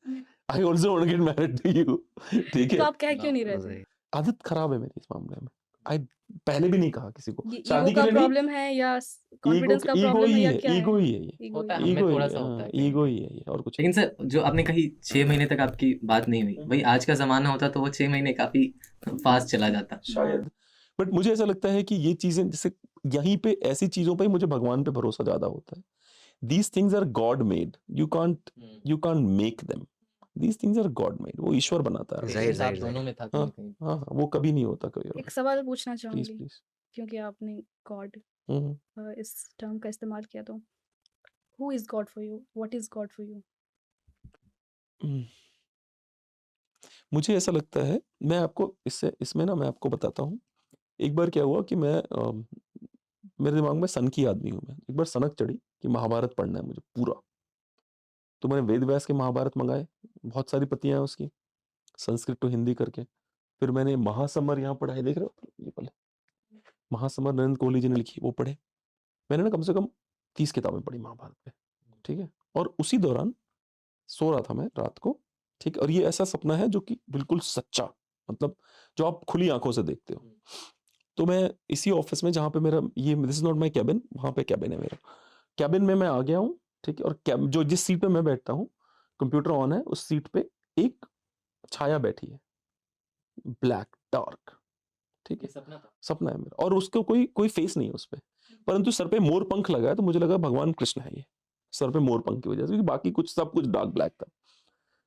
I also want to get married to you. ठीक तो है, आप कह क्यों नहीं रहे थे? आदत खराब है मेरी इस मामले में। आई पहले भी नहीं कहा किसी को, ये ईगो शादी के का लिए नहीं, प्रॉब्लम है या ईगो कॉन्फिडेंस का ईगो प्रॉब्लम है ही या है, क्या ईगो है? ही है ये, ईगो होता है, ही है। हमें ईगो ही थोड़ा है, सा होता हाँ, है कहीं। ईगो ही है ये, और कुछ लेकिन सर जो आपने कही 6 महीने तक आपकी बात नहीं हुई, भाई आज का ज़माना होता तो वो 6 महीने काफ़ी फास्ट चला जाता। शायद। बट मुझे ऐसा लगता है कि ये चीजें जैसे यहीं पे ऐसी चीजों पे ही मुझे भगवान पे भरोसा ज्यादा होता है। These things are God made, you can't make them, these things are God made, वो ईश्वर बनाता है। जाहिर पेशेंस आप जाहिर दोनों जाहिर में था हाँ कहीं कहीं। हाँ हाँ, वो कभी नहीं होता कभी एक और। सवाल पूछना प्लीज चाहूंगी प्लीज। क्योंकि आपने गॉड इस टर्म का इस्तेमाल किया, तो who is God for you? What is God for you? मुझे ऐसा लगता है, मैं आपको इसमें ना मैं आपको बताता हूँ। एक बार क्या हुआ कि मेरे दिमाग में सन की आदमी हूँ मैं, एक बार सनक चढ़ी कि महाभारत पढ़ना है मुझे पूरा। तो मैंने वेद व्यास के महाभारत मंगाए, बहुत सारी प्रतियां हैं उसकी, संस्कृत टू हिंदी करके। फिर मैंने महासमर यहाँ पढ़ा है, देख रहे हो ये पल, महासमर नरेंद्र कोहली जी ने लिखी, वो पढ़े। मैंने ना कम से कम 30 किताबें पढ़ी महाभारत पे, ठीक है। और उसी दौरान सो रहा था मैं रात को, ठीक है, और ये ऐसा सपना है जो कि बिल्कुल सच्चा, मतलब जो आप खुली आंखों से देखते हो। तो मैं इसी ऑफिस में जहाँ पे मेरा ये, this is not my cabin, वहाँ पे कैबिन है मेरा, कैबिन में मैं आ गया हूँ, ठीक है। और जो जिस सीट पे मैं बैठता हूँ, कंप्यूटर ऑन है, उस सीट पे एक छाया बैठी है, ब्लैक डार्क, ठीक ये है, सपना था। सपना है मेरा, और उसको कोई कोई फेस नहीं है उस पे, परंतु सर पे मोर पंख लगा है, तो मुझे लगा भगवान कृष्ण है ये, सर पे मोर पंख की वजह से, क्योंकि बाकी कुछ सब कुछ डार्क ब्लैक था।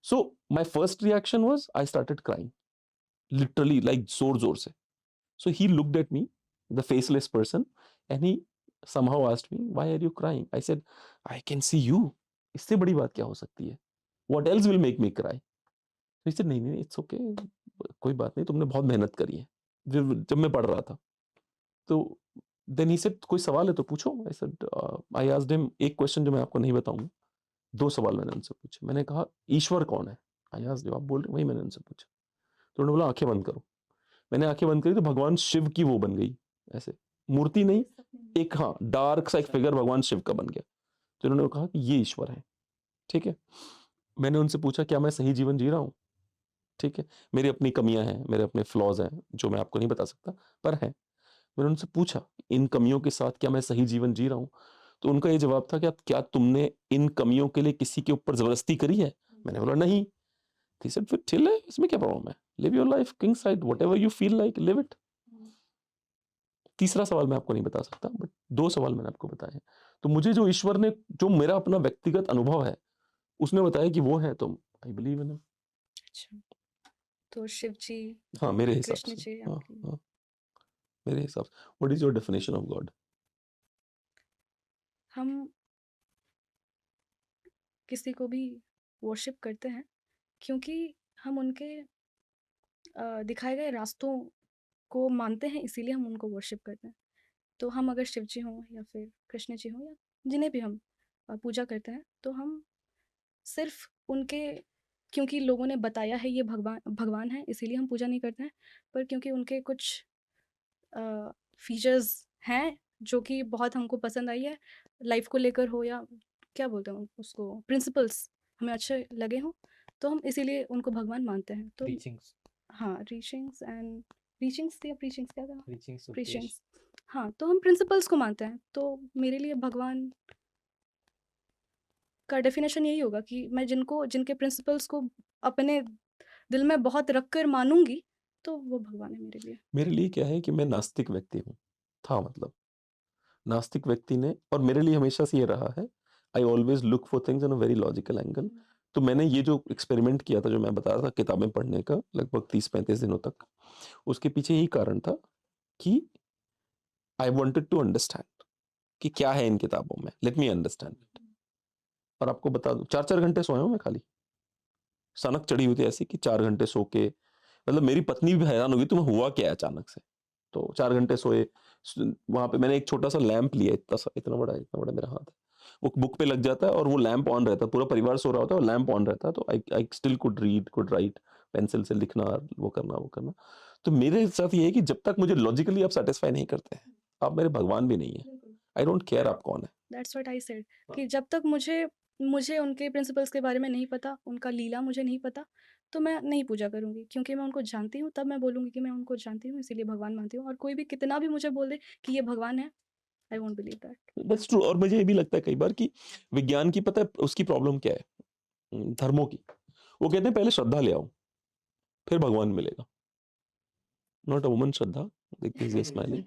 So my first reaction was I started crying, literally like जोर जोर से। So he looked at me, the faceless person, and he somehow asked me why are you crying? I said I can see you, इससे बड़ी बात क्या हो सकती है, what else will make me cry? So he said नहीं नहीं it's okay, कोई बात नहीं, तुमने बहुत मेहनत करी है। जब मैं पढ़ रहा था तो देन ही सेड कोई सवाल है तो पूछो। I said I asked him एक क्वेश्चन जो मैं आपको नहीं बताऊंगा, 2 सवाल मैंने उनसे पूछे। मैंने कहा ईश्वर कौन है, आई आस्क्ड, आप बोल रहे वही मैंने उनसे पूछा। तो उन्होंने बोला आंखें बंद करो। मैंने आंखें बंद करी तो भगवान शिव की वो बन गई, ऐसे मूर्ति नहीं, एक हाँ डार्क सा एक फिगर भगवान शिव का बन गया। तो उन्होंने कहा कि ये ईश्वर है, ठीक है। मैंने उनसे पूछा क्या मैं सही जीवन जी रहा हूँ, ठीक है, मेरी अपनी कमियां हैं, मेरे अपने फ्लॉज हैं जो मैं आपको नहीं बता सकता, पर हैं। मैंने उनसे पूछा इन कमियों के साथ क्या मैं सही जीवन जी रहा हूँ, तो उनका ये जवाब था कि क्या तुमने इन कमियों के लिए किसी के ऊपर जबरदस्ती करी है। मैंने बोला नहीं। He said, फिर chill है, इसमें क्या प्रॉब्लम है, live your life king side, whatever you feel like live it. तीसरा सवाल मैं आपको नहीं बता सकता, बट 2 सवाल मैंने आपको बताए हैं। तो मुझे जो ईश्वर ने, जो मेरा अपना व्यक्तिगत अनुभव है, उसने बताया कि वो है, तो आई बिलीव इन हिम। अच्छा, तो शिव जी, हाँ मेरे हिसाब कृष्ण से, जी हाँ आपकी हाँ मेरे हिसाब से। What is your definition of God? हम किसी को भी वर्शिप करते हैं क्योंकि हम उनके दिखाए गए रास्तों को मानते हैं, इसीलिए हम उनको वर्शिप करते हैं। तो हम अगर शिव जी हों या फिर कृष्ण जी हों या जिन्हें भी हम पूजा करते हैं, तो हम सिर्फ उनके, क्योंकि लोगों ने बताया है ये भगवान भगवान है इसीलिए हम पूजा नहीं करते हैं, पर क्योंकि उनके कुछ फीचर्स हैं जो कि बहुत हमको पसंद आई है, लाइफ को लेकर हो या क्या बोलते हैं उसको, प्रिंसिपल्स हमें अच्छे लगे हों, तो हम इसीलिए उनको भगवान मानते हैं। तो टीचिंग्स हाँ, रीचिंग्स एंड रीचिंग्स थी या प्रीचिंग्स क्या था? Teachings preachings. हाँ, तो हम प्रिंसिपल्स को मानते हैं, तो मेरे लिए भगवान का डेफिनेशन यही होगा कि मैं जिनके प्रिंसिपल्स को अपने दिल में बहुत रख कर मानूंगी, तो वो भगवान है मेरे लिए। मेरे लिए क्या है कि मैं नास्तिक व्यक्ति हूँ, था मतलब नास्तिक व्यक्ति ने, और मेरे लिए हमेशा से ये रहा है, I always look for things in a very logical angle. तो मैंने ये जो एक्सपेरिमेंट किया था, जो मैं बता रहा था, किताबें पढ़ने का लगभग 30-35 दिनों तक, उसके पीछे यही कारण था कि आई वांटेड टू अंडरस्टैंड कि क्या है इन किताबों में, लेट मी अंडरस्टैंड इट। और आपको बता दूं, 4-4 घंटे सोया हूं मैं खाली, सनक चढ़ी हुई थी ऐसी कि 4 घंटे सो के, मतलब मेरी पत्नी भी हैरान हो गई तुम्हें हुआ क्या है अचानक से। तो 4 घंटे सोए, वहां पे मैंने एक छोटा सा लैंप लिया, इतना बड़ा मेरा हाथ है, वो बुक पे लग जाता है और वो लैंप ऑन रहता है, पूरा परिवार सो रहा होता है और लैंप ऑन रहता है, तो I still could read, could write, pencil से लिखना, वो करना। तो मेरे साथ ये है कि जब तक मुझे लॉजिकली आप सेटिस्फाई नहीं करते हैं, आप मेरे भगवान भी नहीं है, आई डोंट केयर आप कौन है। दैट्स व्हाट आई सेड कि जब तक मुझे उनके प्रिंसिपल्स के बारे में नहीं पता, उनका लीला मुझे नहीं पता, तो मैं नहीं पूजा करूँगी, क्योंकि मैं उनको जानती हूँ, तब मैं बोलूँगी कि मैं उनको जानती हूँ, इसीलिए भगवान मानती हूँ। और कोई भी कितना भी मुझे बोल दे कि ये भगवान है, I won't believe that. That's true. और मुझे ये भी लगता है कई बार कि विज्ञान की, पता है उसकी प्रॉब्लम क्या है, धर्मों की, वो कहते हैं पहले श्रद्धा ले आओ फिर भगवान मिलेगा। नॉट अ वुमन श्रद्धा, देखिए स्माइलिंग।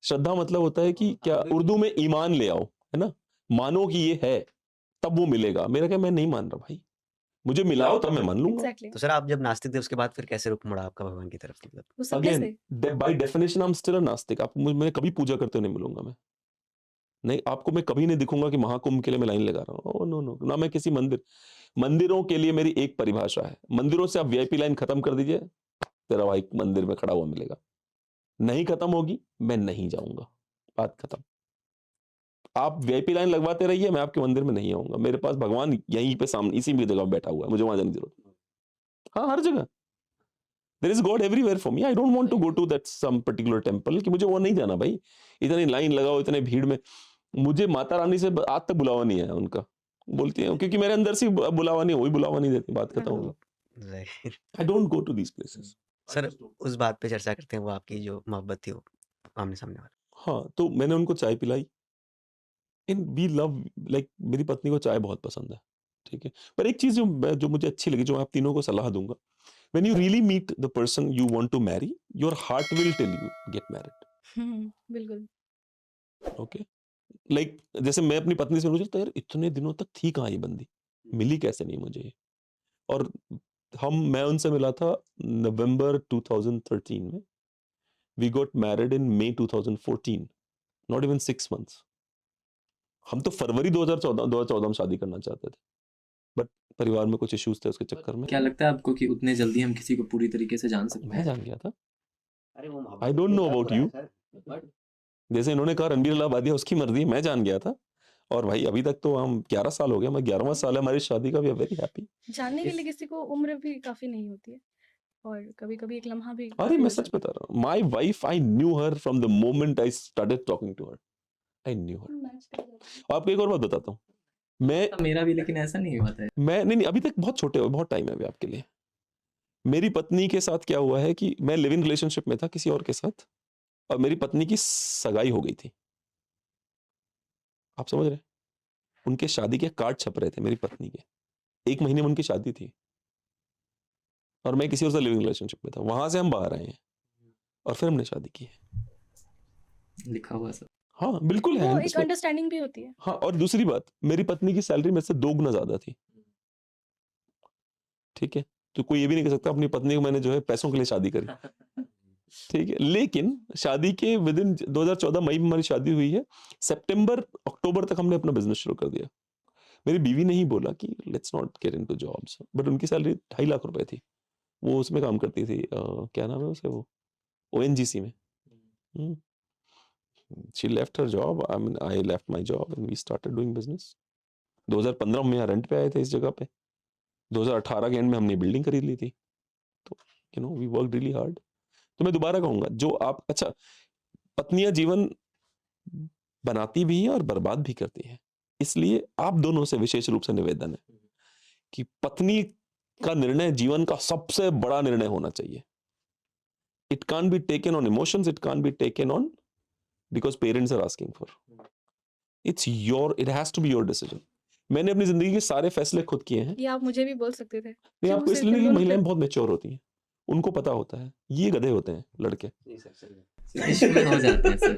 श्रद्धा मतलब होता है कि क्या, उर्दू में ईमान ले आओ, है ना, मानो कि ये है तब वो मिलेगा। मेरा क्या, मैं नहीं मान रहा भाई, मुझे मिलाओ तब मैं मान लूंगा। एग्जैक्टली। तो सर आप जब नास्तिक थे उसके बाद फिर कैसे रुख मुड़ा आपका भगवान की तरफ, मतलब? वो सब अगेन कैसे? By definition I am still a नास्तिक। आप मैं कभी पूजा करते नहीं मिलूंगा, मैं नहीं, आपको मैं कभी नहीं दिखूंगा कि महाकुंभ के लिए मैं लाइन लगा रहा हूँ, नो नो, ना मैं किसी मंदिरों के लिए मेरी एक परिभाषा है, मंदिरों से आप वीआईपी लाइन खत्म कर दीजिए, तेरा भाई मंदिर में खड़ा हुआ मिलेगा, नहीं खत्म होगी मैं नहीं जाऊंगा, बात खत्म। आप वीआईपी लाइन लगवाते रहिए, मैं आपके मंदिर में नहीं आऊंगा, मेरे पास भगवान यहीं पे सामने इसी जगह बैठा हुआ है, मुझे वहां जाने की जरूरत नहीं। हाँ, हर जगह there is God everywhere for me, I don't want to go to that some particular temple कि मुझे वो नहीं जाना भाई, इतनी लाइन लगाओ इतने भीड़ में। मुझे माता रानी से आज तक बुलावा नहीं है उनका, बोलती है क्योंकि मेरे अंदर से बुलावा नहीं, वही बुलावा नहीं देती, बात खत्म होगी। ज़ाहिर। I don't go to these places. Sir उस बात पे चर्चा करते हैं, वो आपकी जो मोहब्बत थी वो आमने-सामने वाली। हाँ, तो मैंने उनको चाय पिलाई, इन वी लव, लाइक मेरी पत्नी को चाय बहुत पसंद है, ठीक है। पर एक चीज जो मुझे अच्छी लगी, जो मैं आप तीनों को सलाह दूंगा, when you really meet the person you want to marry, your heart will tell you get married, बिल्कुल। ओके। लाइक जैसे मैं अपनी पत्नी से पूछा, तो यार इतने दिनों तक थी कहाँ ये बंदी, मिली कैसे नहीं मुझे ये? और मैं उनसे मिला था नवंबर 2013 में, we got married in May 2014, not even 6 months. हम तो फरवरी 2014 में शादी करना चाहते थे, बट परिवार में कुछ इश्यूज थे, उसके चक्कर में। क्या लगता है आपको कि उतने जल्दी हम किसी को पूरी तरीके से जान सकते मैं हैं? जान गया था, अरे वो मोहब्बत आई डोंट नो बेकार अबाउट हो रहा है यू, सर, बट जैसे इन्होंने कहा रणबीर इलाहाबादी उसकी मर्जी, मैं जान गया था। और भाई अभी तक तो हम 11 साल हो गए, मैं 11वां साल है हमारी शादी का, वी आर वेरी हैप्पी। जानने के लिए किसी को उम्र भी काफी नहीं होती है, और कभी-कभी एक लम्हा भी अरे काफी मैं हो सच जाता बता रहा हूँ, my wife, I knew her from the moment I started talking to her, I knew her. है। आपको एक और बात बताता हूँ, मैं मेरा भी, लेकिन ऐसा नहीं हुआ था। नहीं, अभी तक बहुत छोटे हो, बहुत टाइम है अभी आपके लिए। मेरी पत्नी के साथ क्या हुआ है कि मैं लिव इन रिलेशनशिप में था किसी और के साथ, और मेरी पत्नी की सगाई हो गई थी, आप समझ रहे हैं? उनके शादी के कार्ड छप रहे थे मेरी पत्नी के, 1 महीने में उनकी शादी थी, और मैं किसी और से लिविंग रिलेशनशिप में था, वहां से हम बाहर आए हैं और फिर हमने शादी की है। लिखा हुआ सब। हाँ बिल्कुल है वो 100%। एक अंडरस्टैंडिंग भी होती है। हाँ, और दूसरी बात, मेरी पत्नी की सैलरी मेरे से 2 गुना ज्यादा थी, ठीक है। तो कोई ये भी नहीं कह सकता अपनी पत्नी को मैंने जो है पैसों के लिए शादी करी, ठीक है। लेकिन शादी के विद इन 2014 मई में हमारी शादी हुई है, सितंबर अक्टूबर तक हमने अपना बिजनेस शुरू कर दिया। मेरी बीवी ने ही बोला कि let's not get into jobs, but उनकी सैलरी 2.5 लाख रुपए थी, वो उसमें काम करती थी, क्या नाम है उसे, वो ओएनजीसी में। She left her job, I mean I left my job and we started doing business. 2015 में यहाँ रेंट पे आए थे इस जगह पे, 2018 के एंड में हमने बिल्डिंग खरीद ली थी, तो you know we work really hard. तो मैं दोबारा कहूंगा, जो आप, अच्छा, पत्नियां जीवन बनाती भी है और बर्बाद भी करती है। इसलिए आप दोनों से विशेष रूप से निवेदन है कि पत्नी का निर्णय जीवन का सबसे बड़ा निर्णय होना चाहिए। It can't be taken on emotions, it can't be taken on because parents are asking for. It has to be your decision. मैंने अपनी जिंदगी के सारे फैसले खुद किए हैं। ये आप मुझे भी बोल सकते थे। नहीं, क्यों आपको सिर्फ इसलिए इन नहीं कि दोनों महिलाएं पे? बहुत मैच्योर होती हैं, उनको पता होता है। ये गधे होते हैं लड़के। इश्क में हो जाते हैं सर।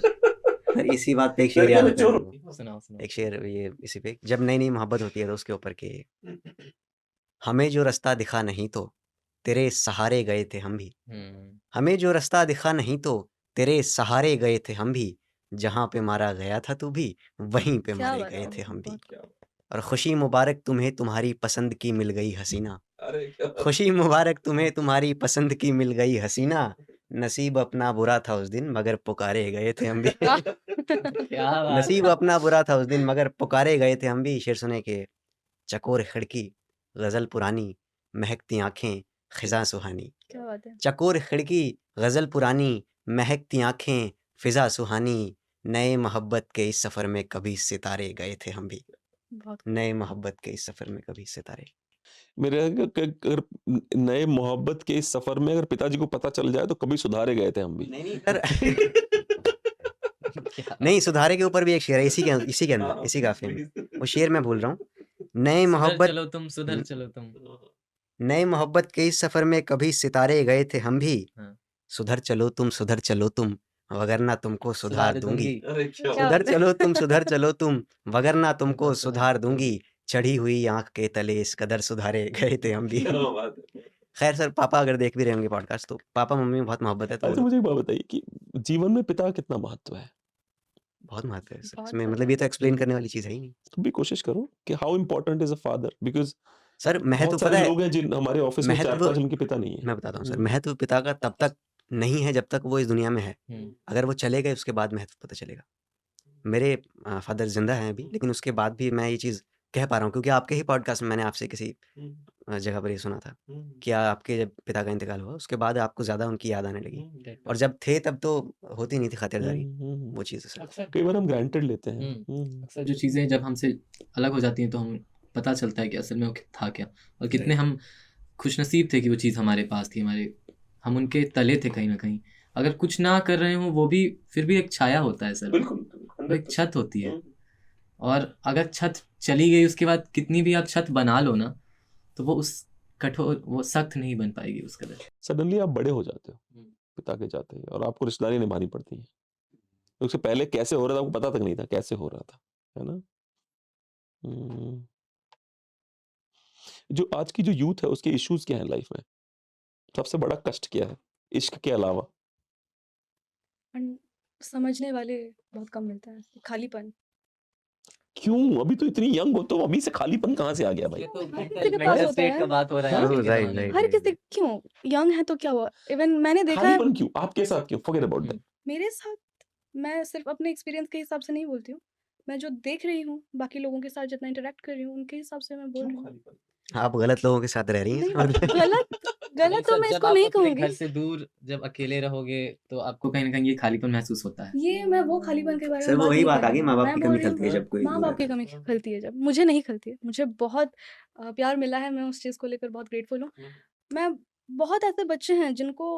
सर इसी बात पे एक शेर याद आता है मेरे को। सुनाओ सुनाओ। एक शेर ये इसी पे, जब नई नई मोहब्बत होती है तो उसके ऊपर के, हमें जो रास्ता दिखा नहीं तो तेरे सहारे गए थे हम भी, हमें जो रास्ता दिखा नहीं तो तेरे सहारे गए थे हम भी, जहाँ पे मारा गया था तू भी वहीं पे क्या मारे बात गए है, थे हम भी। बहुत और खुशी मुबारक तुम्हें तुम्हारी पसंद की मिल गई हसीना, अरे क्या खुशी मुबारक तुम्हें तुम्हारी पसंद की मिल गई हसीना, नसीब अपना बुरा था उस दिन मगर पुकारे गए थे हम भी। क्या बात नसीब है। अपना बुरा था उस दिन मगर पुकारे गए थे हम भी। शेर सुने के, चकोर खिड़की गजल पुरानी, महकती आंखें खिजा सुहानी, क्या बात है। चकोर खिड़की गजल पुरानी, महकती आंखें फिजा सुहानी, नए मोहब्बत के इस सफर में कभी सितारे गए थे हम भी, बहुत नए मोहब्बत के इस सफर में कभी सितारे। मेरे अगर नए मोहब्बत के इस सफर में अगर पिताजी को पता चल जाए तो कभी सुधारे गए थे हम भी। नहीं सर नहीं, सुधारे के ऊपर भी एक शेर है इसी के अंदर, इसी काफिले में। वो शेर मैं भूल रहा हूँ। नए सुधर मोहब्बत चलो तुम, सुधर चलो तुम। नए मोहब्बत के इस सफर में कभी सितारे गए थे हम भी, हाँ। सुधर चलो तुम, वगरना तुमको सुधार दूंगी। क्या सुधर बात है। चलो तुम, वगरना तुमको सुधार दूंगी, चढ़ी हुई आंख के तले इस कदर सुधारे गए थे हम भी। खैर सर, पापा अगर देख भी रहे होंगे पॉडकास्ट तो पापा मम्मी में बहुत मोहब्बत है, तो वो अच्छा लोग मुझे एक बात बताइए कि जीवन में पिता का कितना महत्व है? बहुत महत्व है सर बहुत इसमें, ज़्यादा। मतलब ये तो एक्सप्लेन करने वाली चीज है ही नहीं तुम भी कोशिश करो कि how important is a father, because sir. महत्व बहुत पता सारे है, लोग हैं जिन हमारे ऑफिस में महत्व 4-5 जिनके पिता नहीं है। मैं बताता हूँ सर, महत्व पिता का तब तक नहीं है जब तक वो इस दुनिया में है। अगर वो चले गए उसके बाद महत्व पता चलेगा। मेरे फादर जिंदा हैं अभी, लेकिन उसके बाद भी मैं ये चीज़ कह पा रहा हूँ क्योंकि आपके ही पॉडकास्ट में मैंने आपसे किसी जगह पर ये सुना था कि आपके जब पिता का इंतकाल हुआ उसके बाद आपको ज़्यादा उनकी याद आने लगी, और जब थे तब तो होती नहीं थी खातिरदारी, वो चीज़ है सर। अक्सर कई बार हम ग्रांटेड लेते हैं। अक्सर जो चीज़ें जब हमसे अलग हो जाती हैं तो हम पता चलता है कि असल में वो था क्या, और कितने हम खुशनसीब थे कि वो चीज़ हमारे पास थी, हम उनके तले थे कहीं ना कहीं। अगर कुछ ना कर रहे हो वो भी फिर भी एक छाया होता है सर, बिल्कुल वो एक छत होती है। और अगर छत चली गई उसके बाद कितनी भी आप छत बना लो ना, तो वो उस कठोर, वो सख्त नहीं बन पाएगी उस कदर। सडनली आप बड़े हो जाते हो पिता के जाते ही, और आपको रिश्तेदारी निभानी पड़ती है। तो उससे पहले कैसे हो रहा था आपको पता तक नहीं था कैसे हो रहा था, है ना? जो आज की जो यूथ है उसके इश्यूज क्या है लाइफ में? सबसे बड़ा कष्ट क्या है इश्क के अलावा? समझने वाले बहुत कम मिलता है, खालीपन। क्यों? अभी तो इतनी यंग हो, तो अभी से खालीपन कहाँ से आ गया भाई? ये तो हर किसी मेंटल के पास मेंटल होता स्टेट है। का बात हो रहा है हाँ, आजकल के राइट, ज़माने में। राइट। हर किसी क्यों यंग है तो क्या हुआ? इवन मैंने देखा है खालीपन क्यों? आपके साथ क्यों? Forget about that. मेरे साथ, मैं सिर्फ अपने एक्सपीरियंस के हिसाब से नहीं बोलती हूँ। मैं जो देख रही हूँ, बाकी लोगों के साथ जितना इंटरैक्ट कर रही हूँ, उनके हिसाब से मैं बोल रही हूँ। आप गलत लोगों के साथ रह रही हैं नहीं, इसका मतलब। गलत नहीं तो सर, मैं जब इसको आप नहीं अपने कहूँगी। घर से दूर जब अकेले रहोगे तो आपको कहीं ना कहीं ये खालीपन महसूस होता है। ये मैं वो खालीपन के बारे सर में वो बात वही नहीं बात कर आ रही गई, हूँ। माँ बाप मैं की बोल कमी रही हूँ खलती है जब कोई माँ दूर बाप की रहता है। कमी खलती है जब। मुझे नहीं खलती है। मुझे बहुत प्यार मिला है, मैं उस चीज़ को लेकर बहुत ग्रेटफुल हूँ। मैं बहुत ऐसे बच्चे हैं जिनको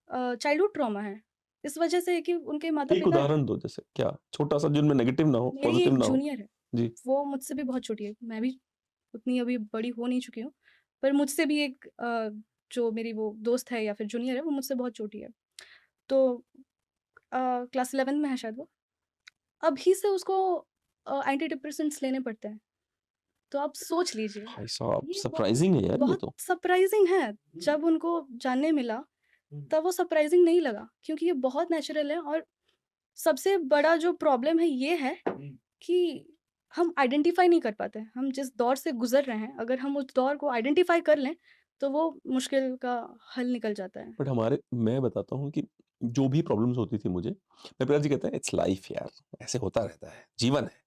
चाइल्डहुड ट्रॉमा है, इस वजह से कि उनके एक माता-पिता, उदाहरण दो, जैसे क्या छोटा सा जिनमें नेगेटिव ना हो, मेरी पॉजिटिव एक ना हो? जूनियर है, जी। वो मुझसे भी बहुत छोटी है। मैं भी उतनी अभी बड़ी हो नहीं चुकी हूँ, पर मुझसे भी एक जो मेरी वो दोस्त है या फिर जूनियर है, वो मुझसे बहुत छोटी है। तो क्लास 11 में है शायद वो। अभी से उसको एंटी डिप्रेसेंट्स लेने पड़ते हैं। तो आप सोच लीजिए, भाई साहब ये सरप्राइजिंग है यार ये बहुत तो। सरप्राइज़िंग है। जब उनको जानने मिला, तब वो सरप्राइज़िंग नहीं लगा, क्योंकि ये बहुत नेचुरल है। और सबसे बड़ा जो प्रॉब्लम है ये है कि हम आइडेंटिफ़ाई नहीं कर पाते। हम जिस दौर से गुज़र रहे हैं, अगर हम उस दौर को आइडेंटिफ़ाई कर लें, तो वो मुश्किल का हल निकल जाता है। बट मैं बताता हूँ कि जो भी प्रॉब्लम्स होती थी मुझे, मेरे पिताजी कहते हैं इट्स लाइफ यार, ऐसे होता रहता है, जीवन है,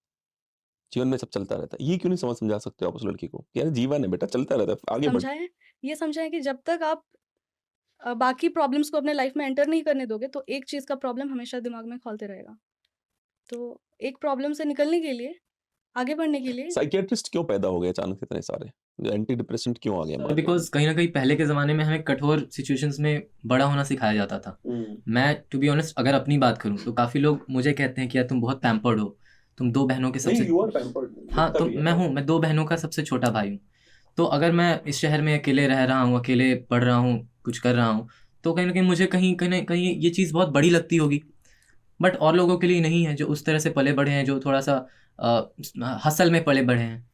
जीवन में सब चलता रहता है। ये क्यों नहीं समझा सकते आप उस लड़की को कि यार जीवन है बेटा, चलता रहता है, आगे बढ़। समझाएँ, ये समझाएँ कि जब तक आप बाकी प्रॉब्लम्स को अपने लाइफ़ में एंटर नहीं करने दोगे, तो एक चीज़ का प्रॉब्लम हमेशा दिमाग में खौलते रहेगा। तो एक प्रॉब्लम से निकलने के लिए, आगे बढ़ने के लिए साइकियाट्रिस्ट क्यों पैदा हो गए अचानक इतने सारे? एंटी डिप्रेसेंट क्यों आ गए हमारे? बिकॉज कहीं ना कहीं पहले के ज़माने में हमें कठोर सिचुएशंस में बड़ा होना सिखाया जाता था। मैं टू बी ऑनेस्ट अगर अपनी बात करूं तो काफ़ी लोग मुझे कहते हैं कि यार तुम बहुत पैम्पर्ड हो, तुम 2 बहनों के सबसे हाँ तो मैं हूँ, मैं 2 बहनों का सबसे छोटा भाई हूँ। तो अगर मैं इस शहर में अकेले रह रहा हूँ, अकेले पढ़ रहा हूँ, कुछ कर रहा हूँ, तो कहीं ना कहीं मुझे कहीं कहीं ना कहीं ये चीज़ बहुत बड़ी लगती होगी। बट और लोगों के लिए नहीं है, जो उस तरह से पले बढ़े हैं, जो थोड़ा सा हसल में पले बढ़े हैं।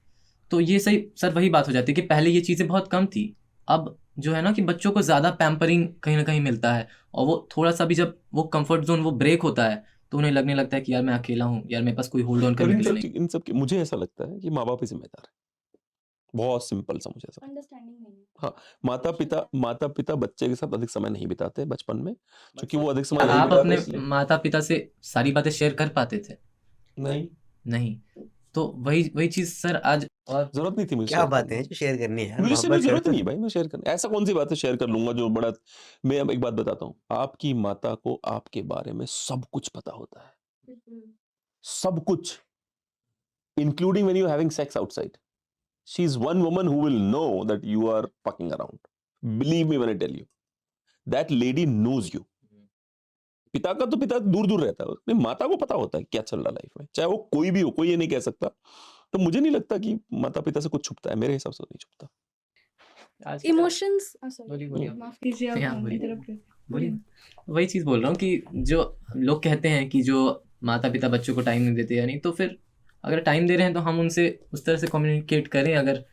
तो ये सही सर वही बात हो जाती है कि पहले ये चीज़ें बहुत कम थी। अब जो है ना कि बच्चों को ज़्यादा पैम्परिंग कहीं ना कहीं मिलता है, और वो थोड़ा सा भी जब वो कंफर्ट जोन वो ब्रेक होता है तो उन्हें लगने लगता है कि यार मैं अकेला हूँ, यार मेरे पास कोई होल्ड ऑन और करने के लिए नहीं। इन सब की मुझे ऐसा लगता है कि माँ बाप ही जिम्मेदार है। बहुत सिंपल सा मुझे ऐसा लगता है। अंडरस्टैंडिंग नहीं है। हाँ, माता पिता बच्चे के साथ अधिक समय नहीं बिताते बचपन में, क्योंकि वो अधिक समय नहीं आप बिताते अपने इसलिए। माता पिता से सारी बातें शेयर कर पाते थे? नहीं, नहीं। तो वही चीज़ सर आज और जरूरत नहीं थी मुझे क्या शेयर बातें करने हैं की। जो शेयर करनी है यार, मुझे इससे मोहब्बत कोई जरूरत करो। नहीं है भाई, मैं शेयर करने ऐसा कौन सी बातें शेयर कर लूंगा जो बड़ा। मैं अब एक बात बताता हूँ, आपकी माता को आपके बारे में सब कुछ पता होता है, सब कुछ, including when you having sex outside. She is one woman who will know that you are fucking around. Believe me when I tell you, that lady knows you. पिता का तो पिता दूर दूर रहता है, अपनी माता को पता होता है क्या चल रहा लाइफ में, चाहे वो कोई भी हो, कोई ये नहीं कह सकता। तो मुझे नहीं लगता कि माता पिता से कुछ छुपता है, मेरे हिसाब से नहीं छुपता। आज इमोशंस बोलिए बोलिए माफ कीजिए आप हाँ, बोलिए। इंटरप्ट बोलिए। वही चीज़ बोल रहा हूँ कि जो लोग कहते हैं कि जो माता पिता बच्चों को टाइम नहीं देते या नहीं, तो फिर अगर टाइम दे रहे हैं तो हम उनसे उस तरह से कम्युनिकेट करें, अगर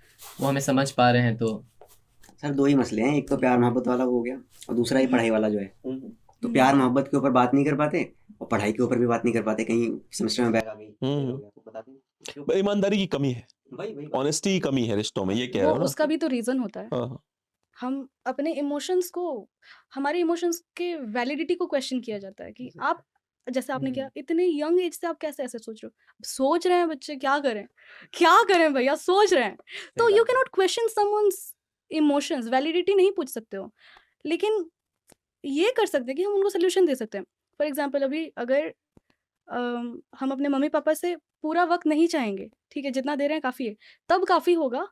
वो हमें समझ पा रहे हैं तो। सर 2 ही मसले हैं, एक तो प्यार मोहब्बत वाला वो हो गया, और दूसरा ये पढ़ाई वाला जो है। तो प्यार मोहब्बत के ऊपर बात नहीं कर पाते और पढ़ाई के ऊपर भी बात नहीं कर पाते, कहीं सेमेस्टर में बैग आ गई, फेल हो गया, तो बता दें। ईमानदारी की कमी है, वही ऑनेस्टी की कमी है रिश्तों में, ये कह वो रहा हूँ उसका भी तो रीजन होता है। ना। हाँ, हम अपने इमोशंस को, हमारे इमोशंस के वैलिडिटी को क्वेश्चन किया जाता है कि आप, जैसे आपने किया, इतने यंग एज से आप कैसे ऐसे सोच रहे हो? सोच रहे हैं बच्चे, क्या करें भैया, सोच रहे हैं। तो you can not question someone's emotions, validity नहीं पूछ सकते हो, लेकिन ये कर सकते हैं कि हम उनको सोल्यूशन दे सकते हैं। फॉर एग्जाम्पल अभी अगर हम अपने मम्मी पापा से पूरा वक्त नहीं चाहेंगे, ठीक है, जितना दे रहे हैं काफ़ी है, तब काफ़ी होगा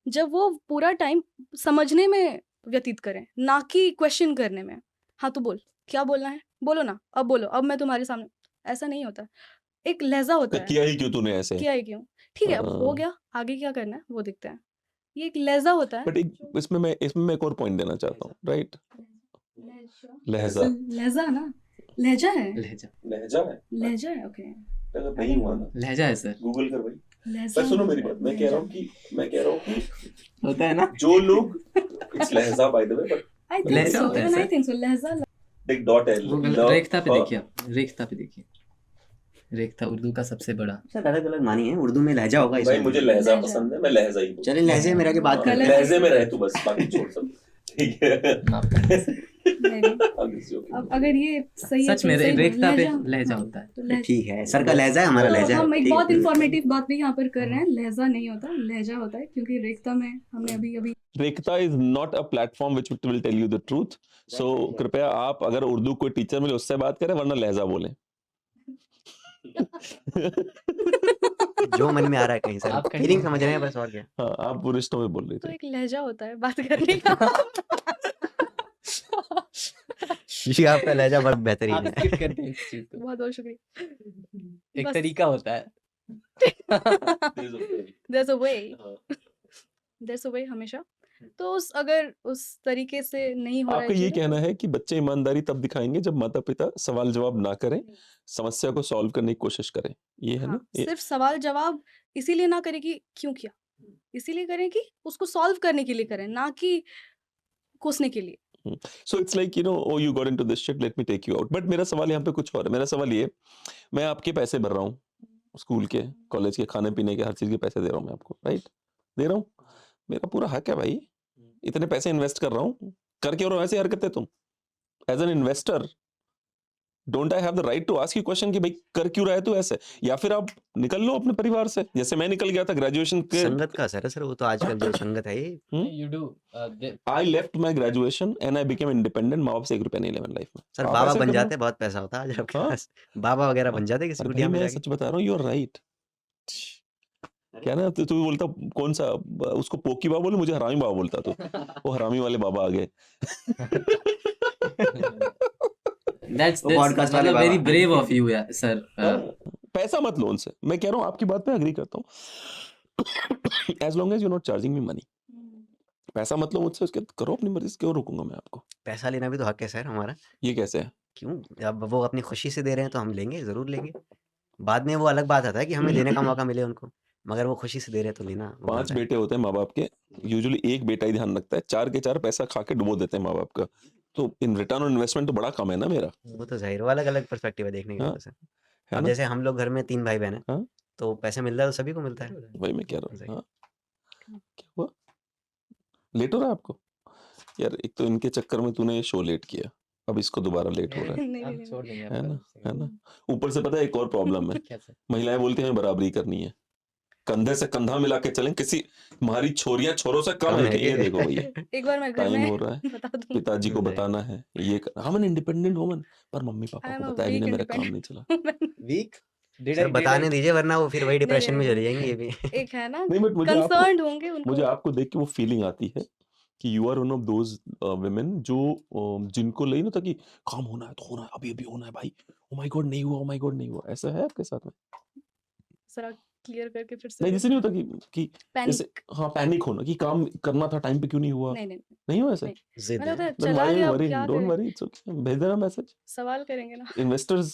जब वो पूरा टाइम समझने में व्यतीत करें, ना कि क्वेश्चन करने में। हाँ तो बोल, क्या बोलना है, बोलो ना, अब बोलो, अब मैं तुम्हारे सामने। ऐसा नहीं होता, एक लहजा होता है। किया ही क्यों तूने ऐसे? किया ही क्यों, ठीक है, अब हो हाँ। गया, आगे क्या करना है वो दिखता है। ये एक लहजा होता है। बट इसमें मैं एक और पॉइंट देना चाहता हूँ, राइट? लहजा लहजा ना, लहजा है, लहजा लहजा है, ओके, नहीं हुआ ना, लहजा है सर, गूगल कर भाई। लहजा। सुनो मेरी बात, मैं कह रहा हूँ कि होता है ना। जो लोग इट्स लहजा by the way, but I think लहजा so, होता है even I sir. think so, लहजा। एक डॉट है, रेखता पे देखिए, आप रेखता पे देखिए, रेखता उर्दू का सबसे बड़ा। सर अलग अलग मानी है, उर्दू में लहजा होगा, भाई इसमें मुझे लहजा लहजा। पसंद है, मैं लहजा ही बोलूँ। चलिए लहजे में रह के बात करते हैं। लहजे में रह तू बस, बाकी छोड़ सब, ठीक है? माफ करना सर। नहीं, I'm just joking. अब अगर ये सही है सच तो में सही है, रेखता पे लहजा, लहजा हाँ, होता है। तो लहजा। ठीक है, सर का लहजा है, हमारा तो लहजा है। हम एक ठीक है, बहुत इंफॉर्मेटिव बात भी यहाँ पर कर रहे हैं, लहजा नहीं होता, लहजा होता है, क्योंकि रेखता में हमने अभी अभी Rekhta is not a platform which will tell you the truth, so कृपया आप अगर उर्दू कोई टीचर मिले उससे बात करें, वरना लहजा बोलें। जो मन में आ रहा है कहीं सर, आप कहीं- फीलिंग समझ रहे हैं बस, और क्या। हाँ, आप वो रिश्तों में बोल रही तो थी। एक लहजा होता है बात करने का। जी आपका लहजा बहुत बेहतरीन आप है। skip करते हैं इस चीज को। बहुत बहुत शुक्रिया। एक बस। तरीका होता है। There's a way, there's a way हमेशा। तो अगर उस तरीके से नहीं हो रहा है आपका ये चीजें, कहना है कि बच्चे ईमानदारी तब दिखाएंगे जब माता पिता सवाल जवाब ना करें, समस्या को सॉल्व करने की कोशिश करें, ये है हाँ, ना? ये सिर्फ सवाल जवाब इसीलिए ना करें कि क्यों किया, इसीलिए करें कि उसको सॉल्व करने के लिए करें, ना कि कोसने के लिए। So it's like you know, oh you got into this shit, let me take you out. But मेरा सवाल यहाँ पे कुछ और है। मेरा सवाल ये, मैं आपके पैसे भर रहा हूँ, स्कूल के, कॉलेज के, खाने पीने के, हर चीज के पैसे दे रहा हूँ मैं आपको, राइट? दे रहा हूँ, मेरा पूरा हक है भाई, इतने पैसे इन्वेस्ट कर रहा हूँ। करके और ऐसे हरकतें तुम as an investor don't I have the right to ask you question कि भाई कर क्यों रहा है तू ऐसे, या फिर आप निकल लो अपने परिवार से, जैसे मैं निकल गया था ग्रेजुएशन के। संगत का असर है सर, वो तो आजकल जो संगत है ये। You do. I left my graduation and I became independent. माँ बाप से 1 रुपया नहीं लिया मैंने लाइफ में। सर आप बाबा ऐसे बन कर लो। जाते, बहुत पैसा होता है आज आपके हाँ। पास, बाबा वगैरह बन जाते किसी अरे भाई कुटिया में मैं जाके। सच बता रहा हूँ, यू आर राइट। क्या ना तू बोलता कौन सा उसको पोकी बाबा बोले, मुझे हरामी बाबा बोलता तू। वो हरामी वाले बाबा आ गए। That's वो podcast वाले मतलब very Baba. brave of you, yeah, sir. पैसा मत लो उनसे, मैं कह रहा हूँ आपकी बात पे अग्री करता हूँ। As long as you not charging me money, पैसा मत लो मुझसे, उसके करो अपनी मर्जी से, क्यों रोकूंगा मैं आपको। पैसा लेना भी तो हक है सर हमारा। ये कैसे है? क्यों, अब वो अपनी खुशी से दे रहे हैं तो हम लेंगे, जरूर लेंगे। बाद में वो अलग बात आता है कि हमें देने का मौका मिले उनको, मगर वो खुशी से दे रहे हैं तो लेना वो 5 बनता है। बेटे होते हैं माँ बाप के, यूजुअली एक बेटा ही ध्यान रखता है, 4 के 4 पैसा खा के डुबो देते हैं माँ बाप का। तो इन रिटर्न ऑन इन्वेस्टमेंट तो बड़ा कम है ना मेरा, वो तो जाहिर, वो अलग अलग पर्सपेक्टिव है देखने का हाँ, तो सर। है अब ना? जैसे हम लोग घर में 3 भाई बहन हैं, हाँ, तो पैसे मिल रहा है तो सभी को मिलता है। वही मैं कह रहा हूँ। सही। हाँ, क्या हुआ? लेट हो रहा है आपको? यार एक तो इनके चक्कर में तूने ये शो लेट किया, अब इसको दोबारा लेट हो रहा है, नहीं, हम नहीं, छोड़ देंगे है आपका। ना? है ना? ऊपर से पता है एक और प्रॉब्लम है, कैसे? महिलाएं बोलती हैं बराबरी करनी है, कंधे से कंधा मिला के चलें, किसी हमारी छोरियां छोरों से कम कम है है कि? ये कि? देखो भैया, एक बार मैं घर टाइम में हो रहा है, बता दूँ। पिताजी को सही। बताना है, ये हम एन इंडिपेंडेंट वुमन, पर मम्मी आई पापा एम को अ बताया भी वीक नहीं, मेरा काम नहीं इंडिपेंडेंट चला। वीक Did सर I बताने दीजिए, वरना वो फिर वही नहीं, डिप्रेशन में नहीं, चली जाएंगी ये भी। एक है ना, नहीं बट कंसर्न्ड होंगे मुझे उनको। आपको देख के वो फीलिंग आती है कि you are one of those women जो जिनको नहीं होता कि काम होना है तो होना है, अभी अभी होना है भाई, ओ माय गॉड नहीं हुआ, ओ माय गॉड नहीं हुआ, ऐसा है आपके साथ में? जरा क्लियर करके फिर से नहीं जैसे नहीं होता कि जैसे पैनिक। हाँ पैनिक होना कि काम करना था टाइम पे क्यों नहीं हुआ, नहीं, नहीं, नहीं हुआ ऐसे? नहीं। जिद मैंने है। होता Then चला why are you गया, अब worrying? क्या Don't करें? worry, it's okay. भेज देना मैसेज, सवाल करेंगे ना। इन्वेस्टर्स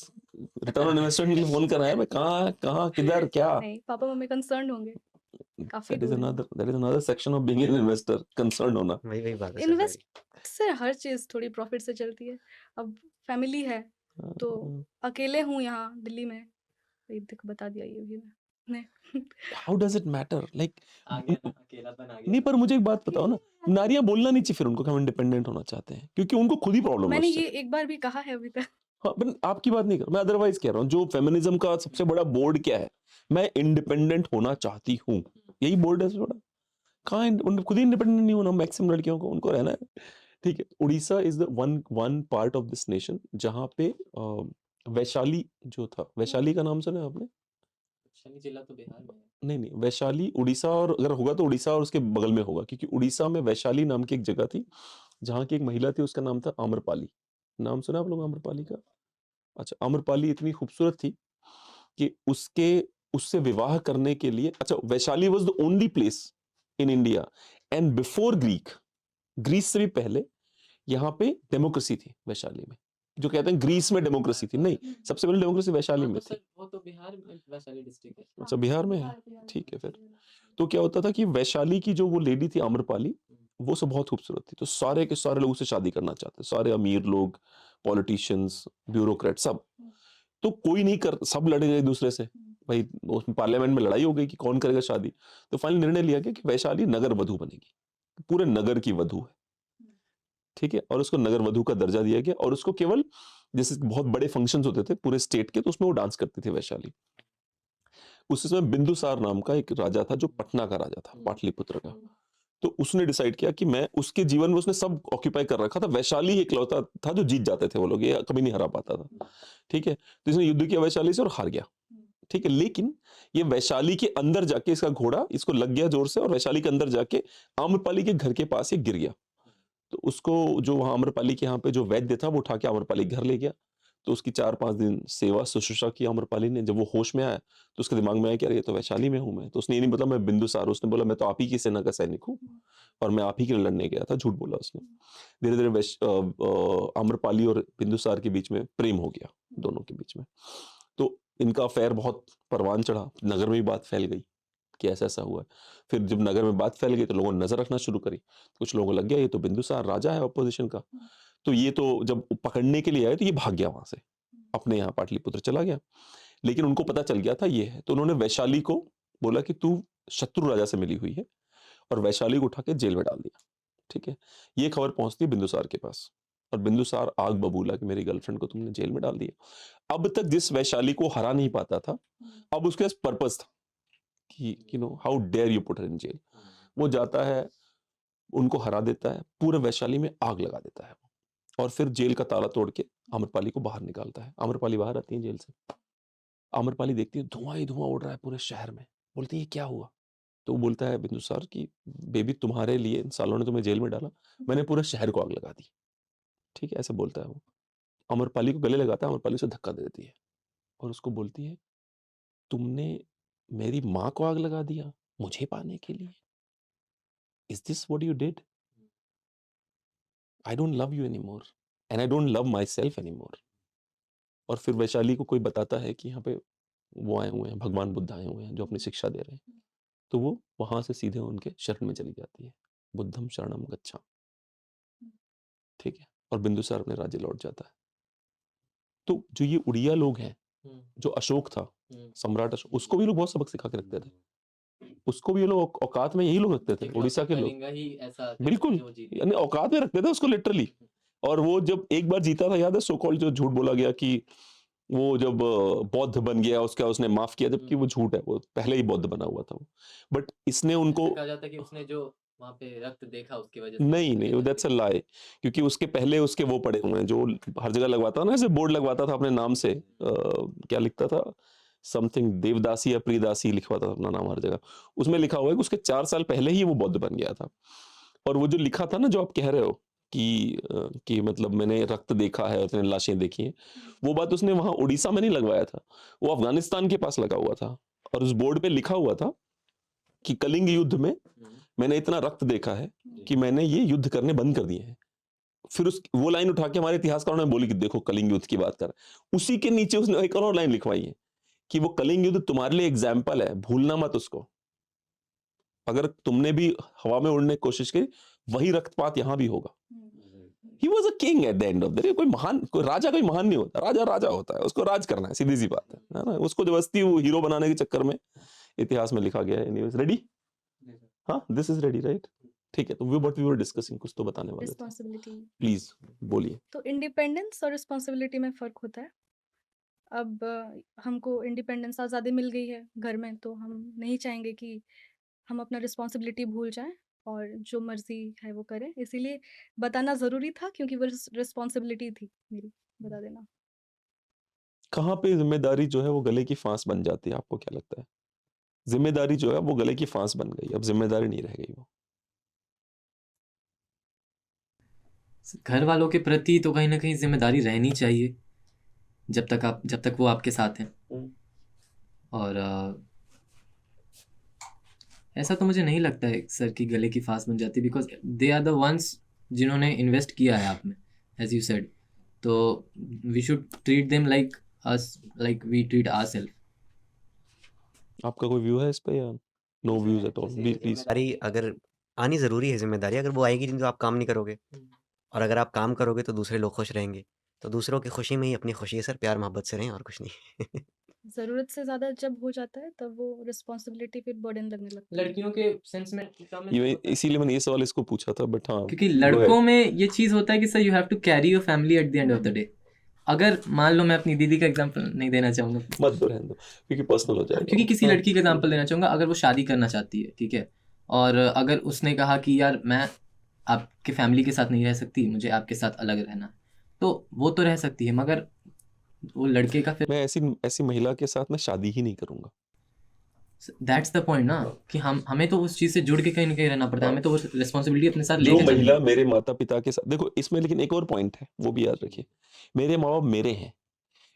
रिटर्न ऑन इन्वेस्टमेंट के लिए फोन कर रहा है, मैं कहाँ कहाँ किधर क्या? नहीं, पापा मम्मी कंसर्न्ड होंगे, काफी दूर है। that is another section of being an investor, concerned होना। वही वही बात है सर इन्वेस्ट सारी। से हर चीज थोड़ी प्रॉफिट से चलती है। अब फैमिली है तो अकेले हूँ यहाँ दिल्ली में, ये देख बता दिया ये भी मैंने। How does it matter? Like आ गया ना, अकेलापन आ गया। नहीं, पर मुझे एक बात बताओ ना, नारियां बोलना नहीं चाहिए फिर उनको कि हम इंडिपेंडेंट होना चाहते हैं, क्योंकि उनको खुद ही प्रॉब्लम है मैंने उससे। ये एक बार भी कहा है अभी तक। हाँ पर आपकी बात नहीं कर, मैं अदरवाइज कह रहा हूँ, जो फेमिनिज्म का सबसे बड़ा बोर्ड क्या है, मैं इंडिपेंडेंट होना चाहती हूँ, यही बोर्ड है सबसे बड़ा। कहाँ उनको खुद ही इंडिपेंडेंट नहीं होना, मैक्सिमम लड़कियों को उनको रहना है, ठीक है। Orissa is the one part of this nation जहाँ पे वैशाली जो था, वैशाली का नाम सुना है आपने? शनि जिला तो बिहार में है। नहीं वैशाली उड़ीसा, और अगर होगा तो उड़ीसा और उसके बगल में होगा, क्योंकि उड़ीसा में वैशाली नाम की एक जगह थी जहाँ की एक महिला थी, उसका नाम था आम्रपाली। नाम सुना आप लोग आम्रपाली का? अच्छा, आम्रपाली इतनी खूबसूरत थी कि उससे विवाह करने के लिए, अच्छा Vaishali was the only place in India and before Greece से भी पहले यहाँ पे डेमोक्रेसी थी वैशाली में। जो कहते हैं ग्रीस में डेमोक्रेसी थी, नहीं, सबसे पहले डेमोक्रेसी वैशाली हाँ, में तो थी। सर वो तो बिहार में, वैशाली डिस्ट्रिक्ट है। अच्छा बिहार में है, ठीक है। फिर तो क्या होता था कि वैशाली की जो वो लेडी थी आम्रपाली, वो सब बहुत खूबसूरत थी, तो सारे के सारे लोग उससे शादी करना चाहते, सारे अमीर लोग, पॉलिटिशियंस, ब्यूरोक्रेट, सब। तो कोई नहीं कर, सब लड़े एक दूसरे से, भाई उसमें पार्लियामेंट में लड़ाई हो गई कि कौन करेगा शादी। तो फाइनल निर्णय लिया गया कि वैशाली नगर वधु बनेगी, पूरे नगर की वधु है, ठीक है। और उसको नगर वधु का दर्जा दिया गया, और उसको केवल जैसे बहुत बड़े फंक्शंस होते थे पूरे स्टेट के, तो उसमें वो डांस करती थी वैशाली। उस समय बिंदुसार नाम का एक राजा था जो पटना का राजा था, पाटलिपुत्र का। तो उसने डिसाइड किया कि मैं, उसके जीवन में उसने सब ऑक्यूपाई कर रखा था, वैशाली ही इकलौता था जो जीत जाते थे वो लोग, ये कभी नहीं हरा पाता था, ठीक है। तो इसने युद्ध किया वैशाली से और हार गया, ठीक है। लेकिन ये वैशाली के अंदर जाके इसका घोड़ा इसको लग गया जोर से, और वैशाली के अंदर जाके आम्रपाली के घर के पास ये गिर गया। तो उसको जो वहां आम्रपाली के यहाँ पे जो वैद्य था वो उठा के आम्रपाली के घर ले गया। तो उसकी 4-5 दिन सेवा शुश्रूषा की आम्रपाली ने। जब वो होश में आया तो उसके दिमाग में आया कि अरे ये तो वैशाली में हूं मैं। तो उसने ये नहीं बोला मैं बिंदुसार, उसने बोला मैं तो आप ही की सेना का सैनिक हूँ और मैं आप ही के लिए लड़ने गया था, झूठ बोला उसने। धीरे धीरे आम्रपाली और बिंदुसार के बीच में प्रेम हो गया, दोनों के बीच में। तो इनका अफेयर बहुत परवान चढ़ा, नगर में भी बात फैल गई कि ऐसा ऐसा हुआ है। फिर जब नगर में बात फैल गई तो लोगों ने नजर रखना शुरू करी, कुछ लोगों को लग गया ये तो बिंदुसार राजा है ऑपोजिशन का, तो ये तो जब पकड़ने के लिए आए तो ये भाग गया वहां से, अपने यहाँ पाटलिपुत्र चला गया। लेकिन उनको पता चल गया था ये है, तो उन्होंने वैशाली को बोला कि तू शत्रु राजा से मिली हुई है, और वैशाली को उठा के जेल में डाल दिया, ठीक है। ये खबर पहुंचती है बिंदुसार के पास, और बिंदुसार आग बबूला कि मेरी गर्लफ्रेंड को तुमने जेल में डाल दिया। अब तक जिस वैशाली को हरा नहीं पाता था, अब उसके पास पर्पस था कि you know how dare you put her in jail. वो जाता है, उनको हरा देता है, पूरे वैशाली में आग लगा देता है और फिर जेल का ताला तोड़ के आम्रपाली को बाहर निकालता है। आम्रपाली बाहर आती है जेल से, आम्रपाली देखती है धुआं ही धुआं उड़ रहा है पूरे शहर में, बोलती है ये क्या हुआ? तो वो बोलता है बिंदुसार कि बेबी तुम्हारे लिए इन सालों ने तुम्हें जेल में डाला, मैंने पूरे शहर को आग लगा दी। ठीक है, ऐसे बोलता है वो। आम्रपाली को गले लगाता है, आम्रपाली उसे धक्का दे देती है और उसको बोलती है तुमने मेरी माँ को आग लगा दिया मुझे पाने के लिए? Is this what you did? I don't love you anymore and I don't love my self anymore. और फिर वैशाली को कोई बताता है कि यहाँ पे वो आए हुए हैं, भगवान बुद्ध आए हुए हैं जो अपनी शिक्षा दे रहे हैं, तो वो वहां से सीधे उनके शरण में चली जाती है, बुद्धम शरणम गच्छा। ठीक है, और बिंदुसार अपने राज्य लौट जाता है। तो जो ये उड़िया लोग हैं, जो अशोक था, सम्राट अशोक, उसको भी लोग बहुत सबक सिखा के रखते थे। उसको भी ये लोग औकात में यही लोग रखते थे, उड़ीसा के लोग बिल्कुल यानी औकात में रखते थे उसको लिटरली। और वो जब एक बार जीता था, याद है, सो कॉल्ड जो झूठ बोला गया कि वो जब बौद्ध बन गया उसका उसने माफ किया, जबकि वो झूठ है, वो पहले ही बौद्ध बना हुआ था वो। बट इसने उनको कहा जाता है कि उसने जो वहां पे रक्त देखा उसकी वजह से नहीं, दैट्स अ लाई, क्योंकि उसके पहले उसके वो पड़े हुए हैं जो हर जगह लगवाता ना, ऐसे बोर्ड लगवाता था अपने नाम से, क्या लिखता था, समथिंग देवदासी या प्रियदासी लिखवाता था अपना नाम हर जगह। उसमें लिखा हुआ है कि उसके 4 साल पहले ही वो बौद्ध बन गया था। और वो जो लिखा था ना, जो आप कह रहे हो कि मतलब मैंने रक्त देखा है और मैंने लाशें देखी हैं, वो बात उसने वहां उड़ीसा में नहीं लगवाया था, वो अफगानिस्तान के पास लगा हुआ था। और उस बोर्ड पे लिखा हुआ था कि कलिंग युद्ध में मैंने इतना रक्त देखा है कि मैंने ये युद्ध करने बंद कर दिए हैं। फिर उस वो लाइन उठा के हमारे इतिहासकारों ने बोली कि देखो कलिंग युद्ध की बात कर, उसी के नीचे उसने एक और लाइन लिखवाई है कि वो कलिंग युद्ध तुम्हारे लिए एग्जाम्पल है, भूलना मत उसको। अगर तुमने भी हवा में उड़ने की कोशिश की, वही रक्तपात यहां भी होगा। He was a king at the end of the day। कोई राजा कोई महान नहीं होता, राजा राजा होता है, उसको राज करना है, सीधी सी बात है ना। उसको जबरदस्ती वो हीरो बनाने के चक्कर में इतिहास में लिखा गया है। Anyways, ready? हाँ, दिस इज रेडी, राइट? ठीक है, तो व्हाट वी वर डिस्कसिंग, कुछ तो बताने वाले थे, रिस्पॉन्सिबिलिटी। प्लीज बोलिए। तो इंडिपेंडेंस और रिस्पॉन्सिबिलिटी में फ़र्क होता है। अब हमको इंडिपेंडेंस आज़ादी मिल गई है घर में, तो हम नहीं चाहेंगे कि हम अपना रिस्पॉन्सिबिलिटी भूल जाएँ और जो मर्ज़ी है वो करें। इसीलिए बताना ज़रूरी था, क्योंकि वो रिस्पॉन्सिबिलिटी थी मेरी, बता देना। कहाँ पे जिम्मेदारी जो है वो गले की फांस बन जाती है, आपको क्या लगता है? जिम्मेदारी जो है वो गले की फांस बन गई, अब जिम्मेदारी नहीं रह गई वो। घर वालों के प्रति तो कहीं ना कहीं जिम्मेदारी रहनी चाहिए, जब तक वो आपके साथ हैं। और ऐसा तो मुझे नहीं लगता है सर कि गले की फांस बन जाती, because they are the ones जिन्होंने इन्वेस्ट किया है आप में, एज यू सेड। तो we should treat them like us, like we treat ourself. आपका कोई व्यू है इस पे या no views at all? Please. जिम्मेदारी अगर आनी ज़रूरी है, जिम्मेदारी अगर वो आएगी नहीं तो आप काम नहीं करोगे, और अगर आप काम करोगे तो दूसरे लोग खुश रहेंगे। तो दूसरों की खुशी में ही अपनी खुशी है सर, प्यार मोहब्बत से रहें और कुछ नहीं। ज़रूरत से ज़्यादा जब हो जाता है तब वो रिस्पॉन्सिबिलिटी फिर बर्डन लगने लगता है। लड़कियों के सेंस में ये इसीलिए मैंने ये सवाल इसको पूछा था, बट हाँ, क्योंकि लड़कों में ये चीज़ होता है कि sir you have to carry your family at the end of the day. अगर मान लो, मैं अपनी दीदी का एग्जांपल नहीं देना चाहूँगा, मत दो, रहने दो, क्योंकि पर्सनल हो जाएगा। क्योंकि किसी लड़की का एग्जांपल देना चाहूँगा, अगर वो शादी करना चाहती है, ठीक है, और अगर उसने कहा कि यार मैं आपके फैमिली के साथ नहीं रह सकती, मुझे आपके साथ अलग रहना, तो वो तो रह सकती है, मगर वो लड़के का फिर मैं ऐसी महिला के साथ मैं शादी ही नहीं करूंगा। दैट्स द पॉइंट ना, कि हमें तो उस चीज़ से जुड़ के कहीं ना कहीं रहना पड़ता है, हमें तो वो रिस्पॉन्सिबिलिटी अपने साथ जो लेके चलनी महिला है। मेरे माता पिता के साथ, देखो इसमें लेकिन एक और पॉइंट है, वो भी याद रखिए, मेरे माँ बाप मेरे हैं।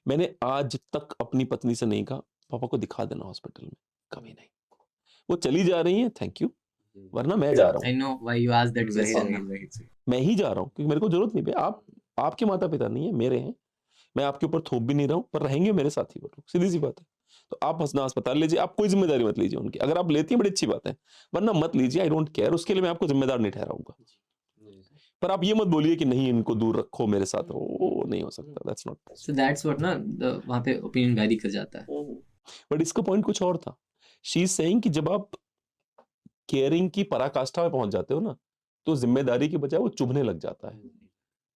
मैंने आज तक अपनी पत्नी से नहीं कहा पापा को दिखा देना हॉस्पिटल में, कभी नहीं। वो चली जा रही है, थैंक यू, वरना मैं जा रहा आई हूँ, know why you asked that question. मैं ही जा रहा हूँ, क्योंकि मेरे को जरूरत नहीं है। आप आपके माता पिता नहीं है, मेरे हैं। मैं आपके ऊपर थोप भी नहीं रहा हूँ, पर रहेंगे मेरे साथ ही वो लोग, सीधी सी बात है। तो आप हंसना अस्पताल लीजिए, आप कोई जिम्मेदारी मत लीजिए उनकी। अगर आप लेती हैं बड़ी अच्छी बात है, वरना मत लीजिए, आई डोंट केयर, उसके लिए मैं आपको जिम्मेदार नहीं ठहराऊंगा। पर आप ये मत बोलिए कि नहीं इनको दूर रखो मेरे साथ, वो नहीं हो सकता, that's not. So that's what ना, वहाँ पे ओपिनियन वैरी कर जाता है। बट इसका पॉइंट कुछ और था। शी इज सेइंग कि जब आप केयरिंग की पराकाष्ठा में पहुंच जाते हो ना, तो जिम्मेदारी के बजाय वो चुभने लग जाता है।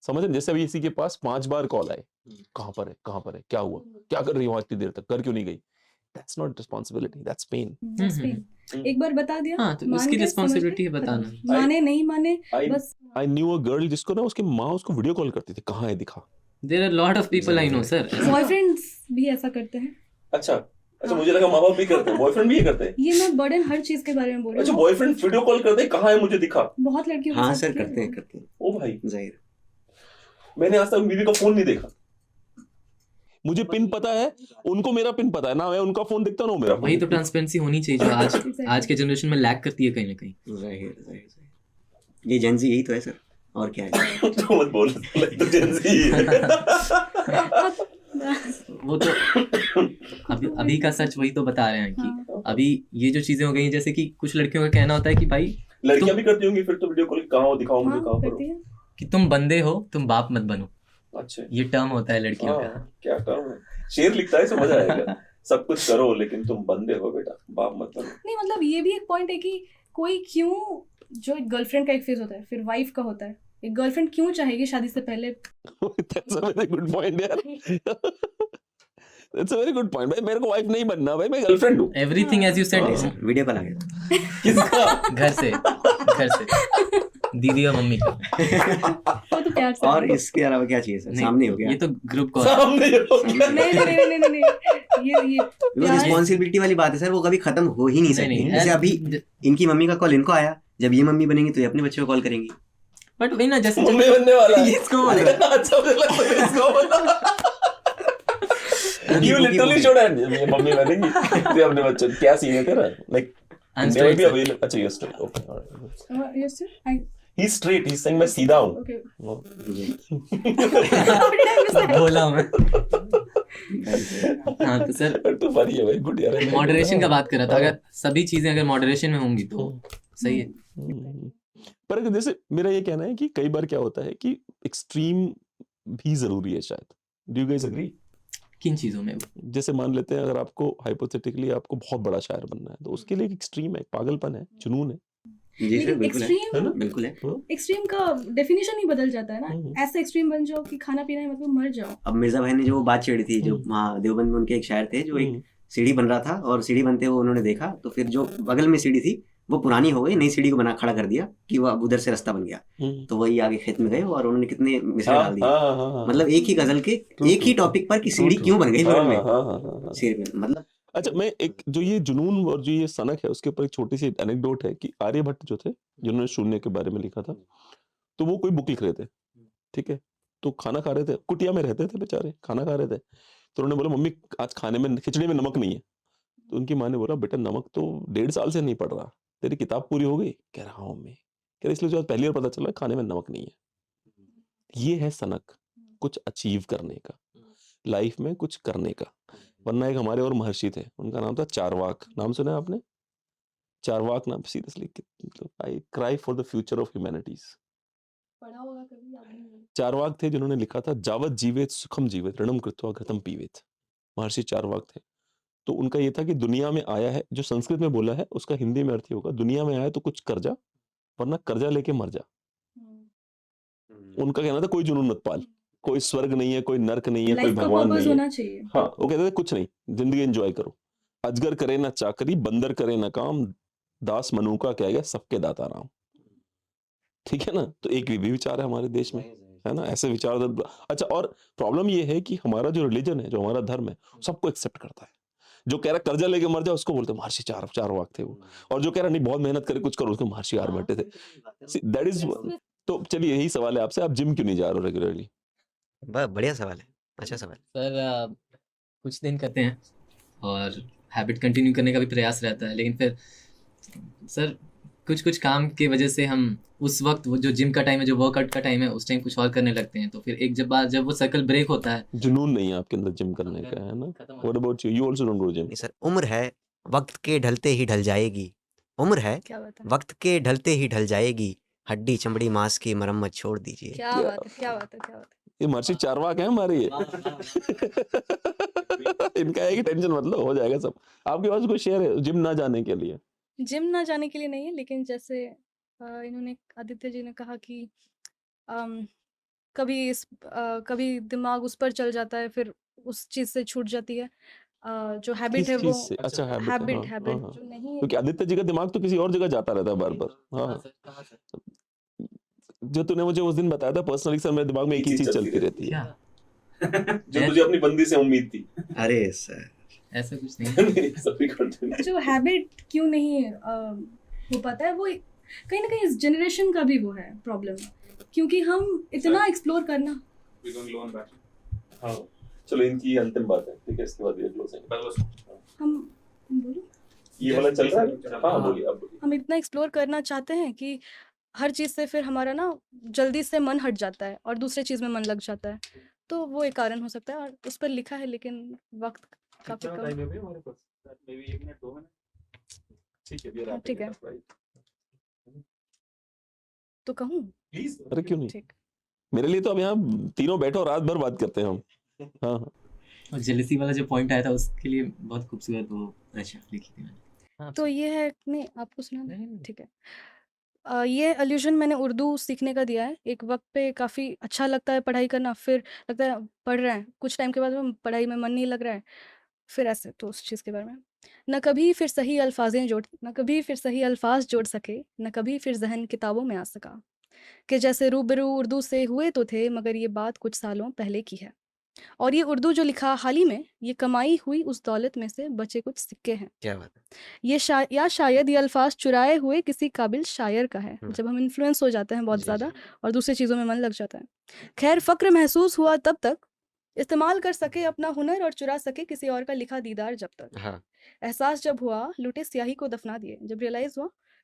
समझ रहे? जैसे अभी इसी के पास 5 बार कॉल आए, कहाँ पर है, क्या हुआ, क्या कर रही हो इतनी देर तक, कर क्यों नहीं गई? That's not responsibility, that's pain. That's pain. एक बार बता दिया, हाँ, तो मान उसकी गए, समझ रिस्पॉन्सिबिलिटी है गए, खत्म। बताना। माने नहीं माने, I- बस आई न्यू अ गर्ल जिसको ना उसकी माँ उसको वीडियो कॉल करती थी, कहाँ है दिखा। There are lot of people I know sir. Boyfriends भी ऐसा करते हैं। अच्छा, मुझे लगा माँ बाप भी करते हैं, बॉयफ्रेंड भी ये करते हैं। ये मैं बर्डन हर चीज के बारे में बोल रही हूँ। बॉयफ्रेंड वीडियो कॉल करते हैं, कहाँ है मुझे दिखा। बहुत लड़कियों के हाँ साथ सर, किया करते हैं है। करते हैं, ओ भाई, जाहिर। मैंने आज तक बीवी का फोन नहीं देखा। मुझे पिन पता है, उनको मेरा पिन पता है ना, मैं उनका फोन देखता हूँ ना, वो मेरा वही तो ट्रांसपेरेंसी होनी चाहिए जो आज के जनरेशन में लैक करती है कहीं ना कहीं। जाहिर जाहिर जाहिर। ये जेन ज़ी यही तो है सर, और क्या है। तो मत बोल, तो Gen Z ही है। वो तो अभी का सच वही तो बता रहे हैं कि अभी ये जो चीजें हो गई हैं, जैसे कि कुछ लड़कियों का कहना होता है कि भाई लड़कियां भी करती होंगी फिर तो वीडियो कॉल, कहाँ हो दिखाओ मुझे, हाँ, कहाँ पर करती है। कि तुम बंदे हो, तुम बाप मत बनो। हो। अच्छा, ये टर्म होता है लड़कियों का। हाँ, क्या टर्म है, शेर लिखता है, समझ आएगा। सब कुछ करो लेकिन तुम बंदे हो बेटा, बाप मत बनो। नहीं मतलब ये भी एक पॉइंट है कि कोई क्यों, जो एक गर्लफ्रेंड का एक फेज होता है, फिर वाइफ का होता है, एक गर्लफ्रेंड क्यों चाहेगी शादी से पहले। That's a very good point यार। That's a very good point। भाई मेरे को वाइफ नहीं बनना, भाई मैं गर्लफ्रेंड हूँ। Everything as you said. Video call आ गया। किसका? घर से दीदी और मम्मी का। वो तो प्यार से। और इसके अलावा क्या चाहिए सर? नहीं, सामने हो गया। ये तो ग्रुप कॉल। सामने हो गया। नहीं ये वो प्यार- रिस्पॉन्सिबिलिटी वाली बात है सर, वो कभी खत्म हो ही नहीं सकती। जैसे अभी इनकी मम्मी का कॉल इनको आया, जब ये मम्मी बनेंगी तो ये अपने बच्चे को कॉल करेंगी। बट वही ना, जैसे मम्मी बनने वाला है। ये इसको बोला। अच्छा, मुझे लगा था इसको बोला। You literally should have, ये मम्मी बनेगी, ये अपने बच्चे, क्या सीन है तेरा? Like, I'm they will be straight, available. अच्छा, you're straight. Okay, all right. Yes, sir. He's straight. He's saying मैं सीधा हूँ। Okay. Oh. How did I miss that? बोला मैं। हाँ तो सर तो funny है भाई, good यार। मॉडरेशन का बात कर रहा था। अगर सभी चीजें अगर मॉडरेशन में होंगी तो सही है। पर जैसे मेरा ये कहना है कि कई बार क्या होता है कि एक्सट्रीम भी जरूरी है शायद। Do you guys agree? किन चीजों में? जैसे मान लेते हैं अगर आपको हाइपोथेटिकली आपको बहुत बड़ा शायर बनना है तो उसके लिए एक एक्सट्रीम है, एक पागलपन है, जुनून है। जी सर, लेकिन बिल्कुल है, एक्सट्रीम बिल्कुल है। एक्सट्रीम का डेफिनेशन ही बदल जाता है ना। ऐसे एक्सट्रीम बन जाओ कि खाना पीना है मतलब मर जाओ। अब मिर्जा भाई ने जो बात छेड़ी थी, जो वहाँ देवबंद में उनके एक शायर थे, जो एक सीढ़ी बन रहा था और सीढ़ी बनते हुए उन्होंने देखा, तो फिर जो बगल में सीढ़ी थी वो पुरानी हो गई, नई सीढ़ी को बना खड़ा कर दिया कि वो अब उधर से रास्ता बन गया। तो वही आगे खेत में गए और उन्होंने कितने मिसरे डाल दिए। मतलब एक ही गजल के एक ही टॉपिक पर कि सीढ़ी क्यों बन गई बगल में, सिर में। मतलब अच्छा, मैं एक जो ये जुनून और जो ये सनक है उसके ऊपर एक छोटी सी एनेक्डोट है कि आर्यभट्ट जो थे, जिन्होंने शून्य के बारे में लिखा था, तो वो कोई बुक लिख रहे थे, ठीक है, तो खाना खा रहे थे, कुटिया में रहते थे बेचारे, खाना खा रहे थे, तो उन्होंने बोला मम्मी आज खाने में खिचड़ी में नमक नहीं है। तो उनकी माँ ने बोला बेटा नमक तो 1.5 साल से नहीं पड़ रहा, तेरी किताब पूरी हो गई? कह रहा हाँ मम्मी। कह रहे इसलिए जो आज पहली बार पता चला खाने में नमक नहीं है। ये है सनक, कुछ अचीव करने का, लाइफ में कुछ करने का। वरना एक हमारे और महर्षि थे, उनका नाम था चारवाक। नाम सुना है आपने? चारवाक नाम, seriously I cry for the future of humanities. पढ़ा होगा कभी आपने? चारवाक थे जिन्होंने लिखा था जावत जीवेत सुखम जीवेत ऋणम कृत्वा घृतम पीवेत। महर्षि चारवाक थे। तो उनका ये था कि दुनिया में आया है, जो संस्कृत में बोला है उसका हिंदी में अर्थ ही होगा, दुनिया में आया तो कुछ कर जा, वरना कर्जा लेके मर जा। उनका कहना था कोई जुनून मत पाल, कोई स्वर्ग नहीं है, कोई नर्क नहीं है, कोई लाइफ का भगवान पर्पस नहीं है। होना चाहिए। हाँ, वो कहते थे कुछ नहीं, जिंदगी एंजॉय करो, अजगर करे ना चाकरी, बंदर करे ना काम, दास मनु का क्या गया सबके दाता राम। ठीक है ना? तो एक भी विचार है हमारे देश में, है ना, ऐसे विचार। अच्छा, और प्रॉब्लम ये है कि हमारा जो रिलीजन है, जो हमारा धर्म है, सबको एक्सेप्ट करता है। जो कह रहा कर्जा लेके मर जाए उसको बोलते हैं महर्षि चारवाक थे वो, और जो कह रहा नहीं बहुत मेहनत करे कुछ करो उसको महर्षि आर्यभट्ट थे। That is. तो चलिए यही सवाल है आपसे, आप जिम क्यों नहीं जा रहे हो रेगुलरली? बढ़िया सवाल है, अच्छा सवाल। सर कुछ दिन करते हैं और हैबिट कंटिन्यू करने का भी प्रयास रहता है, लेकिन फिर सर कुछ काम की वजह से हम उस वक्त वो जो जिम का टाइम है, जो वर्कआउट का टाइम है, उस टाइम कुछ और करने लगते हैं। तो फिर एक जब वो सर्कल ब्रेक होता है, जुनून नहीं है आपके अंदर जिम करने का, है ना? What about you? You also don't go gym? नहीं सर, उम्र है, वक्त के ढलते ही ढल जाएगी। उम्र है, क्या बात है, वक्त के ढलते ही ढल जाएगी, हड्डी चमड़ी मांस की मरम्मत छोड़ दीजिए। क्या बात है, क्या बात है, क्या बात है। ये महर्षि चारवाक है हमारे ये। इनका है कि टेंशन मत लो, हो जाएगा सब। आपके पास कोई शेयर है जिम ना जाने के लिए? जिम ना जाने के लिए नहीं है, लेकिन जैसे इन्होंने आदित्य जी ने कहा कि कभी दिमाग उस पर चल जाता है, फिर उस चीज़ से छूट जाती है। जो हैबिट किस है चीज वो से? अच्छा, हैबिट। हाँ हैबिट हाँ हैबिट हाँ, जो नहीं क्योंकि आदित्य जी का दिमाग तो किसी और जगह जाता रहता है बार बार। हाँ हाँ, जो तूने मुझे उस दिन बताया था पर्सनली, सर मेरे दिमाग में एक ही चीज चलती रहती है, क्या जो तुझे अपनी बंदी से उम्मीद थी। अरे सर, ऐसा कुछ नहीं। सभी करते हैं। जो हैबिट क्यों नहीं हो पाता है, वो कहीं ना कहीं इस जनरेशन का भी वो है प्रॉब्लम, क्योंकि हम इतना एक्सप्लोर करना। हाँ, चलो इनकी अंतिम बात है, ठीक है, इसके बाद ये क्लोजिंग। हम बोलो, ये वाला चल रहा है। हाँ बोलिए, अब बोलिए। हम इतना एक्सप्लोर करना चाहते हैं कि हर चीज़ से फिर हमारा ना जल्दी से मन हट जाता है और दूसरे चीज़ में मन लग जाता है, तो वो एक कारण हो सकता है। और उस पर लिखा है, लेकिन वक्त काफी कम। हमारे पास मे बी 1 मिनट 2 मिनट, ठीक है, हाँ, ठीक है, तो कहूँ? प्लीज। अरे क्यों नहीं, ठीक। मेरे लिए तो अब यहाँ तीनों बैठो रात भर बात करते हैं हम। हाँ हाँ, और जेलसी वाला जो पॉइंट आया था उसके लिए बहुत खूबसूरत वो अच्छा, लिखी थी मैंने। हाँ, तो ये है, नहीं आपको सुना नहीं, दें? नहीं। ठीक है। ये अल्यूजन मैंने उर्दू सीखने का दिया है। एक वक्त पे काफ़ी अच्छा लगता है पढ़ाई करना, फिर लगता है पढ़ रहे हैं, कुछ टाइम के बाद वो पढ़ाई में मन नहीं लग रहा है, फिर ऐसे, तो उस चीज़ के बारे में। न कभी फिर सही अल्फाज जोड़ सके, न कभी फिर ज़हन किताबों में आ सका, कि जैसे रूबरू उर्दू से हुए तो थे, मगर ये बात कुछ सालों पहले की है। और ये उर्दू जो लिखा हाल ही में, ये कमाई हुई उस दौलत में से बचे कुछ सिक्के हैं। क्या बात है। या शायद ये अल्फाज चुराए हुए किसी काबिल शायर का है, हम्म, जब हम इन्फ्लुएंस हो जाते हैं बहुत जी ज़्यादा जी, और दूसरी चीज़ों में मन लग जाता है। खैर, फ़क्र महसूस हुआ तब तक, इस्तेमाल कर सके अपना हुनर और चुरा सके किसी और का लिखा दीदार जब तक। हाँ, एहसास जब हुआ, लुटे स्याही को दफना दिए। जब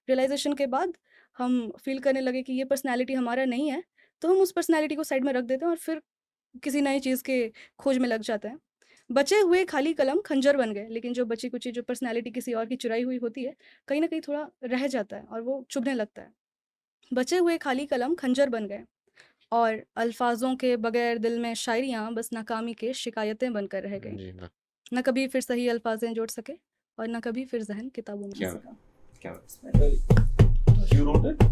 रियलाइजेशन के बाद हम फील करने लगे कि ये पर्सनैलिटी हमारा नहीं है, तो हम उस पर्सनैलिटी को साइड में रख देते हैं और फिर किसी नई चीज़ के खोज में लग जाते हैं। बचे हुए खाली कलम खंजर बन गए, लेकिन जो बची कुची जो पर्सनैलिटी किसी और की चुराई हुई होती है, कहीं न कहीं थोड़ा रह जाता है और वो चुभने लगता है। बचे हुए खाली कलम खंजर बन गए और अल्फाज़ों के बगैर दिल में शायरियाँ बस नाकामी के शिकायतें बनकर रह गईं। जी वाह, न कभी फिर सही अल्फाज़ें जोड़ सके और न कभी फिर ज़हन किताबों में आ क्या सका। क्या बात। You wrote it?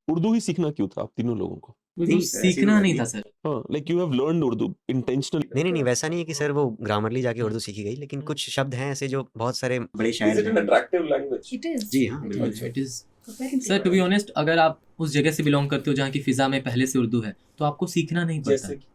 उर्दू ही सीखना क्यों था आप तीनों लोगों को? उर्दू नहीं, ऐसी सीखना कोई नहीं बात था नहीं। सर। हाँ, like you have learned Urdu intentionally. नहीं वैसा नहीं है कि सर वो ग्रामरली जाके उर्दू सीखी गई, लेकिन कुछ शब्द हैं ऐसे जो बहुत सारे बड़े इज शायर इट एन हैं। Attractive language? It is. जी हाँ, इट बिल्कुल। Is it is sir, to be honest, अगर आप उस जगह से बिलोंग करते हो जहाँ की फिजा में पहले से उर्दू है, तो आपको सीखना नहीं पड़ता। जैसे कि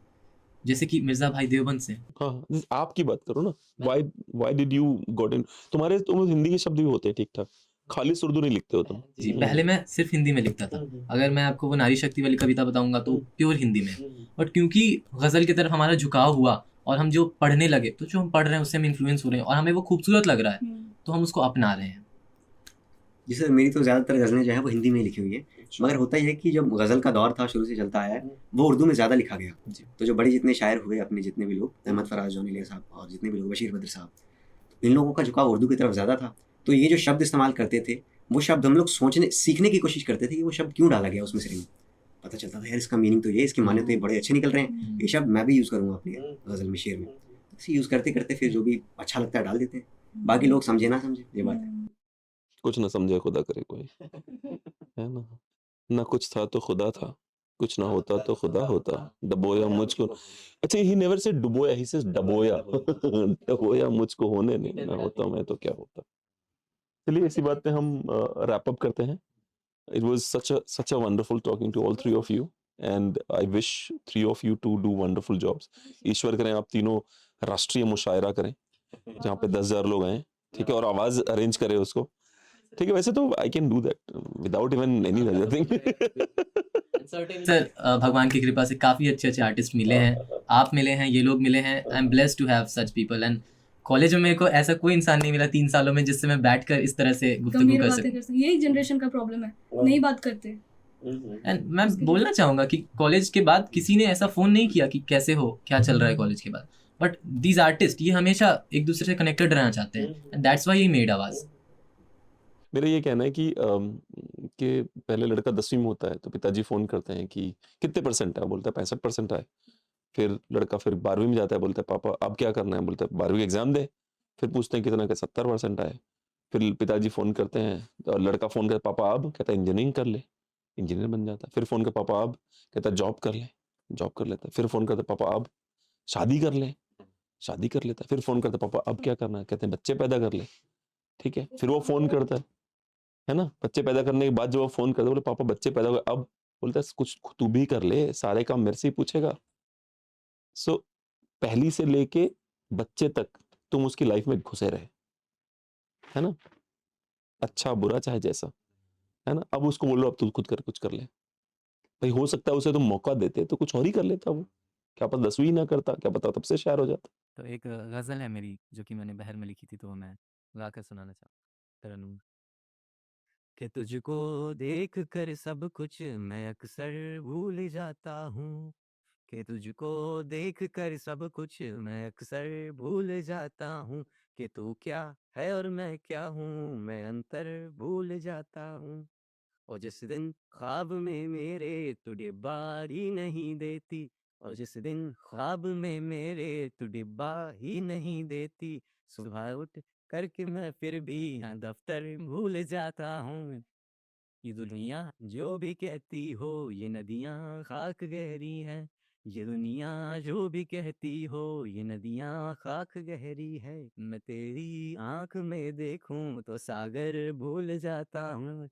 जैसे कि मिर्जा भाई देवबंद से। हाँ, आपकी बात करो ना, why did you got in? तुम हिंदी के शब्द भी होते हैं ठीक ठाक, खालिस उर्दू नहीं लिखते हो तुम। जी, पहले मैं सिर्फ हिंदी में लिखता था। अगर मैं आपको वो नारी शक्ति वाली कविता बताऊंगा तो प्योर हिंदी में। बट क्योंकि गज़ल की तरफ हमारा झुकाव हुआ और हम जो पढ़ने लगे, तो जो हम पढ़ रहे हैं उससे हम इन्फ्लुएंस हो रहे हैं और हमें वो खूबसूरत लग रहा है, तो हम उसको अपना रहे हैं। जी सर, मेरी तो ज़्यादातर गज़लें जो हैं वो हिंदी में लिखी हुई हैं, मगर होता ये है कि जब गज़ल का दौर था शुरू से चलता आया है, वो उर्दू में ज़्यादा लिखा गया। जी। तो जो बड़े जितने शायर हुए अपने, जितने भी लोग, अहमद फराज जौनलिया साहब और जितने भी लोग, बशीर बद्र साहब, इन लोगों का झुकाव उर्दू की तरफ ज़्यादा था। तो ये जो शब्द इस्तेमाल करते थे, वो शब्द हम लोग सीखने की कोशिश करते थे कि वो शब्द क्यों डाला गया उसमें से। पता चलता था यार इसका मीनिंग तो ये, इसके माने तो ये बड़े अच्छे निकल रहे हैं, ये शब्द मैं भी यूज़ करूँगा अपनी गज़ल में, शेर में। इसे यूज़ करते करते फिर जो भी अच्छा लगता है डाल देते हैं, बाकी लोग समझे ना समझे, ये बात है। कुछ ना समझे खुदा करे कोई, है ना? ना कुछ था तो खुदा था, कुछ ना होता तो खुदा होता, डबोया मुझको। अच्छा, ही नेवर सेड डुबोया, ही सेज डबोया। डबोया मुझको होने नहीं, ना होता मैं तो क्या होता। चलिए इसी बात पे हम रैप अप करते हैं। It was such a wonderful talking to all three of you, and I wish three of you to do wonderful jobs. ईश्वर करें आप तीनों राष्ट्रीय मुशायरा करें जहाँ पे 10,000 लोग आए, ठीक है, और आवाज अरेंज करें उसको, ठीक है। वैसे तो I can do that without even any other thing. Sir, भगवान की कृपा से काफ़ी अच्छे अच्छे आर्टिस्ट मिले हैं, आप मिले हैं, ये लोग मिले हैं। I am blessed to have such people. And college में मेरे को ऐसा कोई इंसान नहीं मिला 3 सालों में जिससे मैं बैठकर इस तरह से गुफ्तगू गंभीर कर बातें सकूं। कर सकते, यही जनरेशन का प्रॉब्लम है, नहीं बात करते। एंड मैं बोलना चाहूँगा कि कॉलेज के बाद किसी ने ऐसा फ़ोन नहीं किया कि कैसे हो, क्या चल रहा है कॉलेज के बाद। बट दीज आर्टिस्ट ये हमेशा एक दूसरे से कनेक्टेड रहना चाहते हैं, and that's why he made आवाज़। मेरा ये कहना है कि पहले लड़का 10वीं में होता है तो पिताजी फोन करते हैं कि कितने परसेंट है, बोलता है 65% आए। फिर लड़का फिर 12वीं में जाता है, बोलता है पापा अब क्या करना है, बोलता है 12वीं एग्जाम दे। फिर पूछते हैं कितना, का 70% आए। फिर पिताजी फोन करते हैं और लड़का फोन करता है पापा अब, कहता है इंजीनियरिंग कर ले। इंजीनियर बन जाता है। फिर फ़ोन कर पापा अब, कहता है जॉब कर ले, जॉब कर लेता है। फिर फ़ोन करता है पापा अब शादी कर ले, शादी कर लेता है। फिर फ़ोन करता है पापा अब क्या करना है? कहते हैं बच्चे पैदा कर ले, ठीक है? फिर वो फ़ोन करता है ना? बच्चे पैदा करने के बाद जब वो फ़ोन करता है बोले पापा बच्चे पैदा हो गए अब, बोलता है कुछ तू भी कर ले, सारे काम मेरे से ही पूछेगा। सो पहली से लेके बच्चे तक तुम उसकी लाइफ़ में घुसे रहे, है ना? अच्छा बुरा चाहे जैसा, है ना? अब उसको बोलो अब तू खुद कर कुछ कर ले। भाई हो सकता है उसे तुम मौका देते तो कुछ और ही कर लेता वो। क्या पता 10वीं ना करता, क्या पता तब से शायर हो जाता। तो एक गज़ल है मेरी जो कि मैंने बहर में लिखी थी, तो वो मैं गाकर सुनाना चाहूँ तरन्नुम। कि तुझको देख कर सब कुछ मैं अक्सर भूल जाता हूँ, कि तुझको देख कर सब कुछ मैं अक्सर भूल जाता हूँ, कि तू क्या है और मैं क्या हूँ, मैं अंतर भूल जाता हूँ। और जिस दिन ख्वाब में मेरे तू डिब्बा ही नहीं देती, और जिस दिन ख्वाब में मेरे तू डिब्बा ही नहीं देती, सुबह उठ करके मैं फिर भी यहाँ दफ्तर भूल जाता हूँ। ये दुनिया जो भी कहती हो ये नदियाँ खाक गहरी हैं, ये दुनिया जो भी कहती हो ये नदियाँ खाक गहरी है, मैं तेरी आंख में देखूं तो सागर भूल जाता हूँ।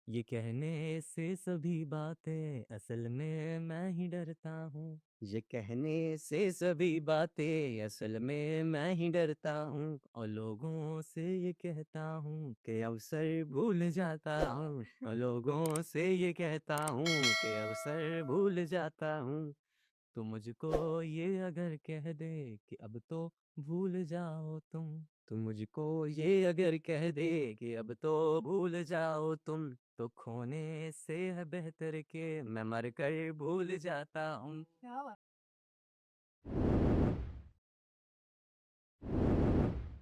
ये कहने से सभी बातें असल में मैं ही डरता हूँ, ये कहने से सभी बातें असल में मैं ही डरता हूँ, और लोगों से ये कहता हूँ कि अवसर भूल जाता हूँ, और लोगों से ये कहता हूँ कि अवसर भूल जाता हूँ। तो मुझको ये अगर कह दे कि अब तो भूल जाओ तुम, तो मुझको ये अगर कह दे कि अब तो भूल जाओ तुम, तो खोने से है बेहतर के मैं मर कर भूल जाता हूँ।